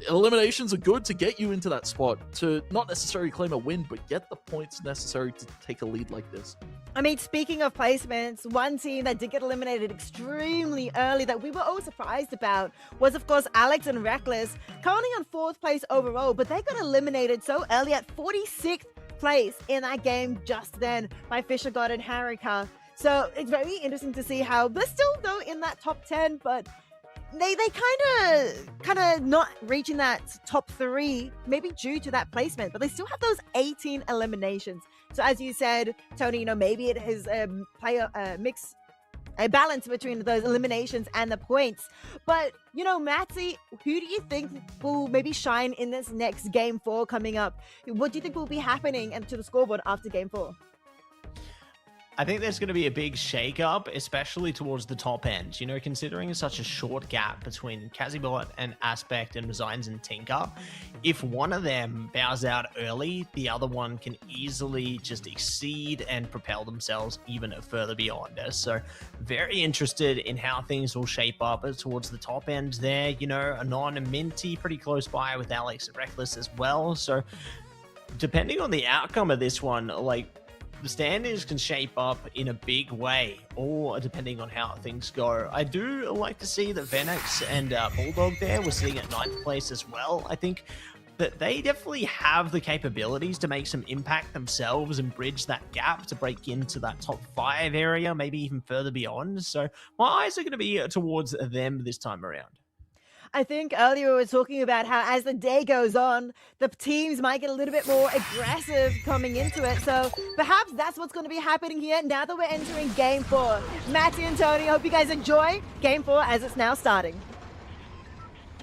eliminations are good to get you into that spot, to not necessarily claim a win, but get the points necessary to take a lead like this. I mean, speaking of placements, one team that did get eliminated extremely early that we were all surprised about was, of course, Alex and Reckless, currently on 4th place overall, but they got eliminated so early at 46th place in that game just then by Fisher God and Harika. So it's very interesting to see how they're still, though, in that top 10, but they kind of not reaching that top 3, maybe due to that placement, but they still have those 18 eliminations. So as you said, Tony, you know, maybe it is a balance between those eliminations and the points. But, you know, Matty, who do you think will maybe shine in this next game 4 coming up? What do you think will be happening to the scoreboard after game 4? I think there's going to be a big shake-up, especially towards the top end. You know, considering such a short gap between Kazibot and Aspect and Resigns and Tinker, if one of them bows out early, the other one can easily just exceed and propel themselves even further beyond us. So very interested in how things will shape up towards the top end there. You know, Anon and Minty pretty close by with Alex and Reckless as well. So depending on the outcome of this one, like, the standings can shape up in a big way, or depending on how things go. I do like to see that Venox and Bulldog there were sitting at 9th place as well. I think that they definitely have the capabilities to make some impact themselves and bridge that gap to break into that top 5 area, maybe even further beyond. So my eyes are going to be towards them this time around. I think earlier we were talking about how as the day goes on, the teams might get a little bit more aggressive coming into it. So perhaps that's what's going to be happening here now that we're entering game 4. Matty and Tony, I hope you guys enjoy game 4 as it's now starting.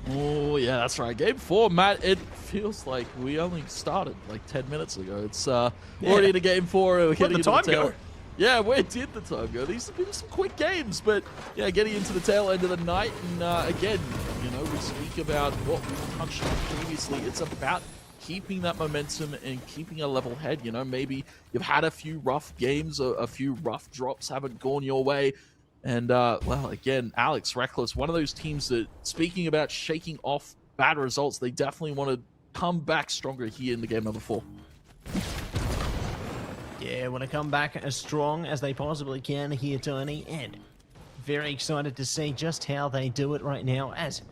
Oh, yeah, that's right. Game 4, Matt, it feels like we only started like 10 minutes ago. It's already into game 4. We're getting into the tail. Go? Yeah, where did the time go? These have been some quick games, but yeah, getting into the tail end of the night. And again, you know, we speak about what we touched on previously. It's about keeping that momentum and keeping a level head. You know, maybe you've had a few rough games, a few rough drops haven't gone your way. And, well, again, Alex, Reckless, one of those teams that, speaking about shaking off bad results, they definitely want to come back stronger here in the game number 4. Yeah, want to come back as strong as they possibly can here, Tony, and very excited to see just how they do it right now, as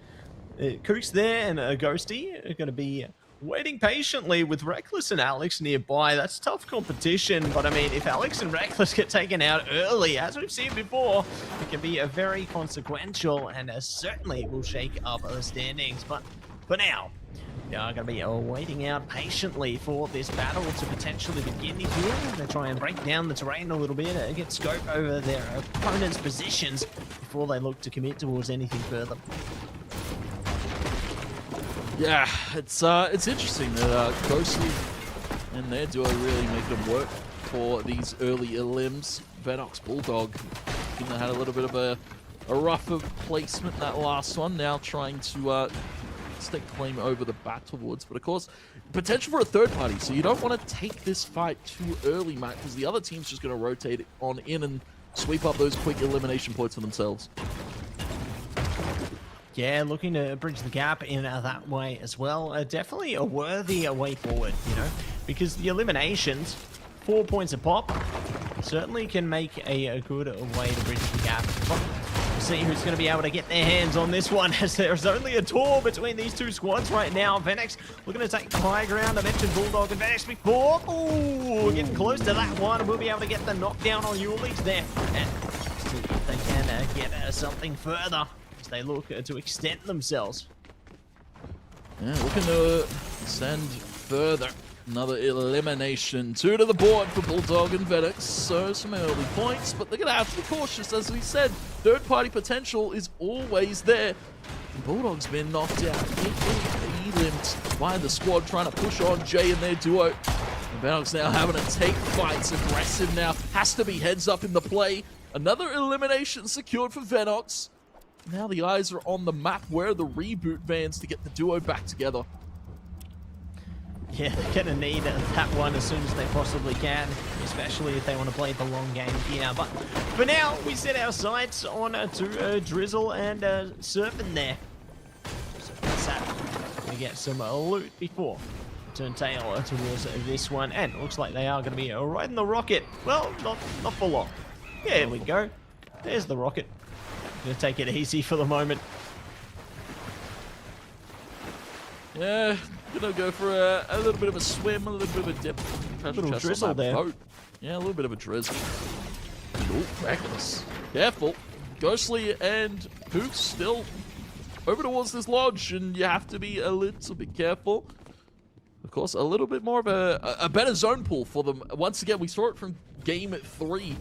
Kooks there and Ghosty are going to be waiting patiently with Reckless and Alex nearby. That's tough competition, but I mean, if Alex and Reckless get taken out early, as we've seen before, it can be a very consequential and certainly will shake up the standings. But for now, They are going to be waiting out patiently for this battle to potentially begin here. They try and break down the terrain a little bit and get scope over their opponent's positions before they look to commit towards anything further. Yeah, it's interesting that Ghostly and their duo really make them work for these early elims. Venox Bulldog, I think they had a little bit of a rougher placement in that last one. Now trying to stake claim over the Battle Woods, but of course, potential for a third party. So you don't want to take this fight too early, Matt, because the other team's just going to rotate on in and sweep up those quick elimination points for themselves. Yeah, looking to bridge the gap in that way as well. Definitely a worthy way forward, you know, because the eliminations, 4 points a pop, certainly can make a good way to bridge the gap. But we'll see who's going to be able to get their hands on this one, as there's only a tour between these two squads right now. Venex looking to take the high ground. I mentioned Bulldog and Venex before. Ooh, getting close to that one. We'll be able to get the knockdown on Yulich there. And see if they can get something further as they look to extend themselves. Yeah, looking to send further. Another elimination. 2 to the board for Bulldog and Venex. So some early points, but they're going to have to be cautious. As we said, third-party potential is always there. Bulldog's been knocked out. He limped by the squad trying to push on Jay and their duo. And Venex now having to take fights. Aggressive now. Has to be heads up in the play. Another elimination secured for Venox. Now the eyes are on the map. Where are the reboot vans to get the duo back together? Yeah, they're going to need that one as soon as they possibly can, especially if they want to play the long game here. But for now, we set our sights on to Drizzle and Serpent there. So that's that. We get some loot before we turn tail towards this one. And it looks like they are going to be riding the rocket. Well, not for long. There we go. There's the rocket. Going to take it easy for the moment. Yeah, gonna go for a little bit of a swim, a little bit of a dip. A little drizzle there. Boat. Yeah, a little bit of a drizzle. Oh, reckless. Careful. Ghostly and Pooks still over towards this lodge, and you have to be a little bit careful. Of course, a little bit more of a better zone pool for them. Once again, we saw it from game 3,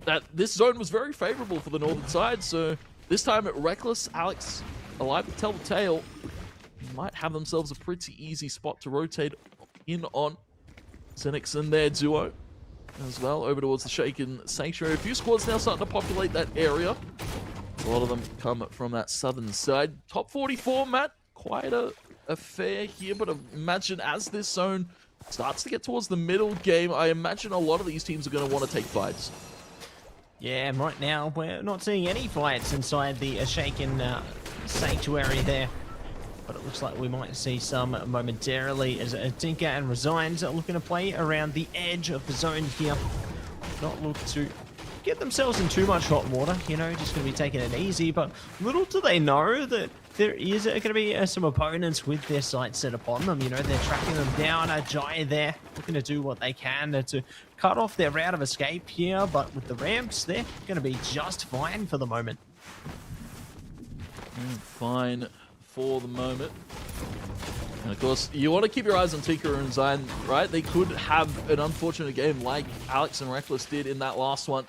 that this zone was very favorable for the northern side, so this time at Reckless, Alex alive to tell the tale. Might have themselves a pretty easy spot to rotate in on. Zenix and their duo as well over towards the Shaken Sanctuary. A few squads now starting to populate that area. A lot of them come from that southern side. Top 44, Matt. Quite a affair here, but imagine as this zone starts to get towards the middle game, I imagine a lot of these teams are going to want to take fights. Yeah, and right now we're not seeing any fights inside the Shaken Sanctuary there. But it looks like we might see some momentarily as Tinker and Resigns are looking to play around the edge of the zone here. Not look to get themselves in too much hot water, you know, just going to be taking it easy. But little do they know that there is going to be some opponents with their sights set upon them. You know, they're tracking them down. Jai there looking to do what they can to cut off their route of escape here. But with the ramps, they're going to be just fine for the moment. Fine for the moment. And of course, you want to keep your eyes on Tinker and Zion, right? They could have an unfortunate game like Alex and Reckless did in that last one.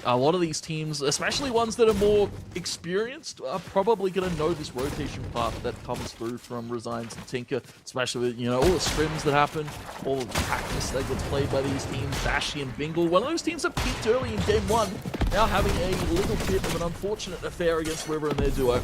A lot of these teams, especially ones that are more experienced, are probably going to know this rotation path that comes through from Resigns and Tinker, especially with, you know, all the scrims that happen, all of the practice that gets played by these teams, Dashi and Bingle. One of those teams that peaked early in game 1, now having a little bit of an unfortunate affair against River and their duo.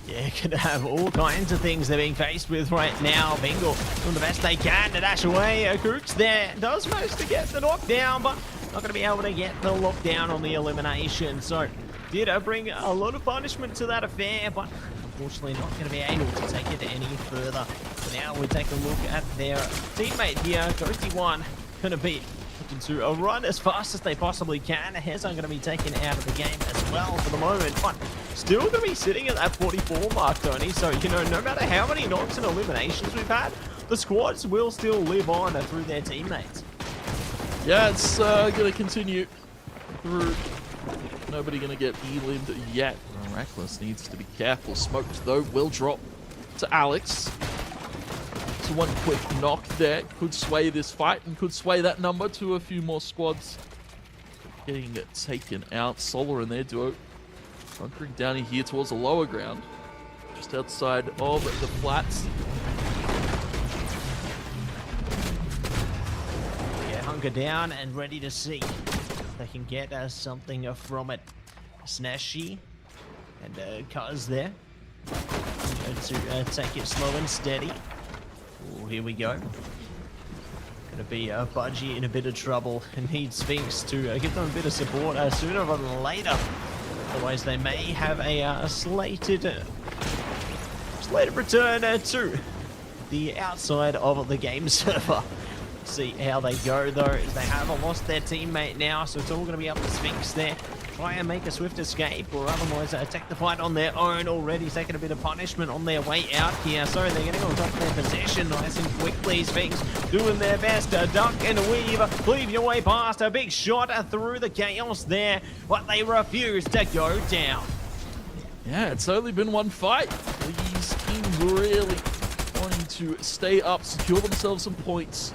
Yeah, could have all kinds of things they're being faced with right now. Bingle doing the best they can to dash away. Kooks there does manage to get the knockdown, but not going to be able to get the lockdown on the elimination. So did bring a lot of punishment to that affair, but unfortunately not going to be able to take it any further. So now we take a look at their teammate here, Ghosty1, going to be looking to run as fast as they possibly can. Hezon going to be taken out of the game as well for the moment, but still going to be sitting at that 44 mark, Tony. So, you know, no matter how many knocks and eliminations we've had, the squads will still live on through their teammates. Yeah, it's going to continue through. Nobody going to get elimed yet. Reckless needs to be careful. Smoked, though, will drop to Alex. So one quick knock there could sway this fight and could sway that number to a few more squads getting it taken out. Solar and their duo bunkering down here towards the lower ground, just outside of the flats. Yeah, hunker down and ready to see if they can get something from it. Snashy and Cuz there to take it slow and steady. Oh, here we go. Gonna be Budgie in a bit of trouble and need Sphinx to give them a bit of support sooner rather than later. Otherwise, they may have a slated return to the outside of the game server. See how they go though. They have lost their teammate now, so it's all going to be up to Sphinx there. Try and make a swift escape, or otherwise take the fight on their own. Already taking a bit of punishment on their way out here, so they're getting on top of their possession nice and quickly. Sphinx doing their best to duck and weave your way past. A big shot through the chaos there, but they refuse to go down. Yeah, it's only been one fight. These teams really wanting to stay up, secure themselves some points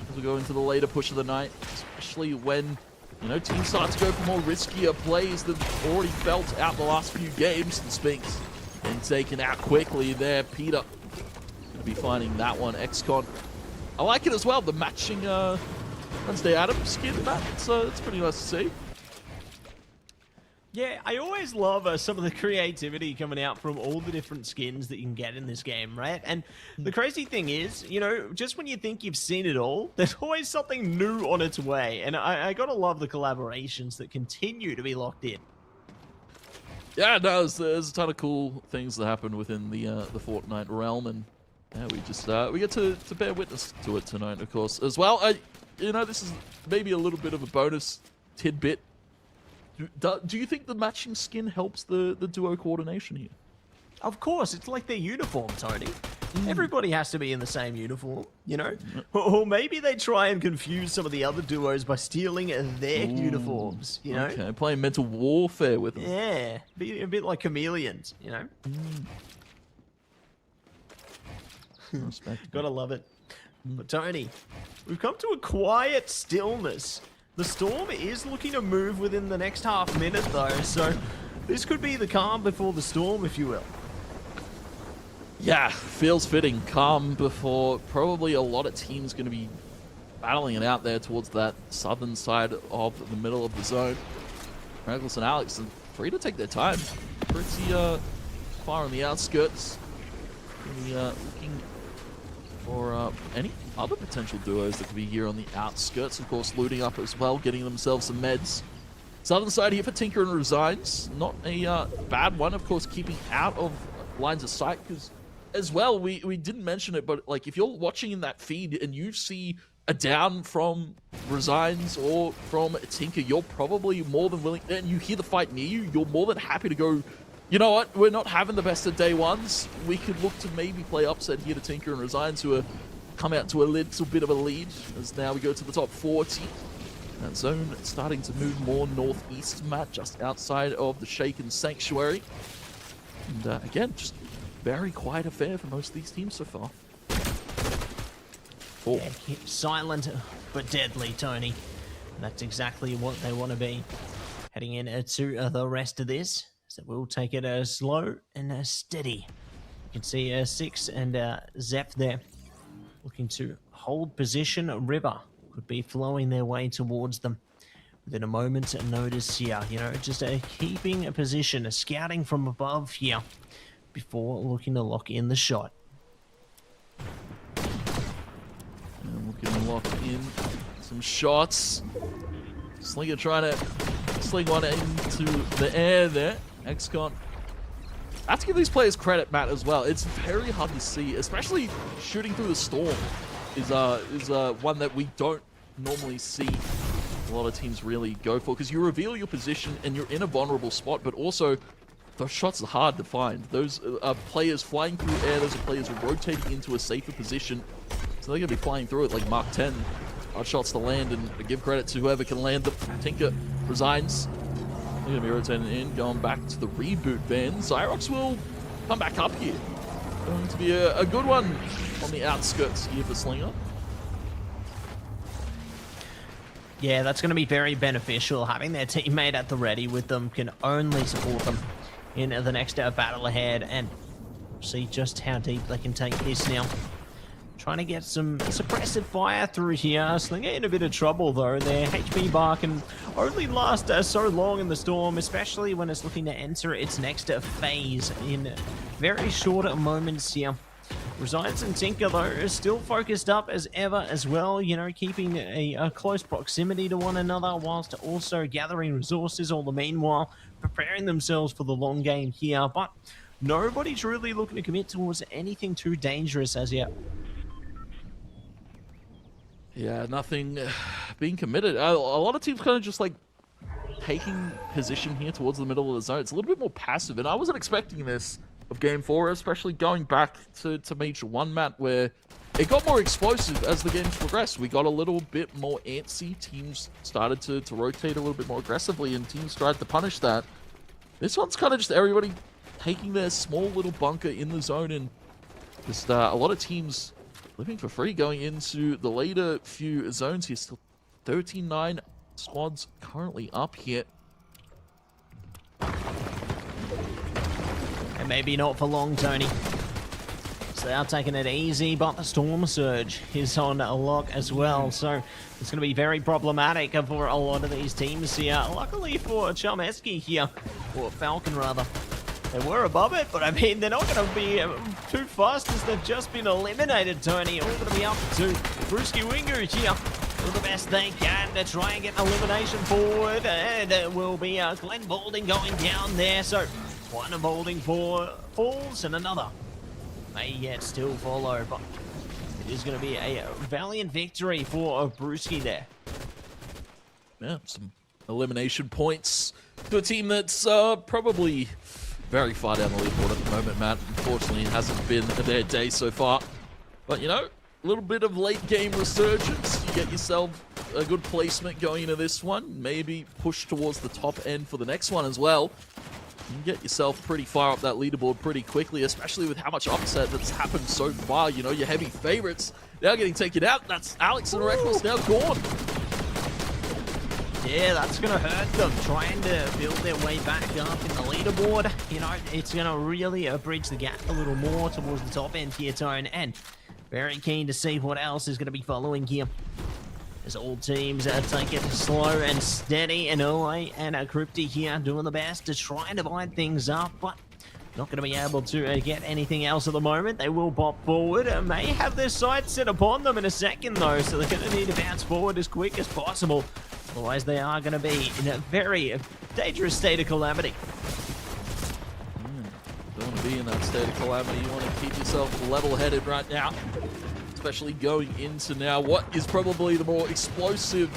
as we go into the later push of the night, especially when, you know, teams start to go for more riskier plays than already felt out the last few games. And Sphinx and taken out quickly there. Peter going to be finding that one. XCon. I like it as well, the matching Wednesday Adams skin, Matt. It's pretty nice to see. Yeah, I always love some of the creativity coming out from all the different skins that you can get in this game, right? And the crazy thing is, you know, just when you think you've seen it all, there's always something new on its way. And I gotta love the collaborations that continue to be locked in. Yeah, no, there's a ton of cool things that happen within the Fortnite realm, and yeah, we just we get to bear witness to it tonight, of course, as well. You know, this is maybe a little bit of a bonus tidbit. Do you think the matching skin helps the duo coordination here? Of course, it's like their uniform, Tony. Everybody has to be in the same uniform, you know? Or maybe they try and confuse some of the other duos by stealing their uniforms, you know? Okay, playing mental warfare with them. Yeah, be a bit like chameleons, you know? Gotta love it. But Tony, we've come to a quiet stillness. The storm is looking to move within the next half minute though, so this could be the calm before the storm, if you will. Yeah, feels fitting. Calm before probably a lot of teams going to be battling it out there towards that southern side of the middle of the zone. Reckless and Alex are free to take their time. Pretty far on the outskirts. Really, looking for any other potential duos that could be here on the outskirts. Of course, looting up as well, getting themselves some meds. Southern side here for Tinker and Resigns. Not a bad one, of course, keeping out of lines of sight, because as well, we didn't mention it, but like if you're watching in that feed and you see a down from Resigns or from Tinker, you're probably more than willing, and you hear the fight near you, you're more than happy to go, you know what, we're not having the best of day ones. We could look to maybe play upset here to Tinker and Resigns, who are come out to a little bit of a lead, as now we go to the top 40. That zone starting to move more northeast, Matt, just outside of the Shaken Sanctuary. And again, just very quiet affair for most of these teams so far. Oh. Yeah, silent but deadly, Tony. And that's exactly what they want to be. Heading in to the rest of this, so we'll take it slow and steady. You can see Six and Zeph there looking to hold position. River could be flowing their way towards them within a moment's notice here. You know, just keeping a position, scouting from above here before looking to lock in the shot. And looking to lock in some shots. Slinger trying to sling one into the air there. XCon. I have to give these players credit, Matt, as well. It's very hard to see, especially shooting through the storm is one that we don't normally see a lot of teams really go for, because you reveal your position and you're in a vulnerable spot, but also those shots are hard to find. Those are players flying through air, those are players rotating into a safer position, so they're going to be flying through it like Mark 10. Hard shots to land, and give credit to whoever can land them. Tinker Resigns They're going to be rotating in, going back to the reboot van. Zyrox will come back up here. Going to be a good one on the outskirts here for Slinger. Yeah, that's going to be very beneficial. Having their teammate at the ready with them can only support them in the next battle ahead, and see just how deep they can take this now. Trying to get some suppressive fire through here. Slinger in a bit of trouble though. Their HP bar can only last so long in the storm, especially when it's looking to enter its next phase in very short moments here. Resigns and Tinker though are still focused up as ever as well, you know, keeping a close proximity to one another whilst also gathering resources all the meanwhile, preparing themselves for the long game here. But nobody's really looking to commit towards anything too dangerous as yet. Yeah, nothing being committed. A lot of teams kind of just like taking position here towards the middle of the zone. It's a little bit more passive, and I wasn't expecting this of Game 4, especially going back to Major 1 map, where it got more explosive as the games progressed. We got a little bit more antsy. Teams started to rotate a little bit more aggressively, and teams tried to punish that. This one's kind of just everybody taking their small little bunker in the zone, and just a lot of teams living for free going into the later few zones here. Still 13-9 squads currently up here. And maybe not for long, Tony. So they are taking it easy, but the Storm Surge is on lock as well. So it's going to be very problematic for a lot of these teams here. Luckily for Charmeski here, or Falcon rather, they were above it, but I mean, they're not going to be too fast as they've just been eliminated, Tony. All going to be up to Brewski Wingu here. Do the best they can to try and get an elimination forward. And it will be Glenn Balding going down there. So one of Balding falls and another may yet still follow. But it is going to be a valiant victory for Brewski there. Yeah, some elimination points to a team that's probably very far down the leaderboard at the moment, Matt. Unfortunately, it hasn't been their day so far. But, you know, a little bit of late game resurgence. You get yourself a good placement going into this one. Maybe push towards the top end for the next one as well. You can get yourself pretty far up that leaderboard pretty quickly, especially with how much upset that's happened so far. You know, your heavy favorites now getting taken out. That's Alex and Reckless now gone. Yeah, that's going to hurt them, trying to build their way back up in the leaderboard. You know, it's going to really bridge the gap a little more towards the top end here, Tone, and very keen to see what else is going to be following here. As all teams take it slow and steady, and Ule and Crypty here doing the best to try and divide things up, but not going to be able to get anything else at the moment. They will pop forward, may have their sights set upon them in a second though, so they're going to need to bounce forward as quick as possible. Otherwise, they are going to be in a very dangerous state of calamity. Don't want to be in that state of calamity. You want to keep yourself level-headed right now, especially going into now what is probably the more explosive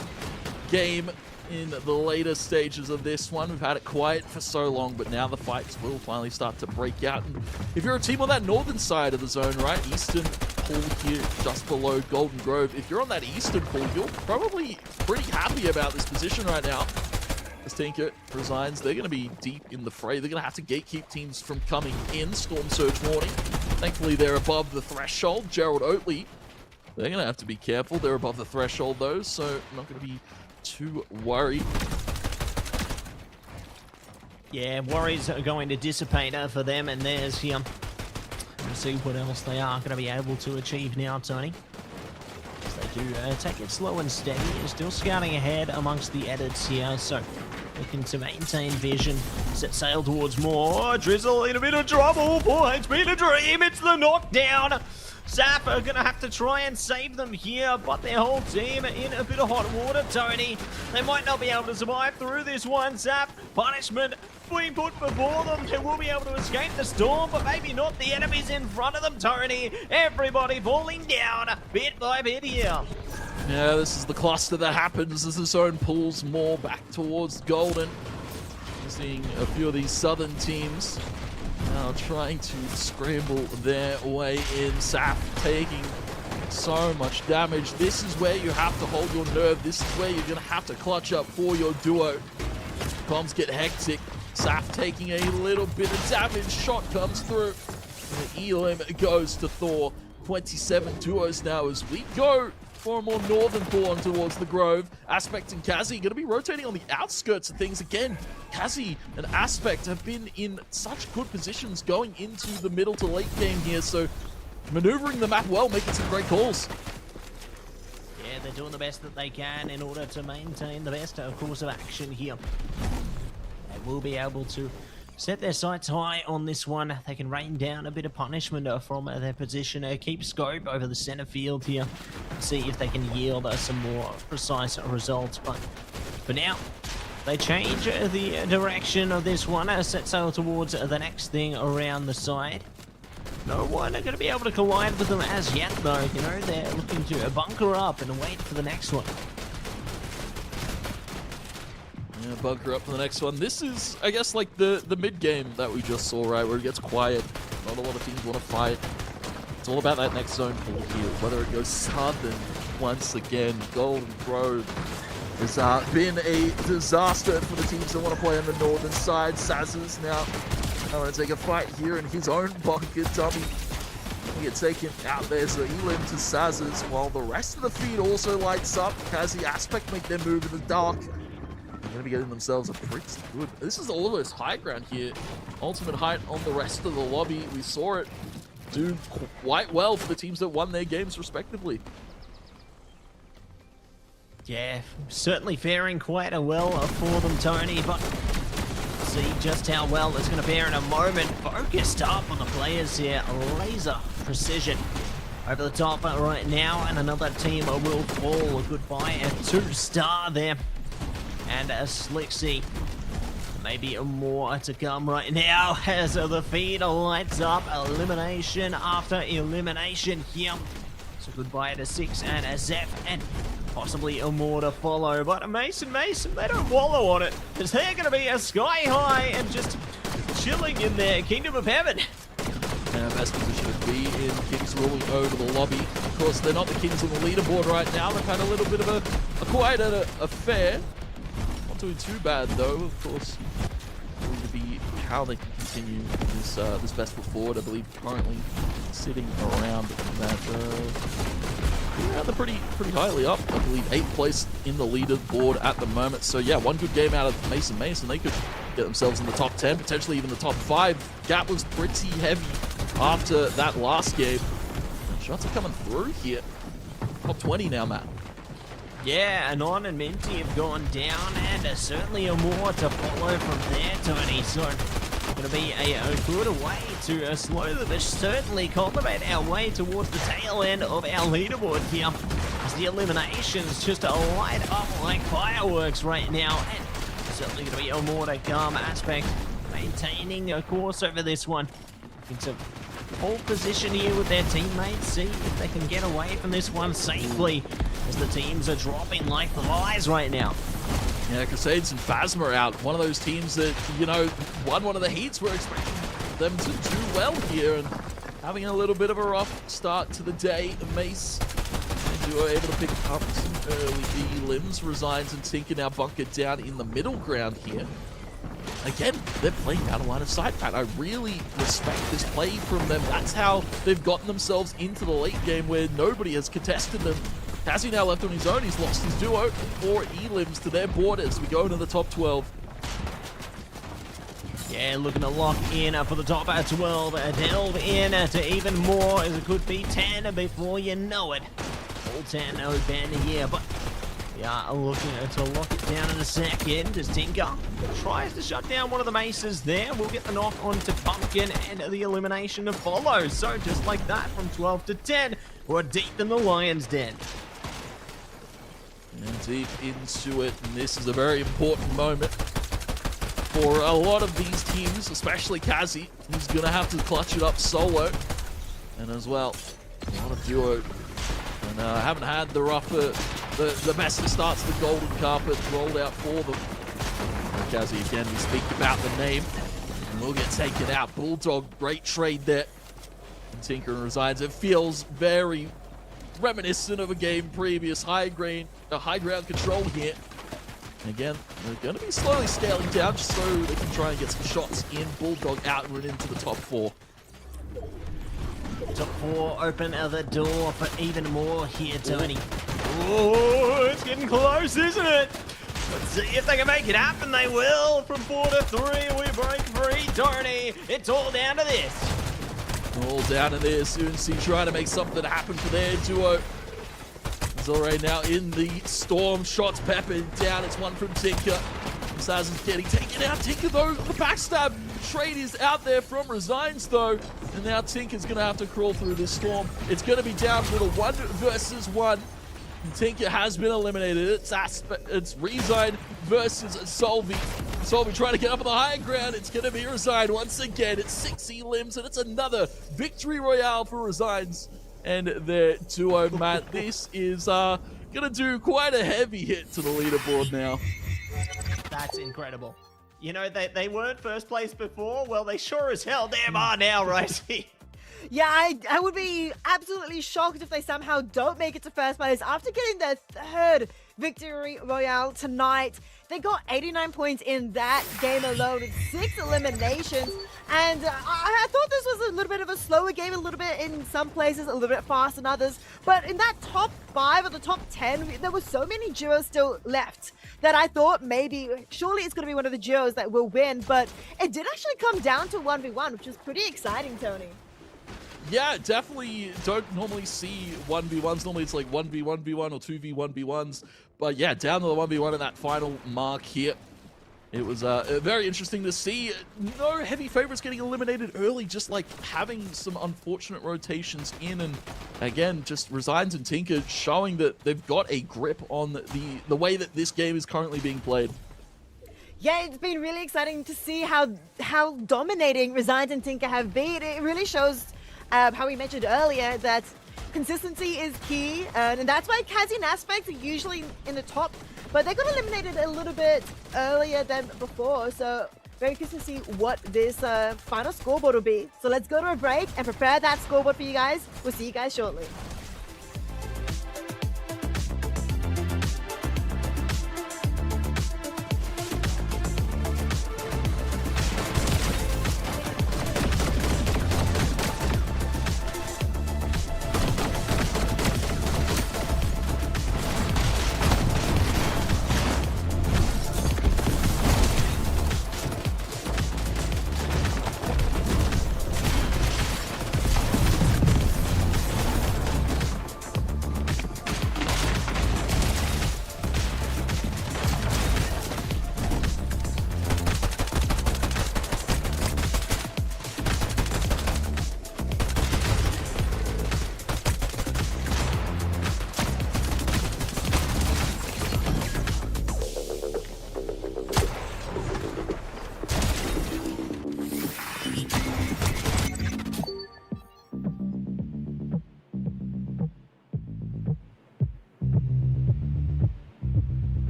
game in the later stages of this one. We've had it quiet for so long, but now the fights will finally start to break out. And if you're a team on that northern side of the zone, right, eastern pool here just below Golden Grove, if you're on that eastern pool, you're probably pretty happy about this position right now. As Tinker resigns, they're going to be deep in the fray. They're going to have to gatekeep teams from coming in. Storm Surge warning. Thankfully, they're above the threshold. Gerald Oatley, they're going to have to be careful. They're above the threshold, though, so not going to be too worried. Yeah, worries are going to dissipate for them and theirs here. Let's see what else they are going to be able to achieve now, Tony. As they do take it slow and steady. Still scouting ahead amongst the edits here, so looking to maintain vision. Set sail towards more. Drizzle in a bit of trouble. 4 HP to Dream. It's the knockdown. Zap are going to have to try and save them here, but their whole team in a bit of hot water, Tony. They might not be able to survive through this one. Zap, punishment being put before them. They will be able to escape the storm, but maybe not the enemies in front of them, Tony. Everybody falling down bit by bit here. Yeah, this is the cluster that happens as the zone pulls more back towards Golden. We're seeing a few of these southern teams now trying to scramble their way in. Saf taking so much damage. This is where you have to hold your nerve. This is where you're going to have to clutch up for your duo. Bombs get hectic. Saf taking a little bit of damage. Shot comes through. And the Elim goes to Thor. 27 duos now as we go for a more northern pawn towards the Grove. Aspect and Kazi going to be rotating on the outskirts of things again. Kazi and Aspect have been in such good positions going into the middle to late game here, so maneuvering the map well, making some great calls. Yeah, they're doing the best that they can in order to maintain the best course of action here. They will be able to set their sights high on this one. They can rain down a bit of punishment from their position. Keep scope over the center field here. See if they can yield some more precise results. But for now, they change the direction of this one. Set sail towards the next thing around the side. No one are going to be able to collide with them as yet, though. You know, they're looking to bunker up and wait for the next one. Yeah, bunker up for the next one. This is, I guess, like the mid-game that we just saw, right? Where it gets quiet. Not a lot of teams want to fight. It's all about that next zone pull here. Whether it goes southern once again. Golden Grove has been a disaster for the teams that want to play on the northern side. Saz's now going to take a fight here in his own bunker. Dummy will get taken out there. So Elim to Saz's while the rest of the feed also lights up. Kazi Aspect make their move in the dark. They're going to be getting themselves a pretty good. This is all this high ground here. Ultimate height on the rest of the lobby. We saw it do quite well for the teams that won their games respectively. Yeah, certainly faring quite well for them, Tony, but see just how well it's going to fare in a moment. Focused up on the players here. Laser precision over the top right now, and another team will fall. Goodbye, a 2-star there. And a Slixie. Maybe more to come right now as the feed lights up. Elimination after elimination here. So goodbye to 6 and a Zeph, and possibly more to follow. But Mason, they don't wallow on it, because they're going to be a sky high and just chilling in their Kingdom of Heaven. And best position to be in. Kings rolling over the lobby. Of course, they're not the Kings on the leaderboard right now. They've had a little bit of a quiet affair. Not doing too bad though, of course. Going to be how they can continue this best foot forward. I believe currently sitting around that. Yeah, they're pretty highly up. I believe 8th place in the leaderboard at the moment. So yeah, one good game out of Mason. They could get themselves in the top 10, potentially even the top 5. Gap was pretty heavy after that last game. Shots are coming through here. Top 20 now, Matt. Yeah, Anon and Minty have gone down, and certainly more to follow from there, Tony. So, going to be a good way to slowly but certainly cultivate our way towards the tail end of our leaderboard here. As the eliminations just light up like fireworks right now, and certainly going to be more to come. Aspect maintaining a course over this one. Looking to hold position here with their teammates, see if they can get away from this one safely, as the teams are dropping like flies right now. Yeah, Crusades and Phasma out. One of those teams that, you know, won one of the heats. We're expecting them to do well here, and having a little bit of a rough start to the day. Mace and Duo able to pick up some early limbs. Resigns and Tinker now bunkered down in the middle ground here. Again, they're playing out of line of sight, Pat. I really respect this play from them. That's how they've gotten themselves into the late game where nobody has contested them. Kazi now left on his own. He's lost his duo. 4 elims to their board as we go into the top 12. Yeah, looking to lock in for the top 12. Delve in to even more, as it could be 10 before you know it. All 10 open here, but we are looking to lock it down in a second as Tinker tries to shut down one of the maces there. We'll get the knock onto Pumpkin, and the elimination follows. So just like that, from 12 to 10, we're deep in the Lion's Den. And deep into it, and this is a very important moment for a lot of these teams, especially Kazi. He's going to have to clutch it up solo, and as well, a lot of duo. And haven't had the rougher, the best of starts, the golden carpet rolled out for them. And Kazi, again, we speak about the name, and will get taken out. Bulldog, great trade there. And Tinker resigns. It feels very reminiscent of a game previous. High ground control here. Again, they're going to be slowly scaling down just so they can try and get some shots in. Bulldog out and run into the top 4. Top 4 open the door for even more here, Tony. Oh, it's getting close, isn't it? Let's see if they can make it happen. They will. From 4 to 3, we break free, Tony. It's all down to this. All down to this. UNC trying to make something happen for their duo. Already now in the storm. Shots peppered down. It's one from Tinker. Saz is getting taken out. Tinker, though, the backstab trade is out there from Resigns, though. And now Tinker's going to have to crawl through this storm. It's going to be down to the 1 versus 1. And Tinker has been eliminated. It's Resign versus Solvi. Solvi trying to get up on the higher ground. It's going to be Resign once again. It's 6 limbs, and it's another victory royale for Resigns and their duo, Matt. This is going to do quite a heavy hit to the leaderboard now. That's incredible. You know, they weren't first place before. Well, they sure as hell damn are now, Rosie. Yeah, I would be absolutely shocked if they somehow don't make it to first place after getting their 3rd victory royale tonight. They got 89 points in that game alone with 6 eliminations. And I thought this was a little bit of a slower game, a little bit in some places, a little bit faster in others. But in that top 5 or the top 10, there were so many duos still left that I thought maybe, surely it's going to be one of the duos that will win. But it did actually come down to 1v1, which is pretty exciting, Tony. Yeah, definitely don't normally see 1v1s. Normally it's like 1v1v1 or 2v1v1s. But yeah, down to the 1v1 in that final mark here. It was very interesting to see. No heavy favorites getting eliminated early, just like having some unfortunate rotations in. And again, just Resigns and Tinker showing that they've got a grip on the way that this game is currently being played. Yeah, it's been really exciting to see how dominating Resigns and Tinker have been. It really shows how we mentioned earlier that consistency is key, and that's why Kazi and Aspect are usually in the top, but they got eliminated a little bit earlier than before, so very curious to see what this final scoreboard will be. So let's go to a break and prepare that scoreboard for you guys. We'll see you guys shortly.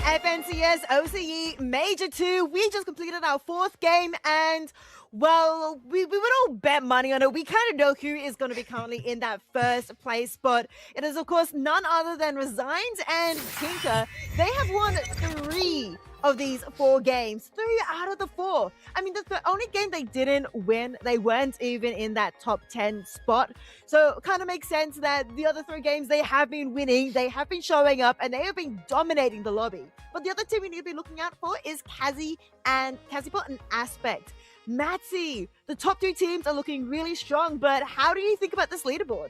FNCS OCE Major 2. We just completed our 4th game and, well, we would all bet money on it. We kind of know who is going to be currently in that first place spot. It is, of course, none other than Resigns and Tinker. They have won 3 of these 4 games. 3 out of the 4. I mean, that's the only game they didn't win. They weren't even in that top 10 spot. So it kind of makes sense that the other 3 games they have been winning, they have been showing up, and they have been dominating the lobby. But the other team we need to be looking out for is Kazi and Kazipot and Aspect. Matzy, the top 2 teams are looking really strong, but how do you think about this leaderboard?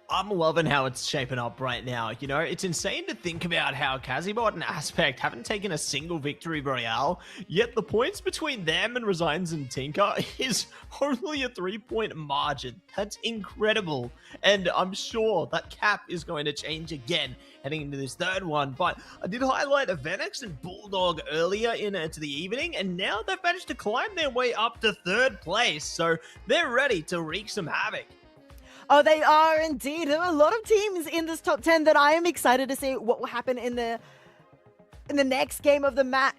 I'm loving how it's shaping up right now. You know, it's insane to think about how Kazibot and Aspect haven't taken a single victory royale, yet the points between them and Resigns and Tinker is only a 3-point margin. That's incredible. And I'm sure that cap is going to change again heading into this 3rd one. But I did highlight Venix and Bulldog earlier into the evening, and now they've managed to climb their way up to 3rd place. So they're ready to wreak some havoc. Oh, they are indeed. There are a lot of teams in this top 10 that I am excited to see what will happen in the next game of the night.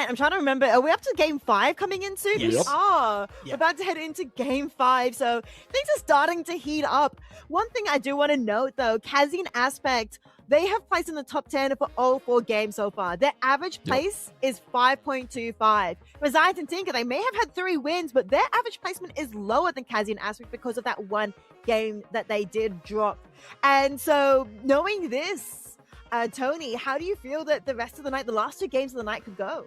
I'm trying to remember. Are we up to game 5 coming in soon? Yes. We are. Yep. We're about to head into game 5. So things are starting to heat up. One thing I do want to note, though, Kazi and Aspect, they have placed in the top 10 for all 4 games so far. Their average place is 5.25. Resigns and Tinker, they may have had 3 wins, but their average placement is lower than Kazi and Aspect because of that one game that they did drop. And so knowing this, Tony, how do you feel that the rest of the night, the last 2 games of the night could go?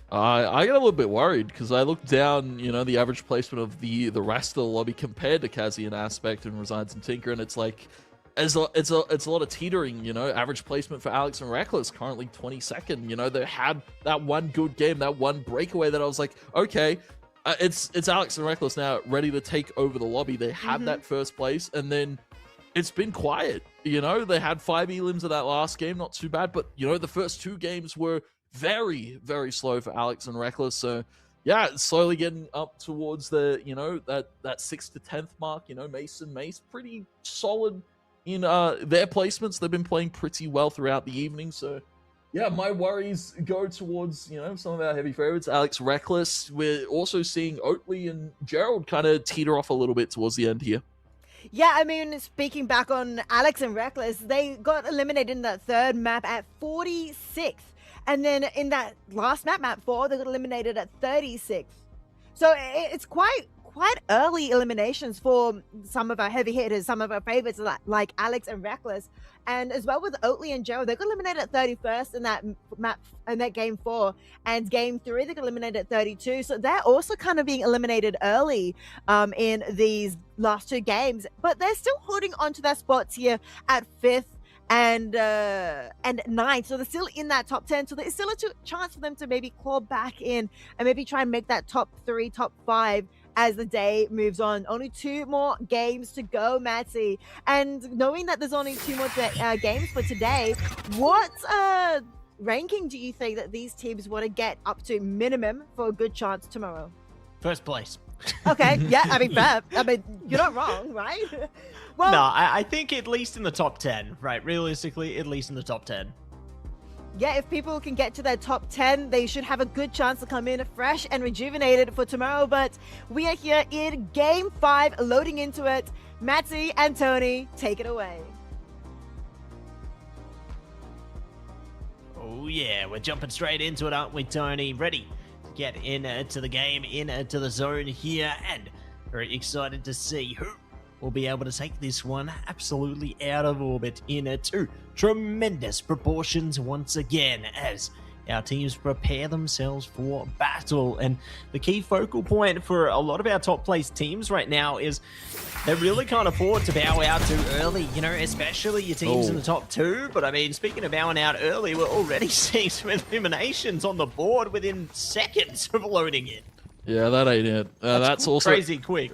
I get a little bit worried because I look down, you know, the average placement of the rest of the lobby compared to Kazi and Aspect and Resigns and Tinker, and it's like, it's a lot of teetering, you know. Average placement for Alex and Reckless currently 22nd. You know, they had that one good game, that one breakaway that I was like, okay, it's Alex and Reckless now ready to take over the lobby. They had that first place, and then it's been quiet. You know, they had 5 elims of that last game, not too bad, but you know, the first 2 games were very, very slow for Alex and Reckless. So yeah, it's slowly getting up towards the, you know, that 6th to 10th mark. You know, Mace pretty solid in their placements. They've been playing pretty well throughout the evening. So yeah, my worries go towards, you know, some of our heavy favorites. Alex, Reckless. We're also seeing Oatley and Gerald kind of teeter off a little bit towards the end here. Yeah, I mean, speaking back on Alex and Reckless, they got eliminated in that 3rd map at 46th. And then in that last map 4, they got eliminated at 36th. So it's quite early eliminations for some of our heavy hitters, some of our favorites like Alex and Reckless. And as well with Oatley and Gerald, they got eliminated at 31st in that map, in that game 4. And game 3, they got eliminated at 32. So they're also kind of being eliminated early in these last 2 games. But they're still holding on to their spots here at 5th and 9th. So they're still in that top 10. So there's still a chance for them to maybe claw back in and maybe try and make that top 3, top 5 as the day moves on. Only 2 more games to go, Matzy. And knowing that there's only 2 more games for today, what ranking do you think that these teams want to get up to minimum for a good chance tomorrow? 1st place. Okay, yeah, I mean, fair. I mean, you're not wrong, right? Well, no, I think at least in the top 10, right? Realistically, at least in the top 10. Yeah, if people can get to their top 10, they should have a good chance to come in fresh and rejuvenated for tomorrow. But we are here in Game 5, loading into it. Matzy and Tony, take it away. Oh yeah, we're jumping straight into it, aren't we, Tony? Ready to get into the game, into the zone here, and very excited to see who will be able to take this one absolutely out of orbit into tremendous proportions once again as our teams prepare themselves for battle. And the key focal point for a lot of our top place teams right now is they really can't afford to bow out too early, you know, especially your teams in the top 2. But I mean, speaking of bowing out early, we're already seeing some eliminations on the board within seconds of loading in. Yeah, that ain't it. That's also crazy quick.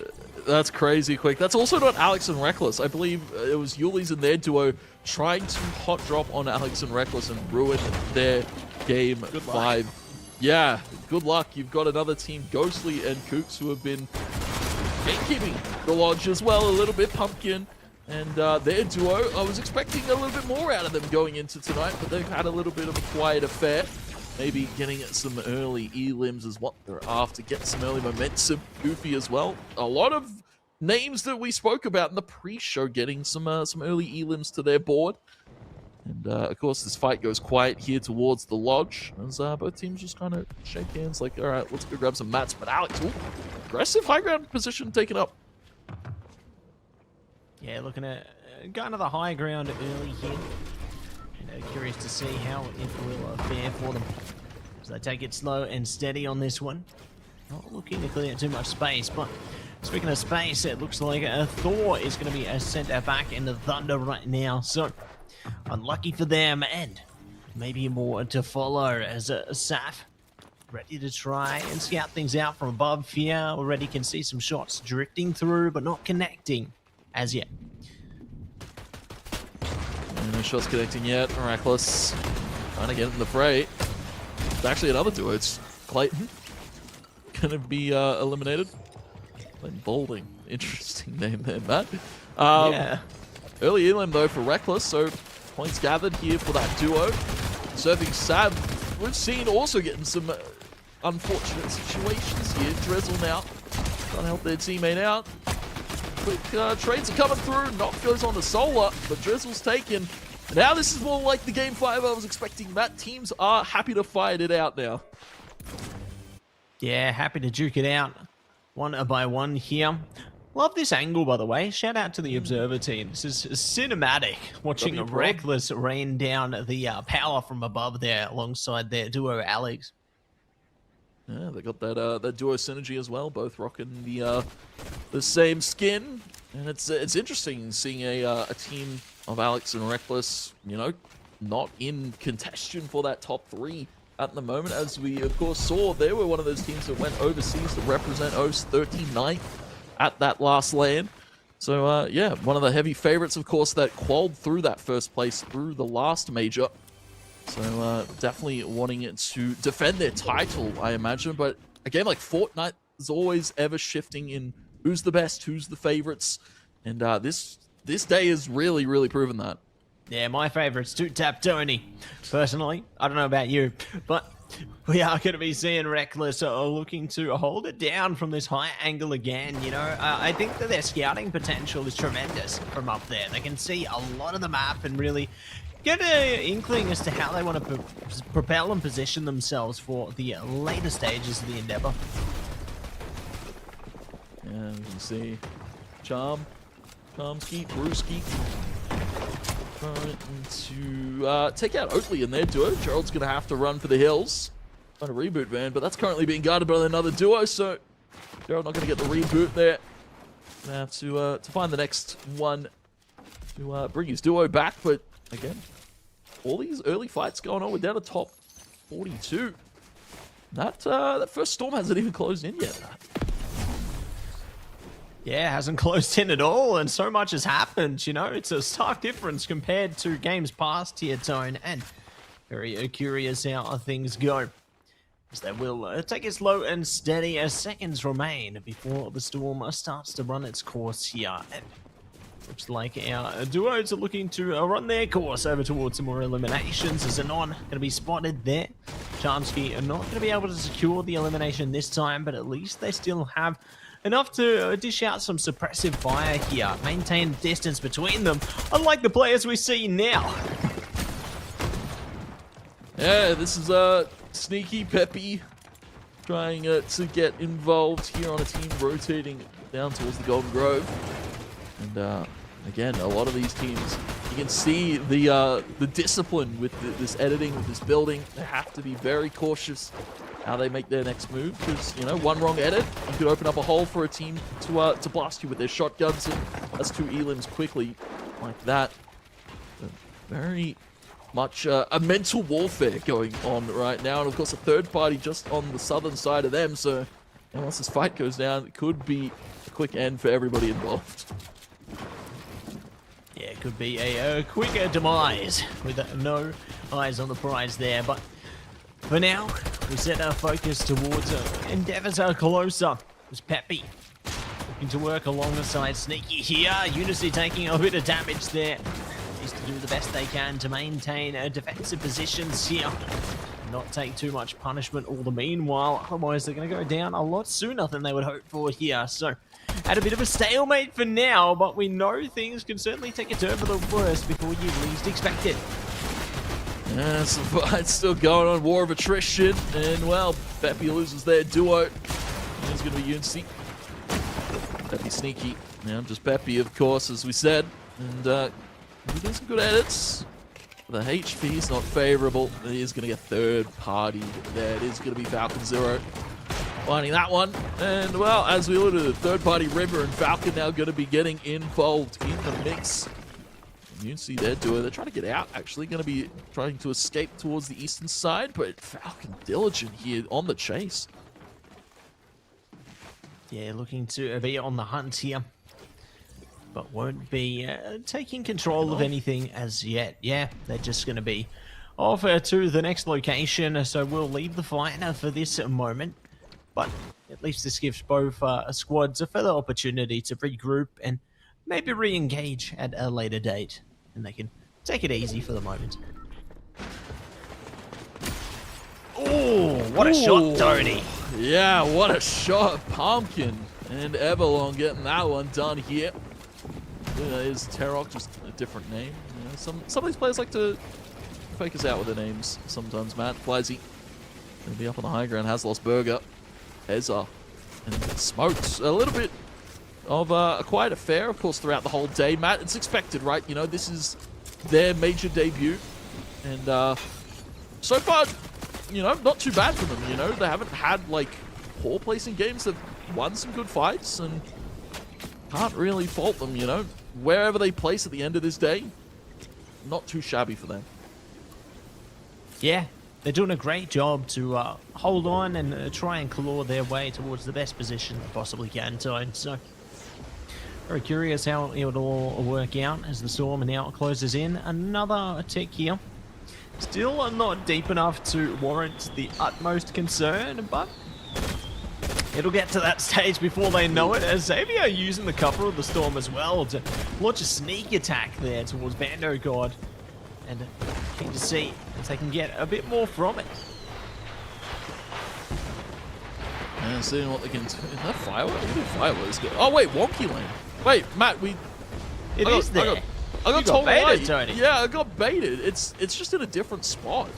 That's crazy quick. That's also not Alex and Reckless. I believe it was Yuli's and their duo trying to hot drop on Alex and Reckless and ruin their game 5. Yeah, good luck. You've got another team, Ghostly and Kooks, who have been gatekeeping the lodge as well a little bit. Pumpkin And their duo, I was expecting a little bit more out of them going into tonight, but they've had a little bit of a quiet affair. Maybe getting some early elims is what they're after. Get some early momentum. Goofy as well. A lot of names that we spoke about in the pre-show getting some early elims to their board. And of course, this fight goes quiet here towards the lodge as both teams just kind of shake hands like, all right, let's go grab some mats. But Alex, ooh, aggressive high ground position taken up. Yeah, looking at going to the high ground early here. And curious to see how it will fare for them. So they take it slow and steady on this one. Not looking to clear too much space, but speaking of space, it looks like Thor is going to be sent back into Thunder right now. So unlucky for them, and maybe more to follow as Saf ready to try and scout things out from above here. Already can see some shots drifting through, but not connecting as yet. And no shots connecting yet. Reckless trying to get in the fray. It's actually another duo. It's Clayton gonna be eliminated. Clayton Balding. Interesting name there, Matt. Yeah. Early elim though for Reckless, so points gathered here for that duo. Surfing Sab, we've seen also getting some unfortunate situations here. Drizzle now trying to help their teammate out. Quick trades are coming through. Knock goes on to Solar, but Drizzle's taken. Now this is more like the game 5 I was expecting. That teams are happy to fight it out now. Yeah, happy to duke it out one by one here. Love this angle, by the way. Shout out to the Observer team. This is cinematic, watching a Reckless rain down the power from above there alongside their duo Alex. Yeah, they got that duo synergy as well, both rocking the same skin, and it's interesting seeing a team of Alex and Reckless, you know, not in contention for that top 3 at the moment. As we of course saw, they were one of those teams that went overseas to represent OCE 39th at that last LAN. So yeah, one of the heavy favorites, of course, that qualified through that first place through the last major. So definitely wanting it to defend their title, I imagine. But a game like Fortnite is always ever shifting in who's the best, who's the favorites. And this day has really, really proven that. Yeah, my favourite's two-tap Tony. Personally, I don't know about you, but we are going to be seeing Reckless looking to hold it down from this high angle again. You know, I think that their scouting potential is tremendous from up there. They can see a lot of the map and really get an inkling as to how they want to propel and position themselves for the later stages of the endeavor. And you can see Charmski, Brewski trying to take out Oatley in their duo. Gerald's going to have to run for the hills. Trying to reboot van, but that's currently being guarded by another duo, so Gerald not going to get the reboot there. Gonna have to find the next one to bring his duo back, but again, all these early fights going on. We're down to top 42. That first storm hasn't even closed in yet. Yeah, hasn't closed in at all, and so much has happened, you know. It's a stark difference compared to games past here, Tone, and very curious how things go. As they will take it slow and steady as seconds remain before the storm starts to run its course here. And looks like our duos are looking to run their course over towards some more eliminations. As Anon going to be spotted there. Charmski are not going to be able to secure the elimination this time, but at least they still have enough to dish out some suppressive fire here. Maintain distance between them, unlike the players we see now. Yeah, this is Sneaky Peppy trying to get involved here on a team rotating down towards the Golden Grove. And again, a lot of these teams, you can see the discipline with this editing, with this building. They have to be very cautious how they make their next move, because, you know, one wrong edit, you could open up a hole for a team to blast you with their shotguns, and that's 2 elims quickly like that. But very much a mental warfare going on right now, and of course a third party just on the southern side of them, so once this fight goes down, it could be a quick end for everybody involved. Yeah, it could be a quicker demise with no eyes on the prize there, but for now, we set our focus towards endeavors are closer. As Peppy looking to work alongside Sneaky here. Unity taking a bit of damage there. Needs to do the best they can to maintain defensive positions here. Not take too much punishment all the meanwhile. Otherwise, they're going to go down a lot sooner than they would hope for here. So, at a bit of a stalemate for now, but we know things can certainly take a turn for the worst before you least expect it. Yeah, so it's still going on. War of attrition. And, well, Beppy loses their duo. There's going to be Unity. Beppy Sneaky. Now, just Beppy, of course, as we said. And, he does some good edits. The HP is not favorable. It is going to get third party there. It is going to be Falcon Zero finding that one. And, well, as we alluded to, third party River and Falcon now going to be getting involved in the mix. You can see their duo. They're trying to get out, actually. Going to be trying to escape towards the eastern side. But Falcon diligent here on the chase. Yeah, looking to be on the hunt here. But won't be taking control of anything as yet. Yeah, they're just going to be off to the next location. So we'll leave the fight for this moment. But at least this gives both squads a further opportunity to regroup and maybe re-engage at a later date. And they can take it easy for the moment. Oh, what a shot, Tony. Yeah, what a shot. Pumpkin and Everlong getting that one done here. Is Terok just a different name? You know, some of these players like to fake us out with their names sometimes, Matt. Flyzy going to be up on the high ground, has lost Burger. Ezra and smoked a little bit of a quiet affair, of course, throughout the whole day. Matt, it's expected, right? You know, this is their major debut. And so far, you know, not too bad for them, you know. They haven't had, like, poor placing games. They've won some good fights and can't really fault them, you know. Wherever they place at the end of this day, not too shabby for them. Yeah, they're doing a great job to hold on and try and claw their way towards the best position they possibly can, Tone. So, very curious how it will all work out as the storm now closes in. Another tick here. Still not deep enough to warrant the utmost concern, but it'll get to that stage before they know it, as Xavier using the cover of the storm as well to launch a sneak attack there towards Bando God. And keen to see if they can get a bit more from it. And seeing what they can do. Is that fireworks? What do fireworks get? Oh, wait, Wonky Lane. Wait, Matt, It is there. I got told baited, away. Tony. Yeah, I got baited. It's just in a different spot.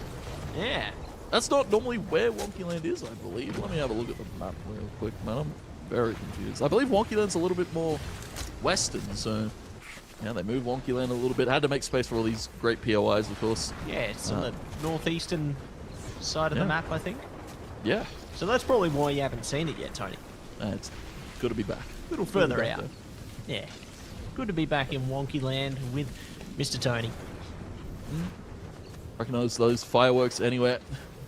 Yeah. That's not normally where Wonky Land is, I believe. Let me have a look at the map real quick, man. I'm very confused. I believe Wonky Land's a little bit more western, so yeah, they moved Wonky Land a little bit. Had to make space for all these great POIs, of course. Yeah, it's on the northeastern side of the map, I think. Yeah. So that's probably why you haven't seen it yet, Tony. It's good to be back. A little further out. Yeah. Good to be back in Wonky Land with Mr. Tony. Recognize those fireworks anywhere.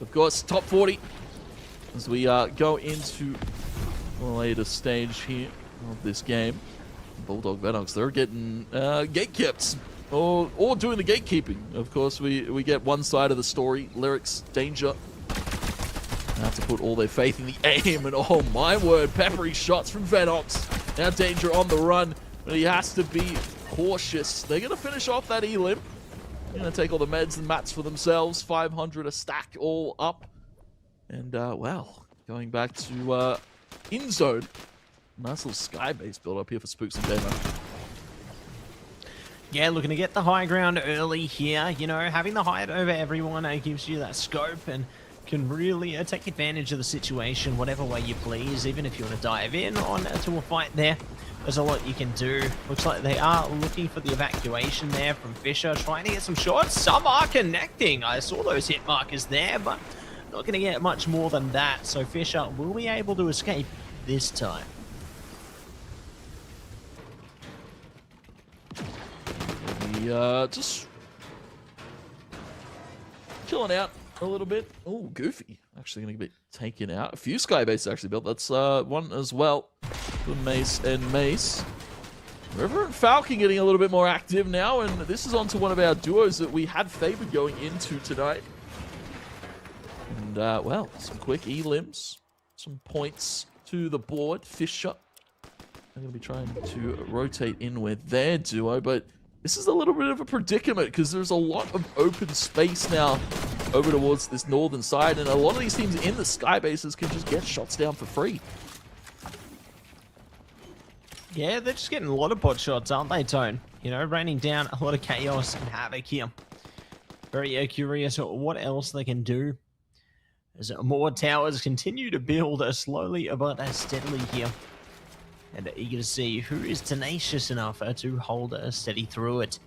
Of course, top 40 as we go into the later stage here of this game. Bulldog Venox, they're getting gatekept or doing the gatekeeping. Of course, we get one side of the story. Lyrics, Danger. They have to put all their faith in the aim, and oh my word, peppery shots from Venox. Now Danger on the run, but he has to be cautious. They're going to finish off that E-Limp. They're going to take all the meds and mats for themselves. 500 a stack all up. And, well, going back to in zone. Nice little sky base build up here for Spooks and Demo. Yeah, looking to get the high ground early here. You know, having the height over everyone gives you that scope and can really take advantage of the situation whatever way you please. Even if you want to dive in on to a fight there, there's a lot you can do. Looks like they are looking for the evacuation there from Fisher, trying to get some shots. Some are connecting. I saw those hit markers there, but not going to get much more than that. So Fisher will be able to escape this time. Just chilling out a little bit. Oh, Goofy. Actually going to get taken out. A few sky bases actually built. That's one as well. Good Mace and Mace. River and Falcon getting a little bit more active now, and this is onto one of our duos that we had favored going into tonight. And, well, some quick E-limbs. Some points to the board. Fisher They're going to be trying to rotate in with their duo, but this is a little bit of a predicament because there's a lot of open space now over towards this northern side, and a lot of these teams in the sky bases can just get shots down for free. Yeah, they're just getting a lot of pot shots, aren't they, Tone? You know, raining down a lot of chaos and havoc here. Very curious what else they can do as more towers continue to build slowly but steadily here. And eager to see who is tenacious enough to hold steady through it.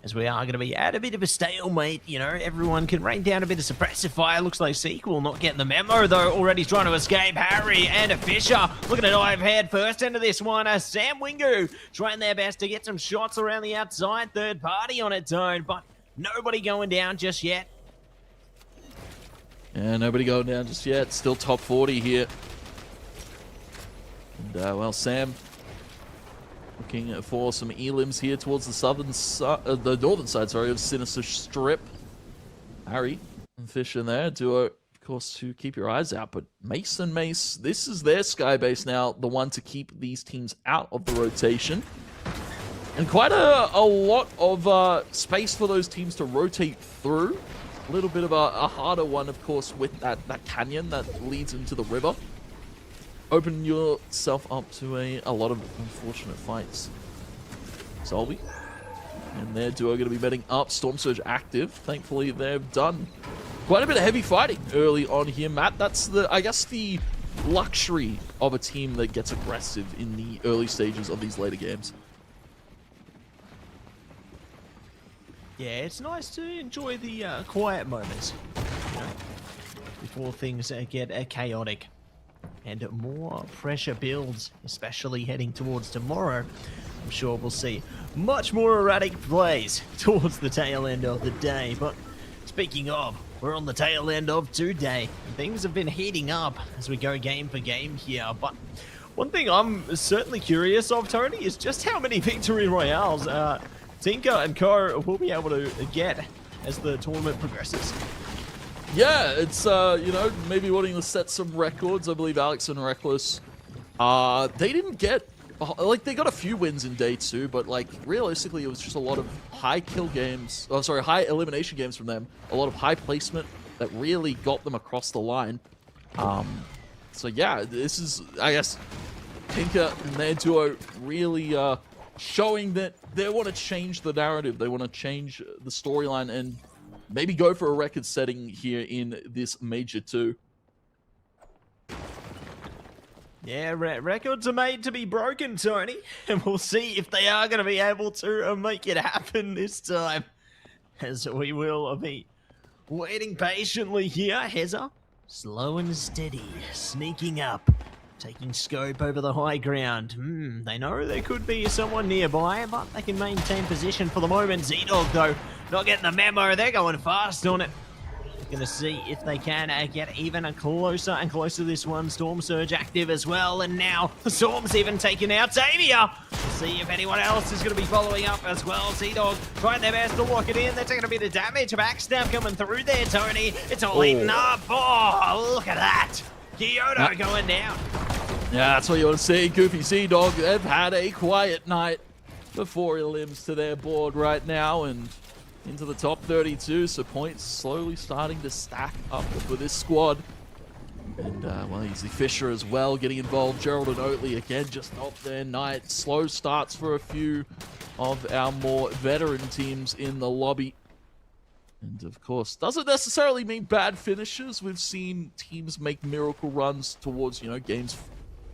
As we are going to be at a bit of a stalemate, you know, everyone can rain down a bit of suppressive fire. Looks like Sequel not getting the memo, though. Already trying to escape. Harry and Fisher looking to dive head first into this one. Sam Wingu trying their best to get some shots around the outside. Third party on its own, but nobody going down just yet. Yeah, nobody going down just yet. Still top 40 here. And, well, Sam looking for some elims here towards the the northern side, sorry, of Sinister Strip. Harry and Fish in there. Duo, of course, to keep your eyes out. But Mace and Mace, this is their sky base now, the one to keep these teams out of the rotation. And quite a lot of space for those teams to rotate through. A little bit of a harder one, of course, with that canyon that leads into the river. Open yourself up to a lot of unfortunate fights. Solby and their duo are going to be betting up. Storm Surge active. Thankfully, they've done quite a bit of heavy fighting early on here, Matt. That's I guess the luxury of a team that gets aggressive in the early stages of these later games. Yeah, it's nice to enjoy the quiet moments, you know, before things get chaotic. And more pressure builds, especially heading towards tomorrow. I'm sure we'll see much more erratic plays towards the tail end of the day. But speaking of, we're on the tail end of today. Things have been heating up as we go game for game here. But one thing I'm certainly curious of, Tony, is just how many victory royales Tinker and Co will be able to get as the tournament progresses. Yeah, it's, you know, maybe wanting to set some records. I believe Alex and Reckless, they didn't get, like, they got a few wins in day 2, but, like, realistically, it was just a lot of high kill games, oh, sorry, high elimination games from them, a lot of high placement that really got them across the line. So, yeah, this is, I guess, Tinker and their duo really showing that they want to change the narrative, they want to change the storyline, and maybe go for a record setting here in this Major 2. Yeah, records are made to be broken, Tony. And we'll see if they are going to be able to make it happen this time. As we will be waiting patiently here. Heza, slow and steady, sneaking up. Taking scope over the high ground. They know there could be someone nearby, but they can maintain position for the moment. Z-Dog, though, not getting the memo. They're going fast on it. Going to see if they can get even closer and closer to this one. Storm Surge active as well, and now the Storm's even taken out Xavier. We'll see if anyone else is going to be following up as well. Z-Dog trying their best to lock it in. They're taking a bit of damage. Backstab coming through there, Tony. It's all eaten up. Oh, look at that. Kyoto going down. Yeah, that's what you want to see. Goofy Z-Dog, they've had a quiet night. The 4 limbs to their board right now and into the top 32. So points slowly starting to stack up for this squad. And, well, Easy Fisher as well getting involved. Gerald and Oatley again just off their night. Slow starts for a few of our more veteran teams in the lobby. And, of course, doesn't necessarily mean bad finishes. We've seen teams make miracle runs towards, you know, games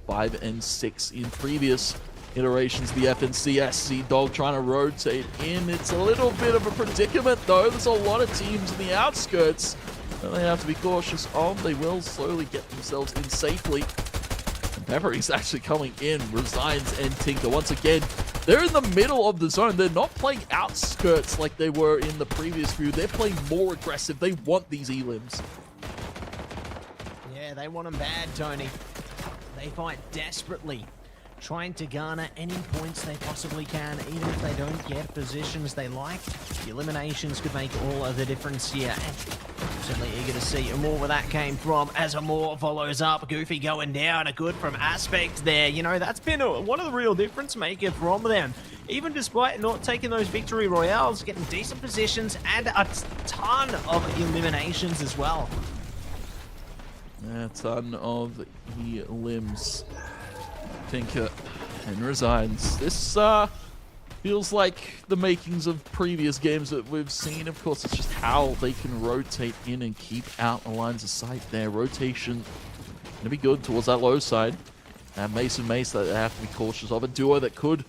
5 and 6 in previous iterations of the FNCS. Z-Dog trying to rotate in. It's a little bit of a predicament, though. There's a lot of teams in the outskirts that they have to be cautious of. They will slowly get themselves in safely. And Peppery's actually coming in. Resigns and Tinker. Once again, they're in the middle of the zone. They're not playing outskirts like they were in the previous view. They're playing more aggressive. They want these elims. Yeah, they want them bad, Tony. They fight desperately trying to garner any points they possibly can, even if they don't get positions they like. The eliminations could make all of the difference here. And certainly eager to see more where that came from as Amor follows up. Goofy going down, a good from Aspect there. You know, that's been one of the real difference maker from them. Even despite not taking those victory royales, getting decent positions and a ton of eliminations as well. A ton of elims. Tinker and resigns. This feels like the makings of previous games that we've seen. Of course, it's just how they can rotate in and keep out the lines of sight there. Rotation gonna be good towards that low side. And Mace that they have to be cautious of. A duo that could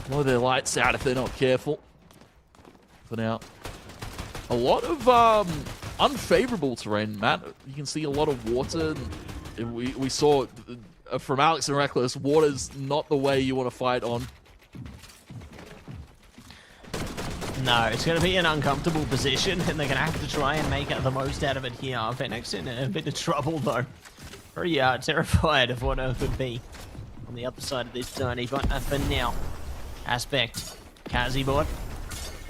blow their lights out if they're not careful. For now, a lot of unfavorable terrain, Matt. You can see a lot of water. We saw from Alex and Reckless, water's not the way you want to fight on. No, it's going to be an uncomfortable position, and they're going to have to try and make the most out of it here. Fenix in a bit of trouble, though. Very terrified of what could be on the other side of this journey, but for now, Aspect, Kazibot,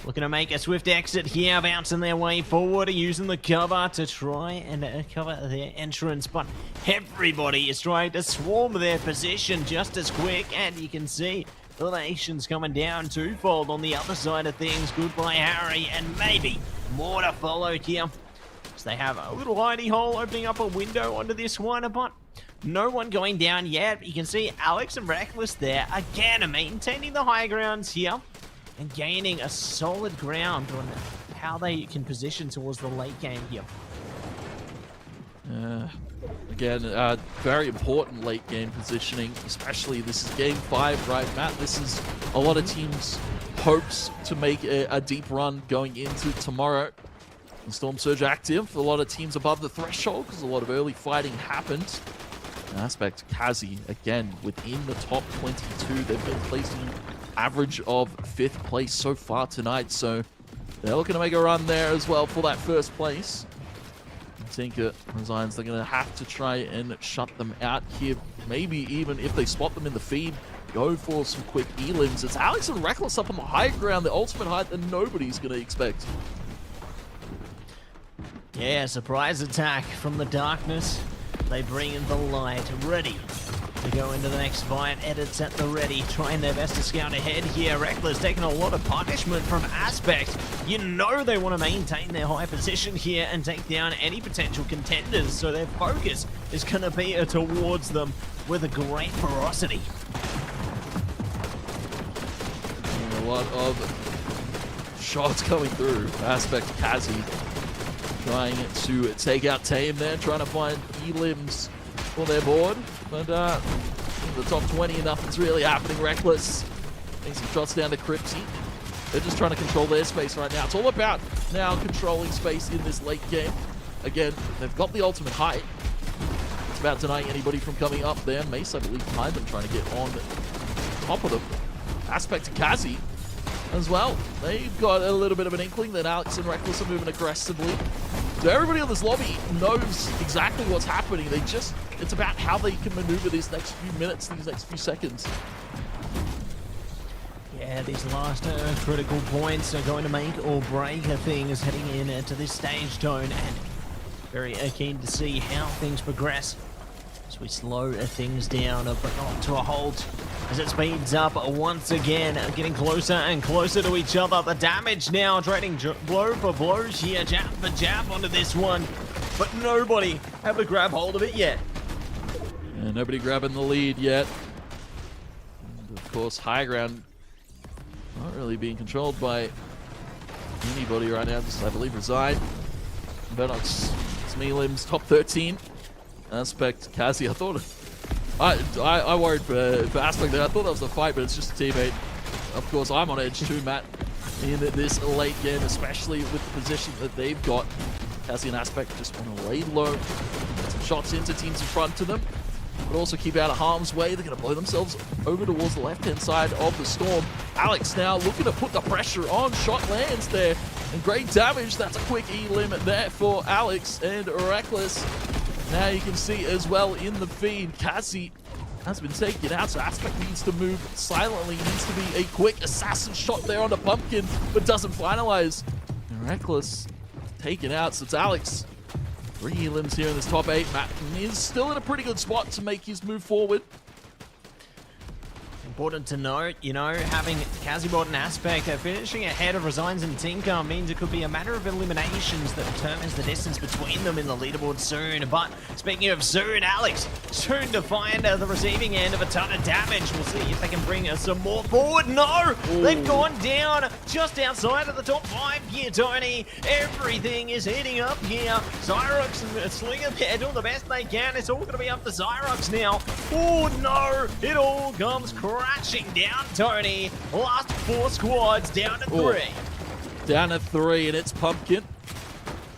looking to make a swift exit here, bouncing their way forward, using the cover to try and cover their entrance, but everybody is trying to swarm their position just as quick, and you can see eliminations coming down twofold on the other side of things. Goodbye, Harry, and maybe more to follow here. So they have a little hidey hole opening up a window onto this one, but no one going down yet. You can see Alex and Reckless there, again, maintaining the high grounds here and gaining a solid ground on how they can position towards the late game here. Again, very important late game positioning, especially this is game 5, right, Matt? This is a lot of teams' hopes to make a deep run going into tomorrow. And Storm Surge active, a lot of teams above the threshold because a lot of early fighting happened. Aspect, Kazi, again, within the top 22. They've been placing average of 5th place so far tonight, so they're looking to make a run there as well for that first place. Tinker resigns. They're going to have to try and shut them out here. Maybe even if they spot them in the feed, go for some quick elims. It's Alex and Reckless up on the high ground, the ultimate height that nobody's going to expect. Yeah, surprise attack from the darkness. They bring in the light, ready to go into the next fight. Edits at the ready, trying their best to scout ahead here. Reckless taking a lot of punishment from Aspect. You know they want to maintain their high position here and take down any potential contenders, so their focus is going to be towards them with a great ferocity. And a lot of shots coming through. Aspect, Kazi trying to take out Tame there, trying to find elims for their board. But in the top 20, nothing's really happening. Reckless getting some shots down to Crypty. They're just trying to control their space right now. It's all about now controlling space in this late game. Again, they've got the ultimate height. It's about denying anybody from coming up there. Mace, I believe, behind them, trying to get on top of them. Aspect to Kazi as well. They've got a little bit of an inkling that Alex and Reckless are moving aggressively. So everybody in this lobby knows exactly what's happening. It's about how they can maneuver these next few minutes, these next few seconds. Yeah, these last critical points are going to make or break things heading into this stage zone, and very keen to see how things progress as we slow things down, but not to a halt as it speeds up once again, getting closer and closer to each other. The damage now trading blow for blows here, jab for jab onto this one, but nobody have to grab hold of it yet. And nobody grabbing the lead yet. And of course, high ground not really being controlled by anybody right now. Just, I believe, Resign. Venox, Smelims, top 13. Aspect, Kazi. I thought, I worried for Aspect there. I thought that was a fight, but it's just a teammate. Of course, I'm on edge too, Matt, in this late game, especially with the position that they've got. Kazi and Aspect just want to lay low, get some shots into teams in front of them, but also keep out of harm's way. They're going to blow themselves over towards the left-hand side of the Storm. Alex now looking to put the pressure on. Shot lands there, and great damage. That's a quick E-limit there for Alex and Reckless. Now you can see as well in the feed, Kazi has been taken out, so Aspect needs to move silently. Needs to be a quick assassin shot there on the Pumpkin, but doesn't finalize. And Reckless taken out, so it's Alex. 3 elims here in this top 8 map. And he's still in a pretty good spot to make his move forward. Important to note, you know, having Kazibot and Aspect finishing ahead of Resigns and Tinker means it could be a matter of eliminations that determines the distance between them in the leaderboard soon. But speaking of soon, Alex, soon to find the receiving end of a ton of damage. We'll see if they can bring some more forward. No! Ooh. They've gone down just outside of the top 5 here, Tony. Everything is heating up here. Zyrox and Slinger, they're doing the best they can. It's all going to be up to Zyrox now. Oh no! It all comes crashing down, Tony. Last 4 squads down to 3. Down to 3, and it's Pumpkin.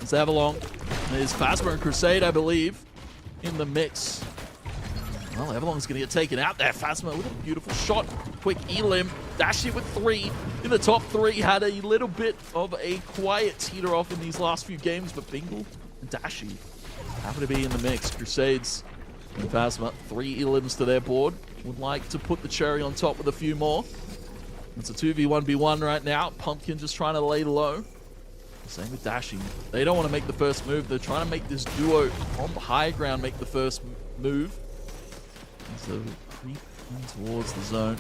It's Avalon. There's Phasma and Crusade, I believe, in the mix. Well, Avalon's going to get taken out there. Phasma with a beautiful shot. Quick elim. Dashi with 3. In the top 3, had a little bit of a quiet teeter off in these last few games, but Bingle and Dashi happen to be in the mix. Crusades and Phasma, 3 elims to their board. Would like to put the cherry on top with a few more. It's a 2v1v1 right now. Pumpkin just trying to lay low. Same with Dashi. They don't want to make the first move. They're trying to make this duo on the high ground make the first move. So creep in towards the zone.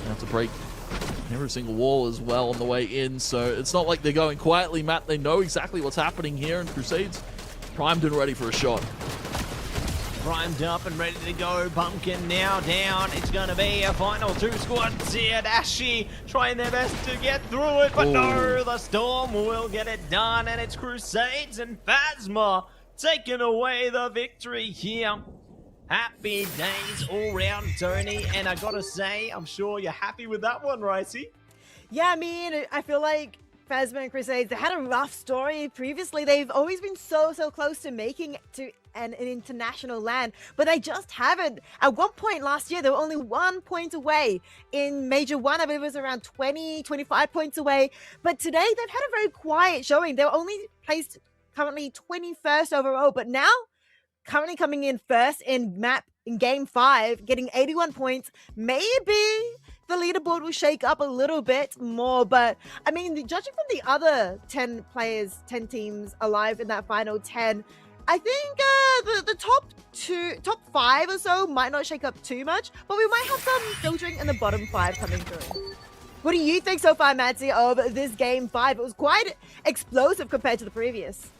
They have to break every single wall as well on the way in. So it's not like they're going quietly, Matt. They know exactly what's happening here, and Crusades primed and ready for a shot. Primed up and ready to go. Pumpkin now down. It's going to be a final 2 squads here. Dashi trying their best to get through it, but no, the Storm will get it done, and it's Crusades and Phasma taking away the victory here. Happy days all round, Tony, and I gotta say, I'm sure you're happy with that one, Ricey. Yeah, I mean, I feel like Phasma and Crusades, they had a rough story previously. They've always been so close to making it to an international land, but they just haven't. At one point last year, they were only 1 point away. In Major 1, I believe it was around 20, 25 points away. But today, they've had a very quiet showing. They're only placed currently 21st overall, but now currently coming in first in game 5, getting 81 points. Maybe the leaderboard will shake up a little bit more, but I mean, judging from the other 10 players, 10 teams alive in that final 10, I think the top 5 or so might not shake up too much, but we might have some filtering in the bottom 5 coming through. What do you think so far, Matsy, of this game 5? It was quite explosive compared to the previous.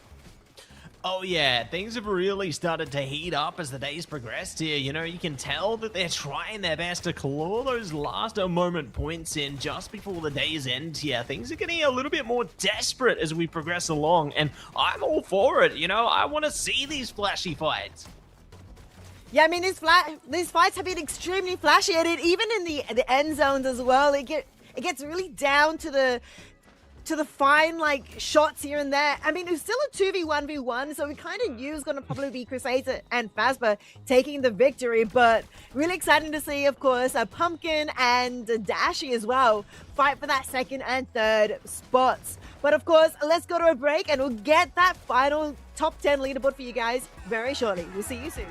Oh yeah, things have really started to heat up as the days progressed here. You know, you can tell that they're trying their best to claw those last moment points in just before the day's end here. Things are getting a little bit more desperate as we progress along, and I'm all for it. You know, I want to see these flashy fights. Yeah, I mean, these fights have been extremely flashy, and even in the end zones as well, it gets really down to the fine, like, shots here and there. I mean, it was still a 2v1v1, so we kind of knew it was going to probably be Crusades and Phasma taking the victory, but really exciting to see, of course, Pumpkin and Dashi as well fight for that 2nd and 3rd spots. But, of course, let's go to a break, and we'll get that final top 10 leaderboard for you guys very shortly. We'll see you soon.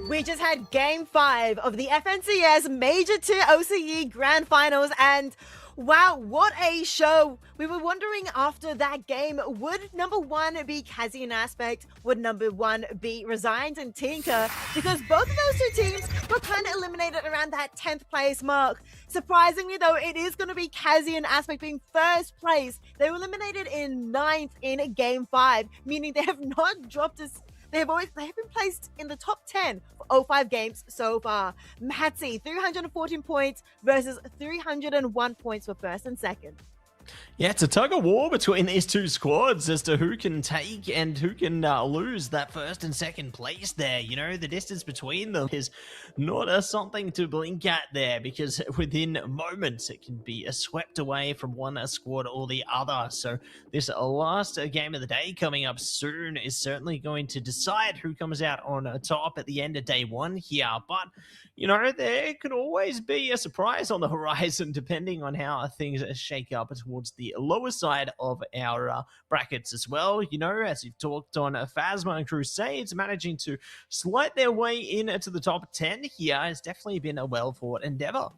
We just had game 5 of the FNCS Major 2 OCE Grand Finals, and wow, what a show. We were wondering after that game, would number 1 be Kazi and Aspect? Would number 1 be Resigned and Tinker? Because both of those two teams were kind of eliminated around that 10th place mark. Surprisingly though, it is going to be Kazi and Aspect being first place. They were eliminated in 9th in game 5, meaning they have not dropped us. They have been placed in the top 10 for 05 games so far. Matsy, 314 points versus 301 points for first and second. Yeah, it's a tug of war between these two squads as to who can take and who can lose that first and second place there. You know, the distance between them is not something to blink at there, because within moments it can be swept away from one squad or the other. So this last game of the day coming up soon is certainly going to decide who comes out on top at the end of day one here. But, you know, there could always be a surprise on the horizon depending on how things shake up towards the lower side of our brackets as well. You know, as you've talked on, Phasma and Crusades managing to slide their way into the top 10 here has definitely been a well-fought endeavor.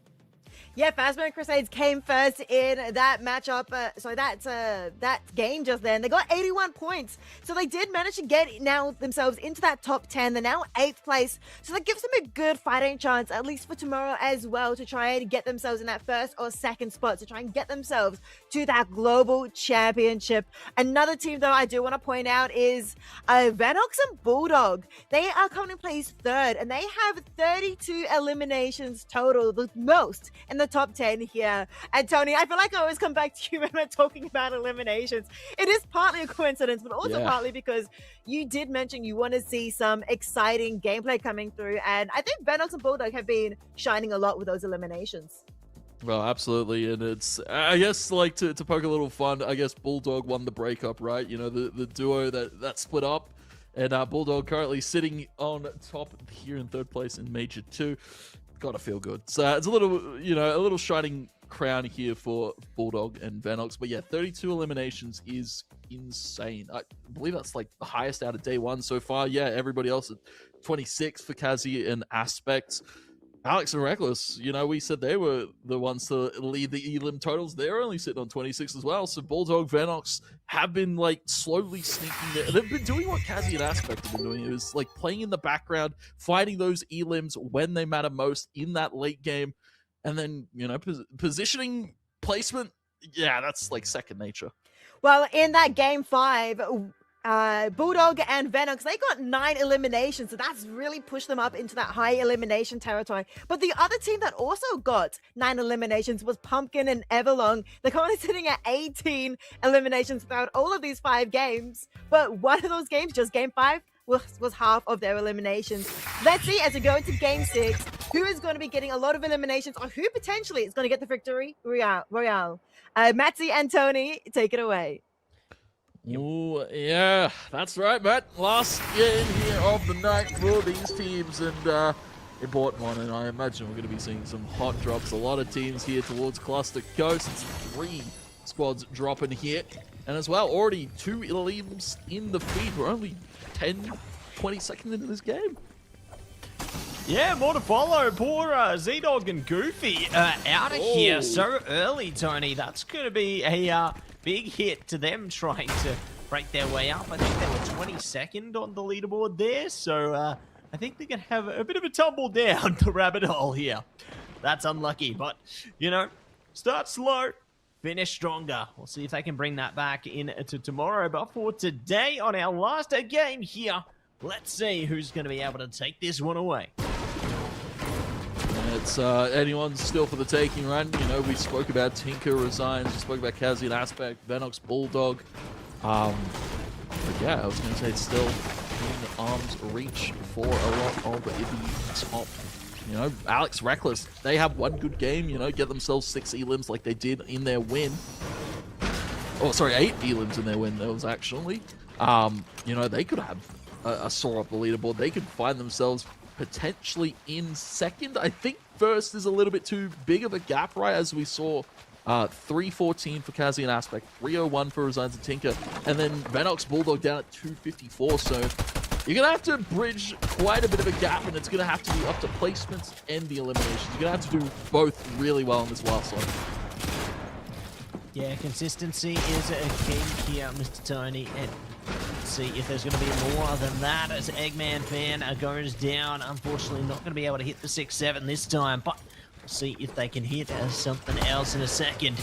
Yeah, Phasma and Crusades came first in that matchup. That game just then. They got 81 points. So they did manage to get now themselves into that top 10. They're now 8th place. So that gives them a good fighting chance, at least for tomorrow as well, to try and get themselves in that first or second spot, to try and get themselves to that global championship. Another team, though, I do want to point out is Vanox and Bulldog. They are coming in place 3rd, and they have 32 eliminations total, the most in the top 10 here. And Tony, I feel like I always come back to you when we're talking about eliminations. It is partly a coincidence, but also partly because you did mention you want to see some exciting gameplay coming through. And I think Vanox and Bulldog have been shining a lot with those eliminations. Well, absolutely, and it's, I guess, like, to poke a little fun, I guess Bulldog won the breakup, right? You know, the duo that split up, and Bulldog currently sitting on top here in 3rd place in Major 2. Gotta feel good. So it's a little, you know, a little shining crown here for Bulldog and Vanox. But yeah, 32 eliminations is insane. I believe that's like the highest out of day one so far. Yeah, everybody else at 26 for Kazi and Aspect. Alex and Reckless, you know, we said they were the ones to lead the elim totals. They're only sitting on 26 as well. So Bulldog, Vanox have been like slowly sneaking there. They've been doing what Kazi and Aspect have been doing. It was like playing in the background, fighting those elims when they matter most in that late game. And then, you know, positioning, placement, yeah, that's like second nature. Well, in that game 5, Bulldog and Vanox, they got 9 eliminations, so that's really pushed them up into that high elimination territory. But the other team that also got 9 eliminations was Pumpkin and Everlong. They're currently sitting at 18 eliminations throughout all of these 5 games. But one of those games, just game 5, was half of their eliminations. Let's see, as we go into game 6, who is going to be getting a lot of eliminations, or who potentially is going to get the victory royale. Matzy and Tony, take it away. Oh, yeah, that's right, Matt. Last game here of the night for these teams, and important one, and I imagine we're going to be seeing some hot drops. A lot of teams here towards Cluster Coast. It's 3 squads dropping here, and as well, already 2 elims in the feed. We're only 10, 20 seconds into this game. Yeah, more to follow. Poor Z-Dog and Goofy out of here so early, Tony. That's going to be a big hit to them trying to break their way up. I think they were 22nd on the leaderboard there, so I think they're going to have a bit of a tumble down the rabbit hole here. That's unlucky, but, you know, start slow, finish stronger. We'll see if they can bring that back into tomorrow. But for today, on our last game here, let's see who's going to be able to take this one away. It's anyone's still for the taking, right? You know, we spoke about Tinker resigns, we spoke about Kazi and Aspect, Vanox, Bulldog. But yeah, I was going to say it's still in arm's reach for a lot of the top. You know, Alex, Reckless, they have one good game, you know, get themselves 6 elims like they did in their win. Oh, sorry, 8 elims in their win, that was actually. You know, they could have a soar up the leaderboard. They could find themselves potentially in second. I think first is a little bit too big of a gap, right? As we saw 314 for Kazi and Aspect, 301 for Resigns and Tinker, and then Vanox Bulldog down at 254. So you're going to have to bridge quite a bit of a gap, and it's going to have to be up to placements and the eliminations. You're going to have to do both really well in this wild slot. Yeah, consistency is a key here, Mr. Tony, and let's see if there's going to be more than that as Eggman Fan goes down. Unfortunately, not going to be able to hit the 6-7 this time, but we'll see if they can hit something else in a second.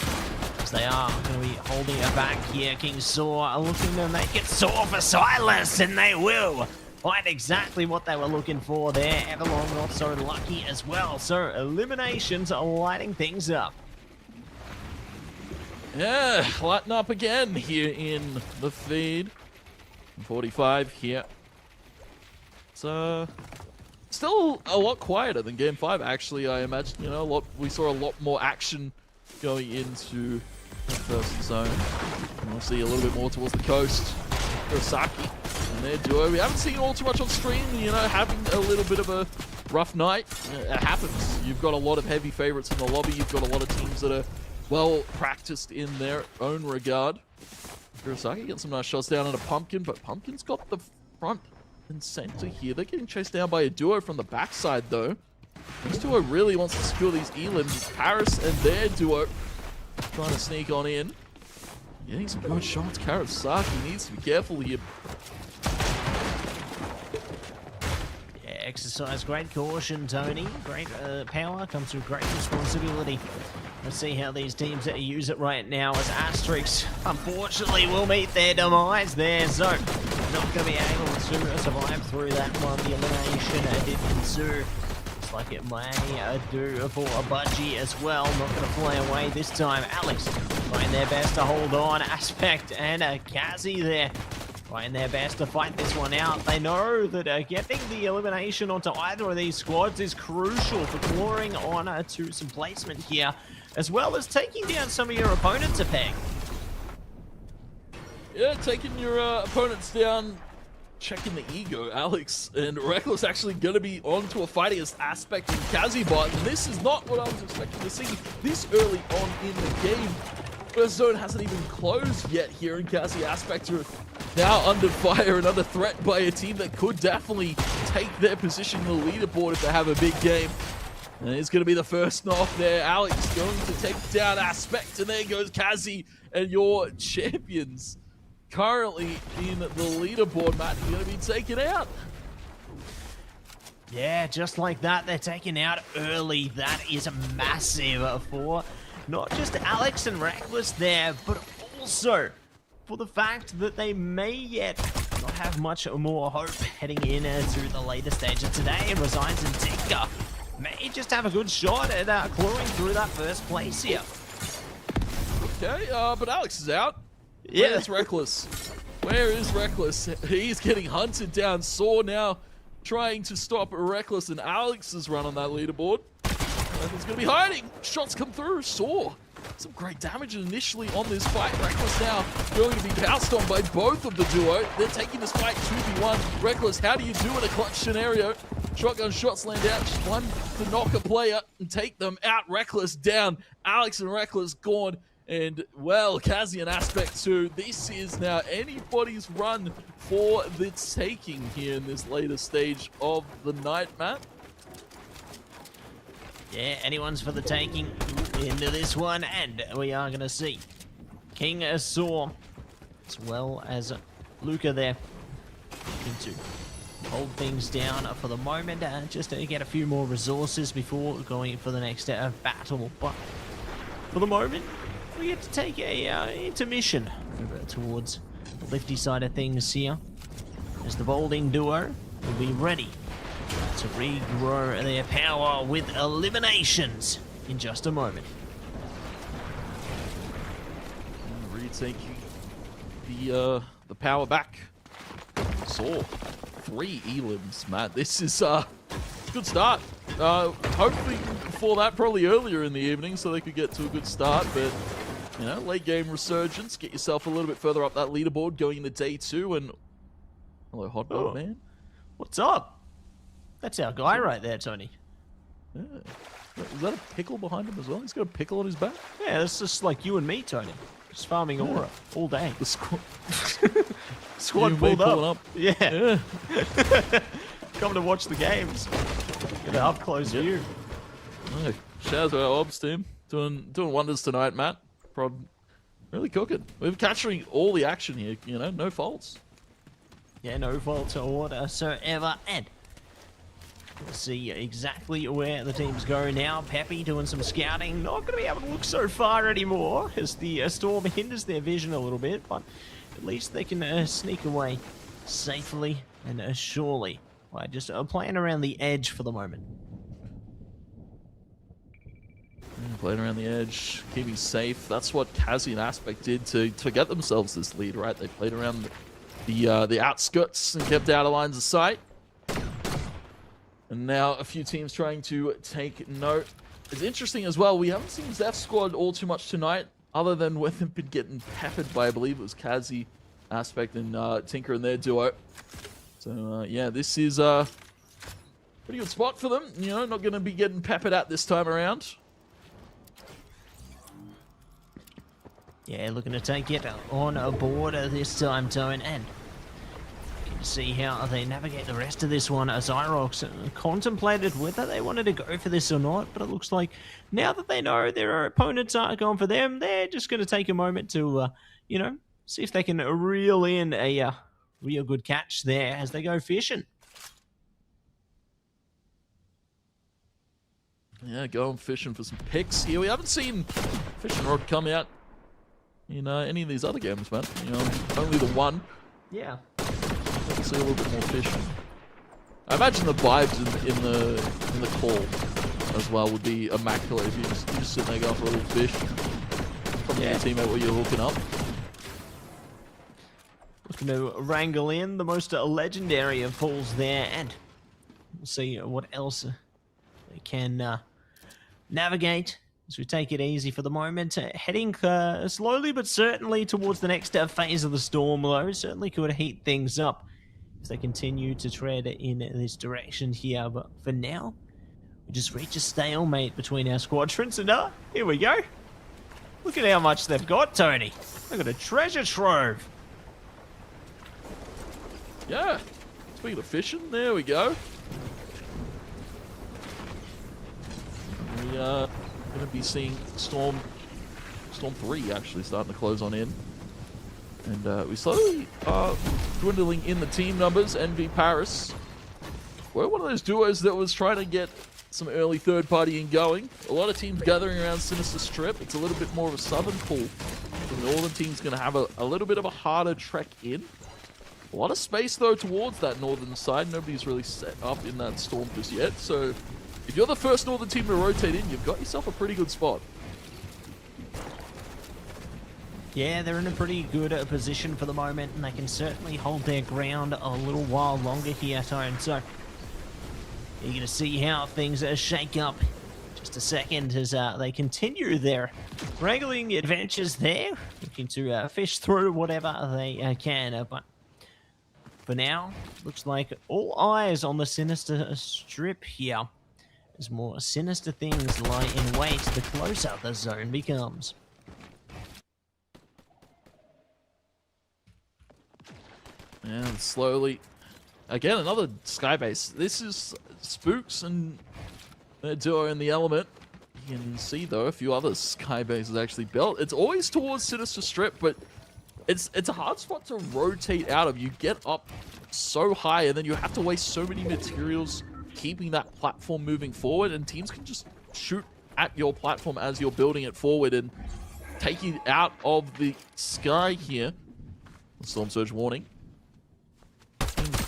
As they are going to be holding it back here. King Saw looking to make it soar for Silas, and they will find exactly what they were looking for there. Everlong not so lucky as well. So eliminations are lighting things up. Yeah, lighten up again here in the feed. 45 here. It's still a lot quieter than Game 5, actually. I imagine, we saw a lot more action going into the first zone. And we'll see a little bit more towards the coast. Kurosaki and their duo. We haven't seen all too much on stream, having a little bit of a rough night. It happens. You've got a lot of heavy favorites in the lobby. You've got a lot of teams that are well practiced in their own regard. Kurosaki gets some nice shots down on a Pumpkin, but Pumpkin's got the front and center here. They're getting chased down by a duo from the backside, though. This duo really wants to secure these elims. Paris and their duo trying to sneak on in. Getting some good shots. Kurosaki needs to be careful here. Yeah, exercise great caution, Tony. Great power comes with great responsibility. Let's see how these teams that use it right now as Asterix, unfortunately, will meet their demise there. So, not going to be able to survive through that one. The elimination did ensue. Looks like it may do for a Budgie as well. Not going to fly away this time. Alex trying their best to hold on. Aspect and Kazi there trying their best to fight this one out. They know that getting the elimination onto either of these squads is crucial for clawing on to some placement here, as well as taking down some of your opponents a peg. Yeah, taking your opponents down, checking the ego. Alex and Reckless actually going to be onto a fight against Aspect and Kazibot, and this is not what I was expecting to see this early on in the game. First zone hasn't even closed yet here, and Kazi Aspect are now under fire and under threat by a team that could definitely take their position in the leaderboard if they have a big game. And it's going to be the first knock there. Alex going to take down Aspect, and there goes Kazi, and your champions currently in the leaderboard, Matt, are going to be taken out. Yeah, just like that, they're taken out early. That is massive for not just Alex and Reckless there, but also for the fact that they may yet not have much more hope heading into the later stage of today. It resides in Tinker. May just have a good shot at clawing through that first place here. Okay, but Alex is out. Yeah. Where's Reckless? Where is Reckless? He's getting hunted down. Saw now trying to stop Reckless, and Alex's run on that leaderboard. Reckless gonna be hiding. Shots come through. Saw some great damage initially on this fight. Reckless now going to be pounced on by both of the duo. They're taking this fight 2v1. Reckless, how do you do in a clutch scenario? Shotgun shots land out. Just one to knock a player and take them out. Reckless down. Alex and Reckless gone. And, well, Kazi and Aspect too. This is now anybody's run for the taking here in this later stage of the night, Matt. Yeah, anyone's for the taking into this one, and we are going to see King Saw as well as Luca there looking to hold things down for the moment, just to get a few more resources before going for the next battle. But for the moment, we get to take a intermission over towards the lifty side of things here, as the Bolding duo will be ready to regrow their power with eliminations in just a moment. Retaking the power back. Saw 3 elims, Matt. This is a good start. Hopefully before that, probably earlier in the evening, so they could get to a good start. But late game resurgence, get yourself a little bit further up that leaderboard, going into day 2. And hello, hot dog man. What's up? That's our guy right there, Tony. Yeah. Is that a pickle behind him as well? He's got a pickle on his back? Yeah, that's just like you and me, Tony. Just farming aura all day. The squad. Squad pulled up. Yeah. Come to watch the games. Get an up-close view. Hey, shout out to our ops team. Doing wonders tonight, Matt. Really cooking. We're capturing all the action here, no faults. Yeah, no faults whatsoever. And we'll see exactly where the teams go now. Peppy doing some scouting. Not going to be able to look so far anymore as the storm hinders their vision a little bit, but at least they can sneak away safely and surely by just playing around the edge for the moment. playing around the edge, keeping safe. That's what Kazi and Aspect did to get themselves this lead, right? They played around the outskirts and kept out of lines of sight. And now a few teams trying to take note. It's interesting as well, we haven't seen Zeph's squad all too much tonight, other than when they've been getting peppered by, I believe it was Kazi, Aspect, and Tinker and their duo. So, yeah, this is a pretty good spot for them. You know, not going to be getting peppered at this time around. Yeah, looking to take it on board this time, Tone, and you can see how they navigate the rest of this one. Zyrox contemplated whether they wanted to go for this or not, but it looks like now that they know their opponents aren't going for them, they're just going to take a moment to, you know, see if they can reel in a real good catch there as they go fishing. Yeah, going fishing for some picks here. We haven't seen fishing rod come out in any of these other games, man. You know, only the one. Yeah. Let's see a little bit more fishing. I imagine the vibes in the call as well would be immaculate if you're just sitting there going for a little fish from your teammate while you're hooking up. Looking to wrangle in the most legendary of pulls there, and we'll see what else they can navigate as we take it easy for the moment. Heading slowly but certainly towards the next phase of the storm, though. Certainly could heat things up if they continue to tread in this direction here. But for now, we just reach a stalemate between our squadrons, and here we go. Look at how much they've got, Tony. They've got a treasure trove. Yeah. Speaking of fishing, there we go. We are going to be seeing Storm 3 actually starting to close on in. And we slowly are dwindling in the team numbers. NV Paris, we're one of those duos that was trying to get some early third partying going. A lot of teams gathering around Sinister Strip. It's a little bit more of a southern pool. The northern team's going to have a little bit of a harder trek in. A lot of space, though, towards that northern side. Nobody's really set up in that storm just yet. So if you're the first northern team to rotate in, you've got yourself a pretty good spot. Yeah, they're in a pretty good position for the moment, and they can certainly hold their ground a little while longer here, Tone. So you're going to see how things shake up just a second as they continue their wrangling adventures there, looking to fish through whatever they can. But for now, looks like all eyes on the Sinister Strip here, as more sinister things lie in wait the closer the zone becomes. And slowly, again, another skybase. This is Spooks and their duo in the element. You can see, though, a few other skybases actually built. It's always towards Sinister Strip, but it's a hard spot to rotate out of. You get up so high, and then you have to waste so many materials keeping that platform moving forward, and teams can just shoot at your platform as you're building it forward and take you out of the sky here. Storm Surge warning.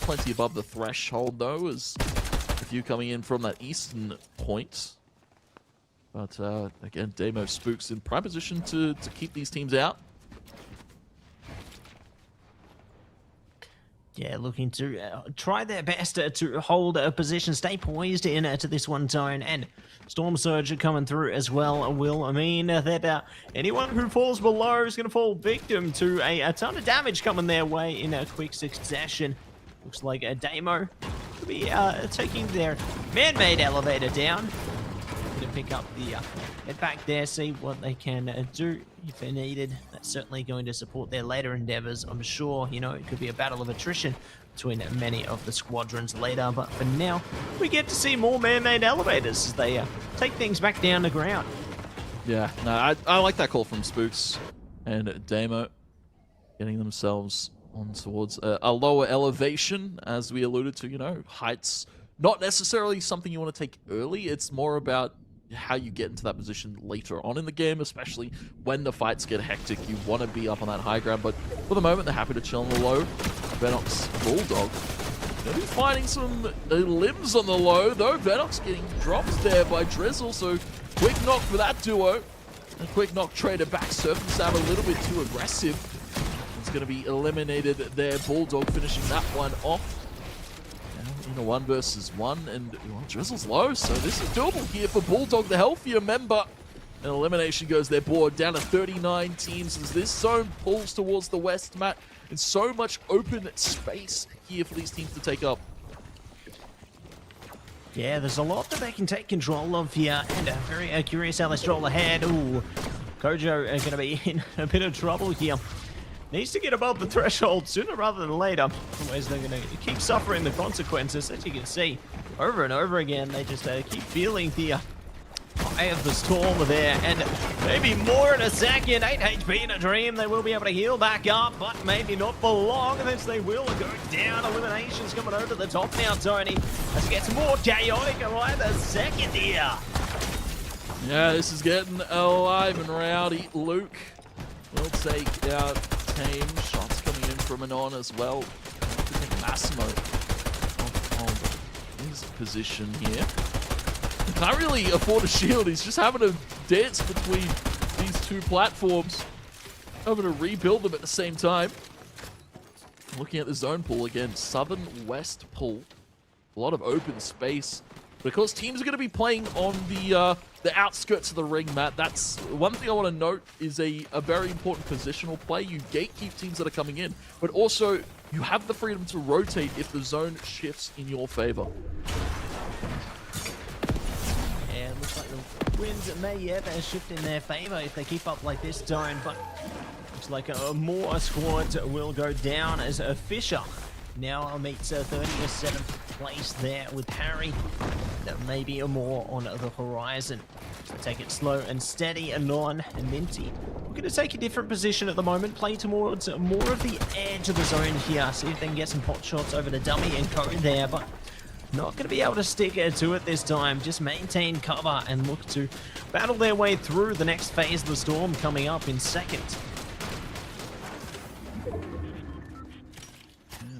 Plenty above the threshold, though, as a few coming in from that eastern point. But again, Damo Spooks in prime position to keep these teams out. Yeah, looking to try their best to hold a position, stay poised in to this one zone, and Storm Surge coming through as well will mean that anyone who falls below is going to fall victim to a ton of damage coming their way in a quick succession. Looks like a Damo could be taking their man-made elevator down. To pick up the head back there, see what they can do if they're needed. That's certainly going to support their later endeavors. I'm sure, you know, it could be a battle of attrition between many of the squadrons later, but for now, we get to see more man-made elevators as they take things back down the ground. Yeah, no, I like that call from Spooks and Damo, getting themselves on towards a lower elevation, as we alluded to. You know, heights, not necessarily something you want to take early. It's more about how you get into that position later on in the game, especially when the fights get hectic. You want to be up on that high ground, but for the moment, they're happy to chill on the low. Venox Bulldog gonna be finding some limbs on the low, though. Venox getting dropped there by Drizzle, so quick knock for that duo. A quick knock traded back. Surfing Sab a little bit too aggressive. It's going to be eliminated there. Bulldog finishing that one off. In a 1 versus 1, and well, Drizzle's low, so this is doable here for Bulldog, the healthier member. And elimination goes their board down to 39 teams as this zone pulls towards the west, Matt, and so much open space here for these teams to take up. Yeah, there's a lot that they can take control of here, and very curious how they stroll ahead. Ooh, Kojo are going to be in a bit of trouble here. Needs to get above the threshold sooner rather than later. Otherwise, they're going to keep suffering the consequences. As you can see, over and over again, they just keep feeling the eye of the storm there. And maybe more in a second. 8 HP in a dream. They will be able to heal back up, but maybe not for long. As they will go down. Eliminations coming over the top now, Tony. As it gets more chaotic right a second here. Yeah, this is getting alive and rowdy. Luke will take out Tame. Shots coming in from Anon as well. I think Massimo of his position here. He can't really afford a shield. He's just having to dance between these two platforms. Having to rebuild them at the same time. Looking at the zone pool again. Southern West pool. A lot of open space. Because teams are going to be playing on the outskirts of the ring, Matt. That's one thing I want to note is a very important positional play. You gatekeep teams that are coming in, but also you have the freedom to rotate if the zone shifts in your favor. Yeah, it looks like the winds may yet shift in their favor if they keep up like this, Tone, but looks like more squads will go down as Fisher now meets 37th place there with Harry. Maybe more on the horizon. So take it slow and steady. Anon and Minty. We're going to take a different position at the moment. Play towards more of the edge of the zone here. See if they can get some pot shots over the dummy and Code there, but not going to be able to stick to it this time. Just maintain cover and look to battle their way through the next phase of the storm coming up in second.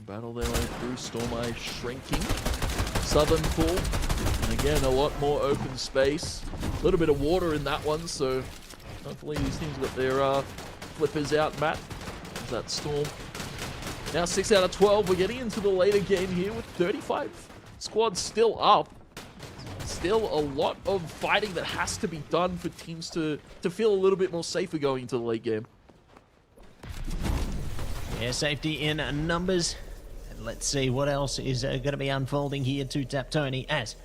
Battle their way through. Storm Eye shrinking. Southern pool. And again, a lot more open space. A little bit of water in that one, so hopefully these teams got their flippers out, Matt. There's that Storm. Now 6 out of 12. We're getting into the later game here with 35 squads still up. Still a lot of fighting that has to be done for teams to feel a little bit more safer going into the late game. Yeah, safety in numbers. Let's see what else is going to be unfolding here to Tap Tony as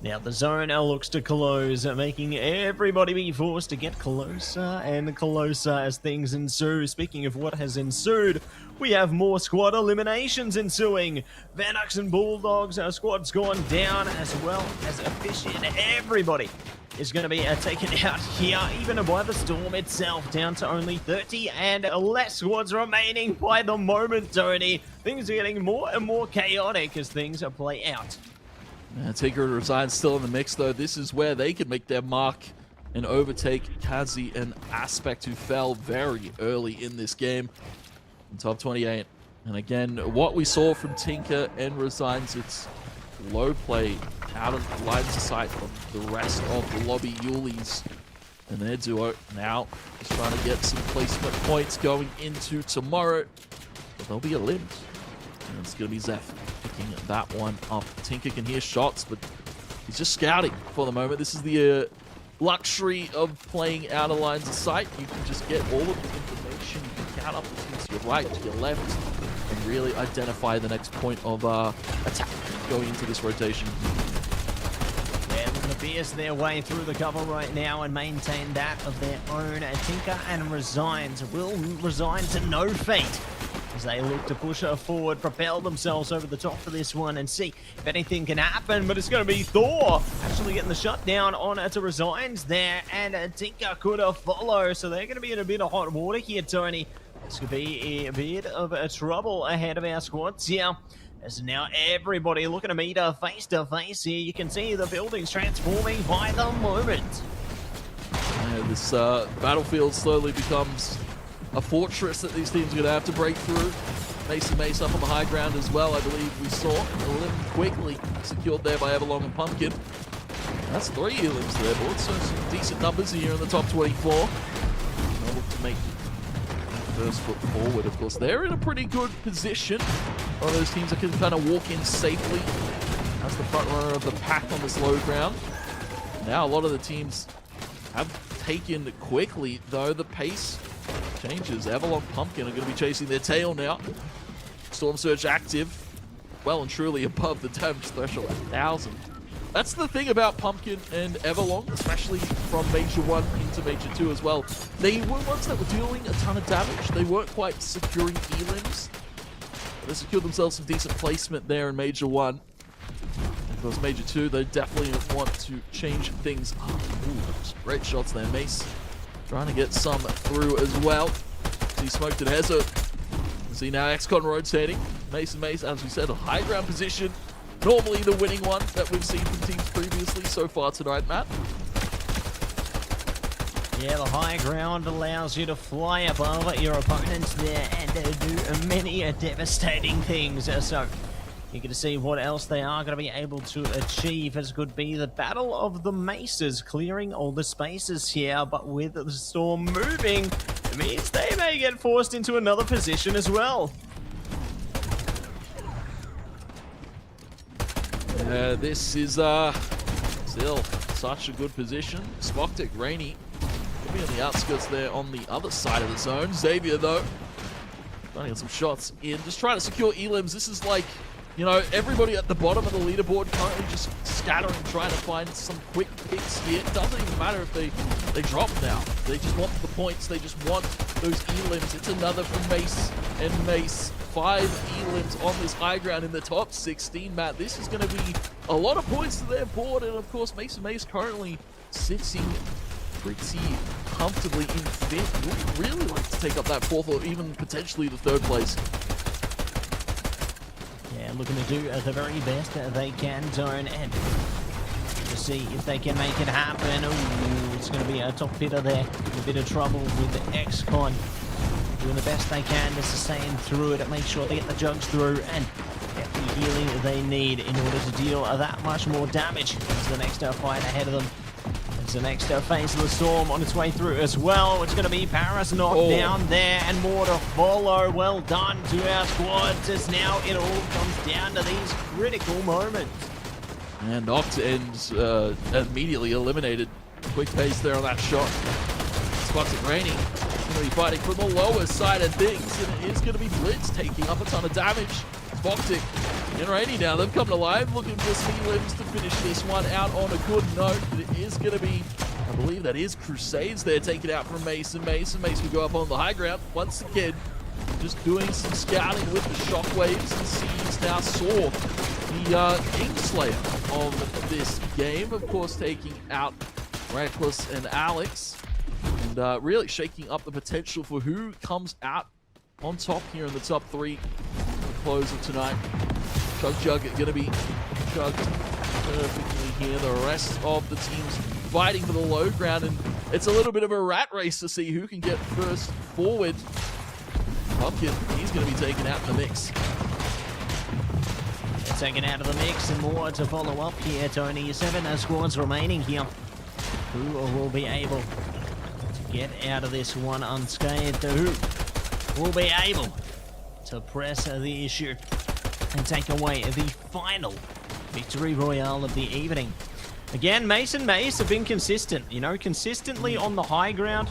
now the zone looks to close, making everybody be forced to get closer and closer as things ensue. Speaking of what has ensued, we have more squad eliminations ensuing. Vanox and Bulldogs, our squad's gone down as well as a fish in. Everybody is going to be taken out here, even by the Storm itself, down to only 30 and less squads remaining by the moment, Tony. Things are getting more and more chaotic as things play out. Tinker and Resign still in the mix, though. This is where they can make their mark and overtake Kazi and Aspect, who fell very early in this game in top 28. And again, what we saw from Tinker and Resigns, it's low play out of lines of sight of the rest of the lobby. Yuli's and their duo now just trying to get some placement points going into tomorrow. But they'll be eliminated. And it's going to be Zeph picking that one up. Tinker can hear shots, but he's just scouting for the moment. This is the luxury of playing out of lines of sight. You can just get all of the information. You can count up the teams to your right, to your left, and really identify the next point of attack going into this rotation. They're looking to pierce their way through the cover right now and maintain that of their own. Tinker and Resigns will resign to no fate as they look to push her forward, propel themselves over the top for this one and see if anything can happen. But it's going to be Thor actually getting the shutdown on to Resigns there, and Tinker could follow. So they're going to be in a bit of hot water here, Tony. This could be a bit of a trouble ahead of our squads here. As now everybody looking to meet face to face here. You can see the buildings transforming by the moment. This battlefield slowly becomes a fortress that these teams are going to have to break through. Mace up on the high ground as well, I believe we saw. A little quickly secured there by Everlong and Pumpkin. That's 3 elims there, boys. So some decent numbers here in the top 24. They'll look to make first foot forward, of course. They're in a pretty good position. One of those teams that can kind of walk in safely as the front runner of the pack on this low ground. Now a lot of the teams have taken quickly, though the pace changes. Everlong Pumpkin are going to be chasing their tail now. Storm Surge active, well and truly above the damage threshold, 1,000. That's the thing about Pumpkin and Everlong, especially from Major 1 into Major 2 as well. They were ones that were dealing a ton of damage. They weren't quite securing elims. They secured themselves some decent placement there in Major 1. Of course, Major 2, they definitely want to change things up. Ooh, some great shots there. Mace trying to get some through as well. See smoked at Hezo. See now XCon rotating. Mace, as we said, a high ground position. Normally the winning one that we've seen from teams previously so far tonight, Matt. Yeah, the high ground allows you to fly above your opponents there and do many devastating things. So you're going to see what else they are going to be able to achieve. As could be the Battle of the Maces, clearing all the spaces here, but with the storm moving, it means they may get forced into another position as well. This is still such a good position. Spoctic, Rainy, maybe on the outskirts there on the other side of the zone. Xavier, though, trying to get some shots in, just trying to secure elims. This is like, you know, everybody at the bottom of the leaderboard currently just scattering, trying to find some quick picks here. It doesn't even matter if they drop now. They just want the points. They just want those elims. It's another from Mace and Mace. 5 elims on this high ground in the top 16, Matt. This is going to be a lot of points to their board, and of course, Mace and Mace currently sitting pretty comfortably in 5th. Would really like to take up that 4th or even potentially the 3rd place. Yeah, looking to do the very best they can, Zone, and to see if they can make it happen. Ooh, it's going to be a top hitter there. A bit of trouble with the XCon. Doing the best they can to sustain through it and make sure they get the jugs through and get the healing they need in order to deal that much more damage. It's the next fight ahead of them. It's the next phase of the storm on its way through as well. It's going to be Paris knocked down there and more to follow. Well done to our squads as now it all comes down to these critical moments. And knocked and immediately eliminated. Quick pace there on that shot. Spots it raining. Going to be fighting from the lower side of things, and it is going to be Blitz taking up a ton of damage. Spoctic and Rainy now, they've come to life, looking for some elims to finish this one out on a good note. But it is going to be, I believe that is Crusades there, taken out from Mason. Mason will go up on the high ground once again, just doing some scouting with the shockwaves, and sees now Saw, the Kingslayer of this game, of course taking out Reckless and Alex. And really shaking up the potential for who comes out on top here in the top 3 at the close of tonight. Jug going to be chugged perfectly here. The rest of the teams fighting for the low ground, and it's a little bit of a rat race to see who can get first forward. Pumpkin, he's going to be taken out in the mix. Taken out of the mix and more to follow up here, Tony. 7 squads remaining here. Who will be able get out of this one unscathed? Who will be able to press the issue and take away the final victory royale of the evening? Again, Mace and Mace have been consistent, you know, consistently on the high ground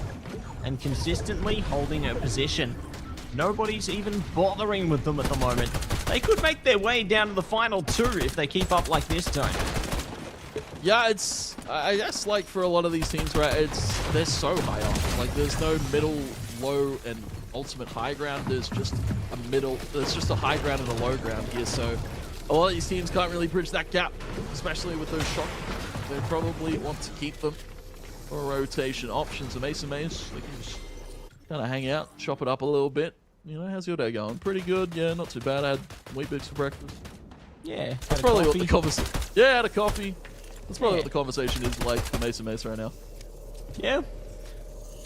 and consistently holding a position. Nobody's even bothering with them at the moment. They could make their way down to the final 2 if they keep up like this, Tone. Yeah, I guess, like, for a lot of these teams, right, they're so high up. Like, there's no middle, low, and ultimate high ground. There's just a high ground and a low ground here, so a lot of these teams can't really bridge that gap, especially with those shock. They probably want to keep them for rotation options. And Mason Mace, they can just kind of hang out, chop it up a little bit. You know, how's your day going? Pretty good, yeah, not too bad. I had Wheat Bix for breakfast. Yeah, that's probably what the conversation. Yeah, I had a coffee. That's probably what the conversation is like for Mason Mace right now. Yeah.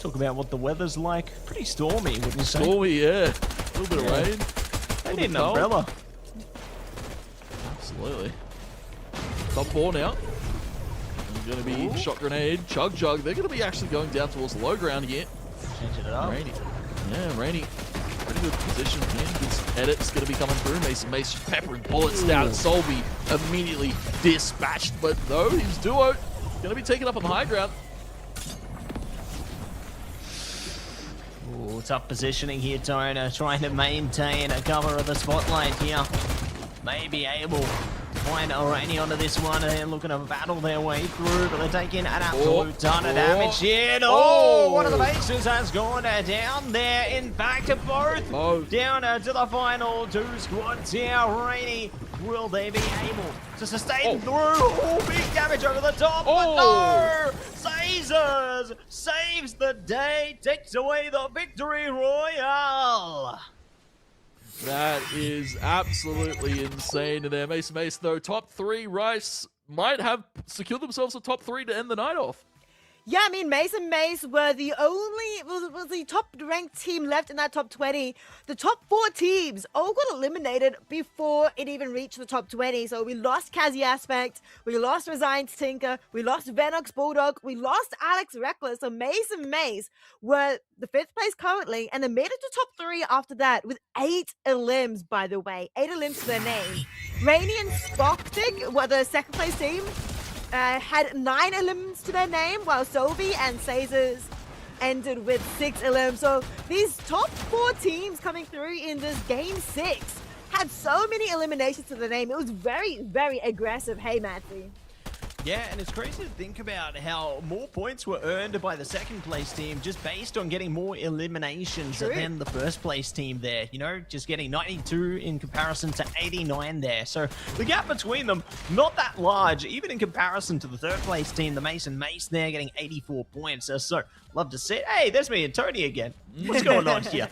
Talk about what the weather's like. Pretty stormy, wouldn't you say? Stormy, yeah. A little bit of rain. They need an umbrella. Absolutely. Top 4 now. Going to be shot grenade, chug jug. They're going to be actually going down towards the low ground here. Changing it up. Rainy. Yeah, Rainy. Pretty good position here. His edit's going to be coming through. Mace just peppering bullets down at Solby. Immediately dispatched. But though, his duo going to be taken up on the high ground. Ooh, tough positioning here, Toner. Trying to maintain a cover of the spotlight here. Maybe able to find Rainy onto this one. They're looking to battle their way through, but they're taking an absolute ton of damage here. Oh, one of the bases has gone down there. In fact, both down to the final two squads here. Rainy, will they be able to sustain through? Oh, big damage over the top. But no! Caesars saves the day, takes away the victory royale. That is absolutely insane there. Mace, though, top 3, Rice might have secured themselves a top 3 to end the night off. Yeah, I mean, Mace were the was the top-ranked team left in that top 20. The top 4 teams all got eliminated before it even reached the top 20. So we lost Kazi Aspect, we lost Resigned Tinker, we lost Venox Bulldog, we lost Alex Reckless. So Mace were the 5th place currently, and they made it to top 3 after that with 8 elims, by the way. 8 elims to their name. Rainy and Spoctic were the 2nd place team. Had 9 elims to their name, while Solby and Caesars ended with 6 elims. So these top 4 teams coming through in this game 6 had so many eliminations to their name. It was very, very aggressive. Hey, Matthew. Yeah, and it's crazy to think about how more points were earned by the 2nd place team just based on getting more eliminations than the 1st place team there. You know, just getting 92 in comparison to 89 there. So the gap between them, not that large, even in comparison to the 3rd place team, the Mace there getting 84 points. So love to see it. Hey, there's me and Tony again. What's going on here?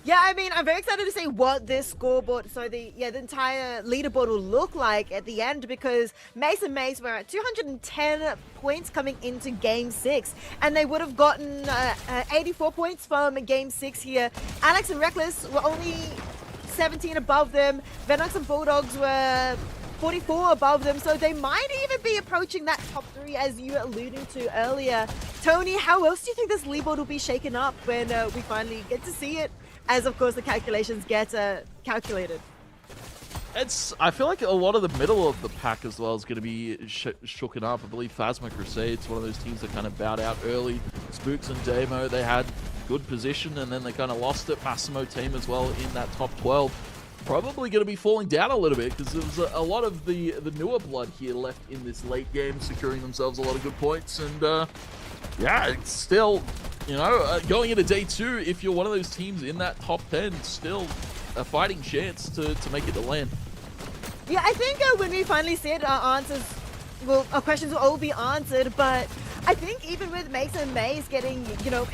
Yeah, I mean, I'm very excited to see what this scoreboard, so the entire leaderboard will look like at the end, because Mace were at 210 points coming into Game 6, and they would have gotten 84 points from Game 6 here. Alex and Reckless were only 17 above them. Venox and Bulldogs were 44 above them, so they might even be approaching that top 3 as you were alluding to earlier. Tony, how else do you think this leaderboard will be shaken up when we finally get to see it? As, of course, the calculations get calculated. I feel like a lot of the middle of the pack as well is going to be shooken up. I believe Phasma Crusades, one of those teams that kind of bowed out early. Spooks and Demo, they had good position, and then they kind of lost it. Massimo team as well in that top 12. Probably going to be falling down a little bit, because there's a lot of the newer blood here left in this late game, securing themselves a lot of good points. And yeah, it's still, you know, going into day 2, if you're one of those teams in that top 10, still a fighting chance to make it to land. Yeah, I think when we finally see it, our questions will all be answered, but I think even with Mason Mays getting,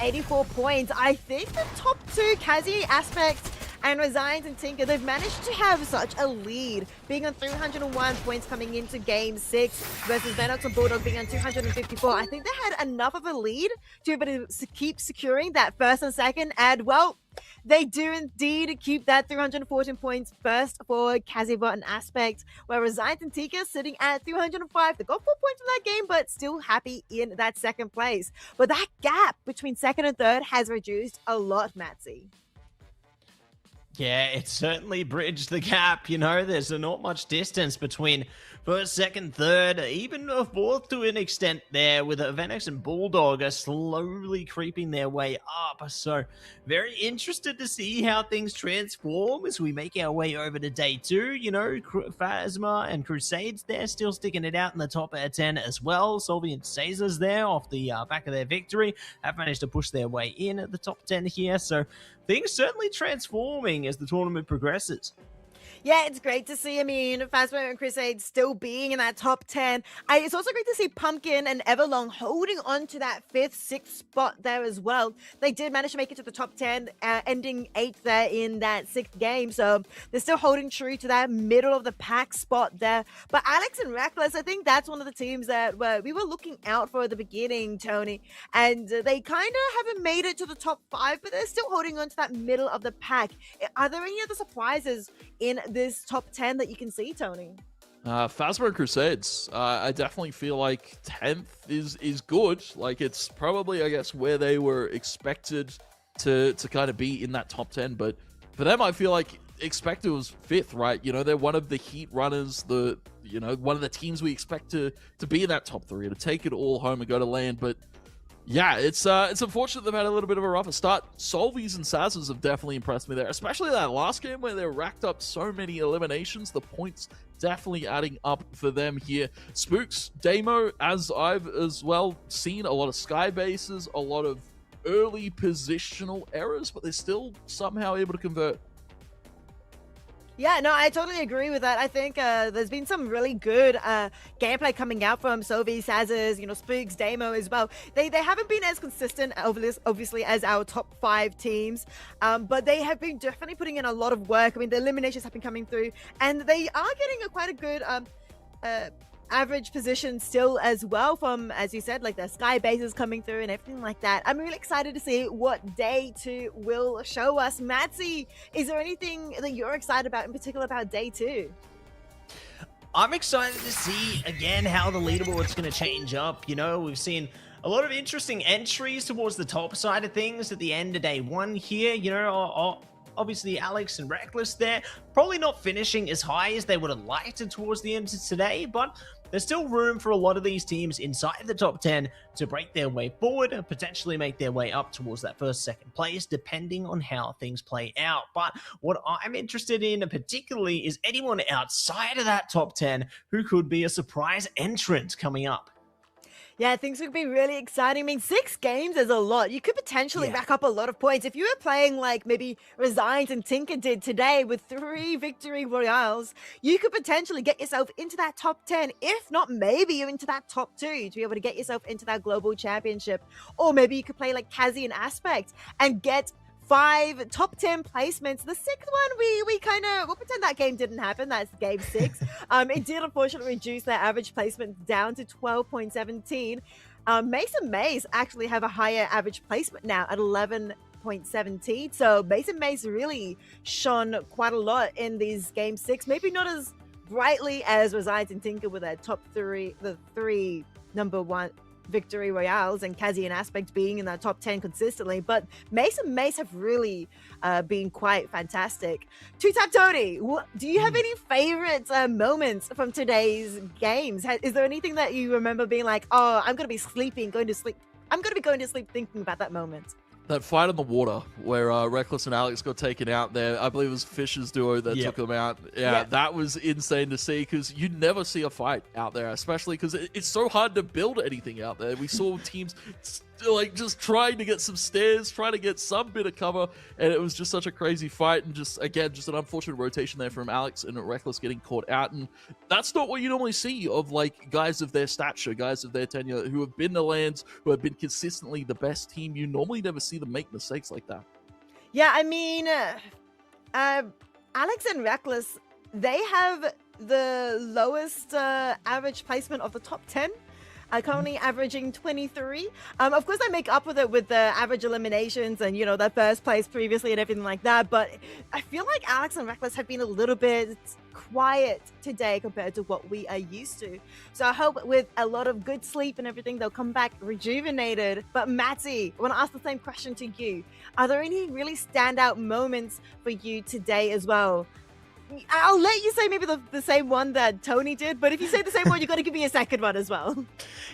84 points, I think the top 2, Kazi, Aspect, and Resigns and Tinker, they've managed to have such a lead, being on 301 points coming into Game 6 versus Venox and Bulldog being on 254. I think they had enough of a lead to be able to keep securing that 1st and 2nd, and, well, they do indeed keep that 314 points first for Kazibot and Aspect, where Resigns and Tinker sitting at 305. They got 4 points from that game, but still happy in that 2nd place. But that gap between 2nd and 3rd has reduced a lot, Matsy. Yeah, it certainly bridged the gap, there's not much distance between 1st, 2nd, 3rd, even 4th to an extent there, with Venox and Bulldog are slowly creeping their way up. So very interested to see how things transform as we make our way over to day 2. Phasma and Crusades there still sticking it out in the top 10 as well. Solvi and Caesars there off the back of their victory have managed to push their way in at the top 10 here. So things certainly transforming as the tournament progresses. Yeah, it's great to see. I mean, Phasma and Crusade still being in that top 10. It's also great to see Pumpkin and Everlong holding on to that 5th, 6th spot there as well. They did manage to make it to the top 10, ending 8th there in that 6th game. So they're still holding true to that middle of the pack spot there. But Alex and Reckless, I think that's one of the teams that we were looking out for at the beginning, Tony. And they kind of haven't made it to the top 5, but they're still holding on to that middle of the pack. Are there any other surprises in this top 10 that you can see, Tony? Phasma and Crusades. I definitely feel like 10th is good. Like, it's probably, I guess, where they were expected to kind of be in that top 10. But for them, I feel like expected was 5th, right? You know, they're one of the heat runners, one of the teams we expect to be in that top 3, to take it all home and go to land. But yeah, it's unfortunate they've had a little bit of a rougher start. Solvies and Sazers have definitely impressed me there, especially that last game where they racked up so many eliminations. The points definitely adding up for them here. Spooks, Damo, as I've as well seen, a lot of sky bases, a lot of early positional errors, but they're still somehow able to convert. Yeah, no, I totally agree with that. I think there's been some really good gameplay coming out from Sovi, Sazers, Spooks, Damo as well. They haven't been as consistent, obviously, as our top 5 teams, but they have been definitely putting in a lot of work. I mean, the eliminations have been coming through, and they are getting quite a good average position still as well from, as you said, like the sky bases coming through and everything like that. I'm really excited to see what day 2 will show us. Matsy, is there anything that you're excited about in particular about day 2? I'm excited to see again how the leaderboard's going to change up. We've seen a lot of interesting entries towards the top side of things at the end of day 1 here. Obviously, Alex and Reckless there, probably not finishing as high as they would have liked it towards the end of today, but there's still room for a lot of these teams inside the top 10 to break their way forward and potentially make their way up towards that first, second place, depending on how things play out. But what I'm interested in particularly is anyone outside of that top 10 who could be a surprise entrant coming up. Yeah, things could be really exciting. I mean, 6 games is a lot. You could potentially rack up a lot of points. If you were playing like maybe Resigns and Tinker did today with 3 victory royales, you could potentially get yourself into that top 10, if not maybe into that top 2 to be able to get yourself into that global championship. Or maybe you could play like Kazi and Aspect and get 5 top 10 placements. The 6th one, we'll pretend that game didn't happen. That's game 6. It did unfortunately reduce their average placement down to 12.17. Mason Mays actually have a higher average placement now at 11.17. So Mason Mays really shone quite a lot in these game 6. Maybe not as brightly as Resides and Tinker with their top 3, the 3 number 1 victory royales, and Kazi and Aspect being in the top 10 consistently, but Mace and Mace have really been quite fantastic. Two Tap Tony, do you have any favorite moments from today's games? Is there anything that you remember being like, oh, I'm going to be going to sleep thinking about that moment? That fight on the water where Reckless and Alex got taken out there. I believe it was Fisher's duo that took them out. Yeah, that was insane to see because you never see a fight out there, especially because it's so hard to build anything out there. We saw teams like just trying to get some stairs, trying to get some bit of cover, and it was just such a crazy fight. And just again, just an unfortunate rotation there from Alex and Reckless getting caught out. And that's not what you normally see of like guys of their stature, guys of their tenure who have been the lands, who have been consistently the best team. You normally never see them make mistakes like that. Yeah, I mean, Alex and Reckless, they have the lowest average placement of the top 10. Currently averaging 23. Of course, I make up with it with the average eliminations and, the first place previously and everything like that. But I feel like Alex and Reckless have been a little bit quiet today compared to what we are used to. So I hope with a lot of good sleep and everything, they'll come back rejuvenated. But Matty, I want to ask the same question to you. Are there any really standout moments for you today as well? I'll let you say maybe the same one that Tony did, but if you say the same one, you've got to give me a second one as well.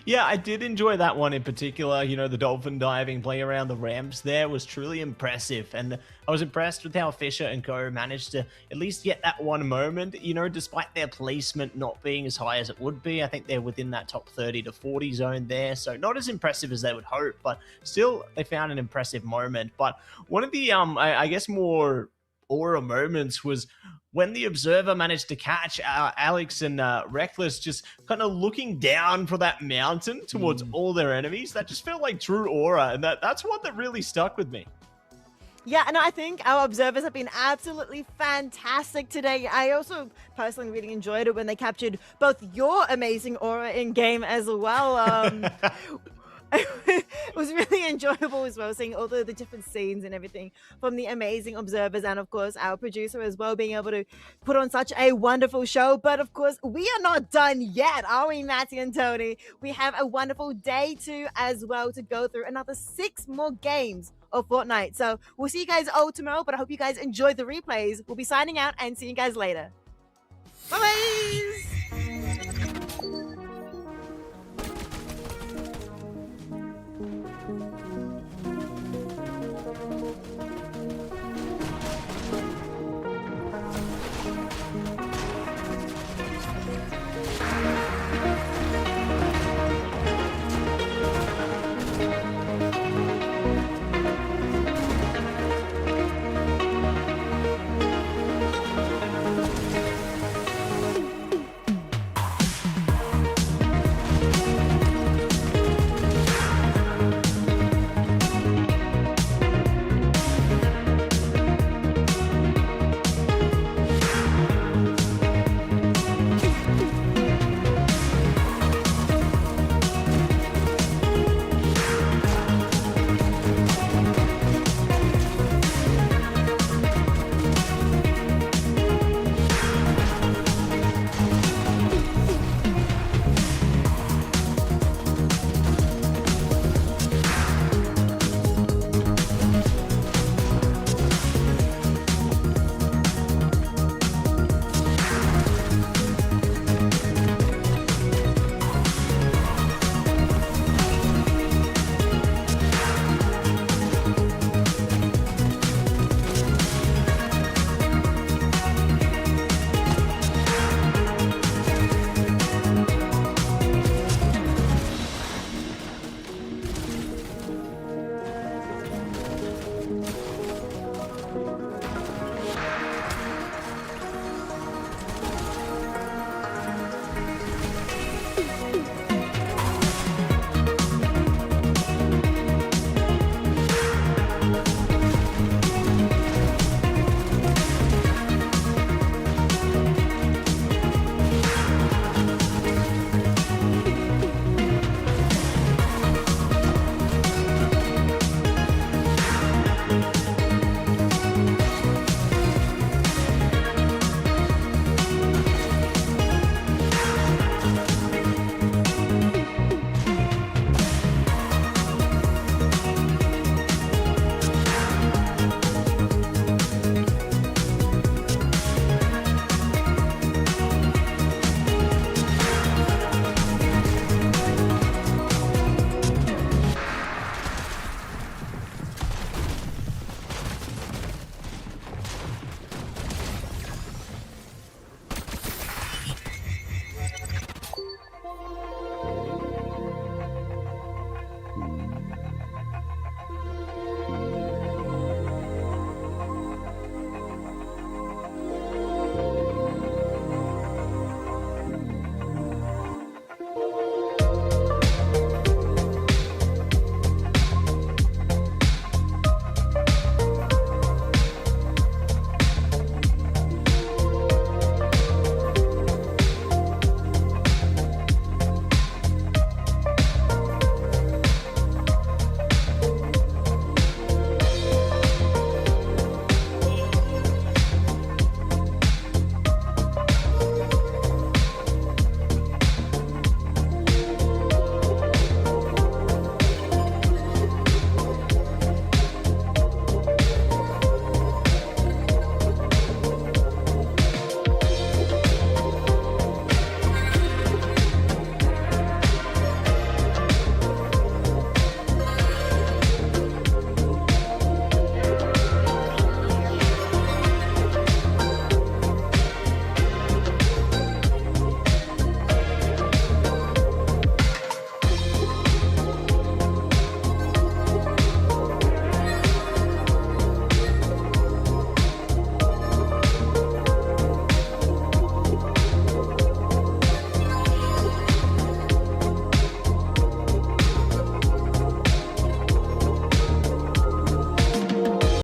Yeah, I did enjoy that one in particular. The dolphin diving play around the ramps there was truly impressive. And I was impressed with how Fisher and Co managed to at least get that one moment, despite their placement not being as high as it would be. I think they're within that top 30 to 40 zone there. So not as impressive as they would hope, but still they found an impressive moment. But one of the, I guess more aura moments was when the Observer managed to catch Alex and Reckless just kind of looking down for that mountain towards all their enemies. That just felt like true aura, and that's one that really stuck with me. Yeah, and I think our Observers have been absolutely fantastic today. I also personally really enjoyed it when they captured both your amazing aura in game as well. It was really enjoyable as well, seeing all the different scenes and everything from the amazing observers and, of course, our producer as well, being able to put on such a wonderful show. But, of course, we are not done yet, are we, Matty and Tony? We have a wonderful day 2 as well to go through another 6 more games of Fortnite. So we'll see you guys all tomorrow, but I hope you guys enjoyed the replays. We'll be signing out and see you guys later. Bye-bye!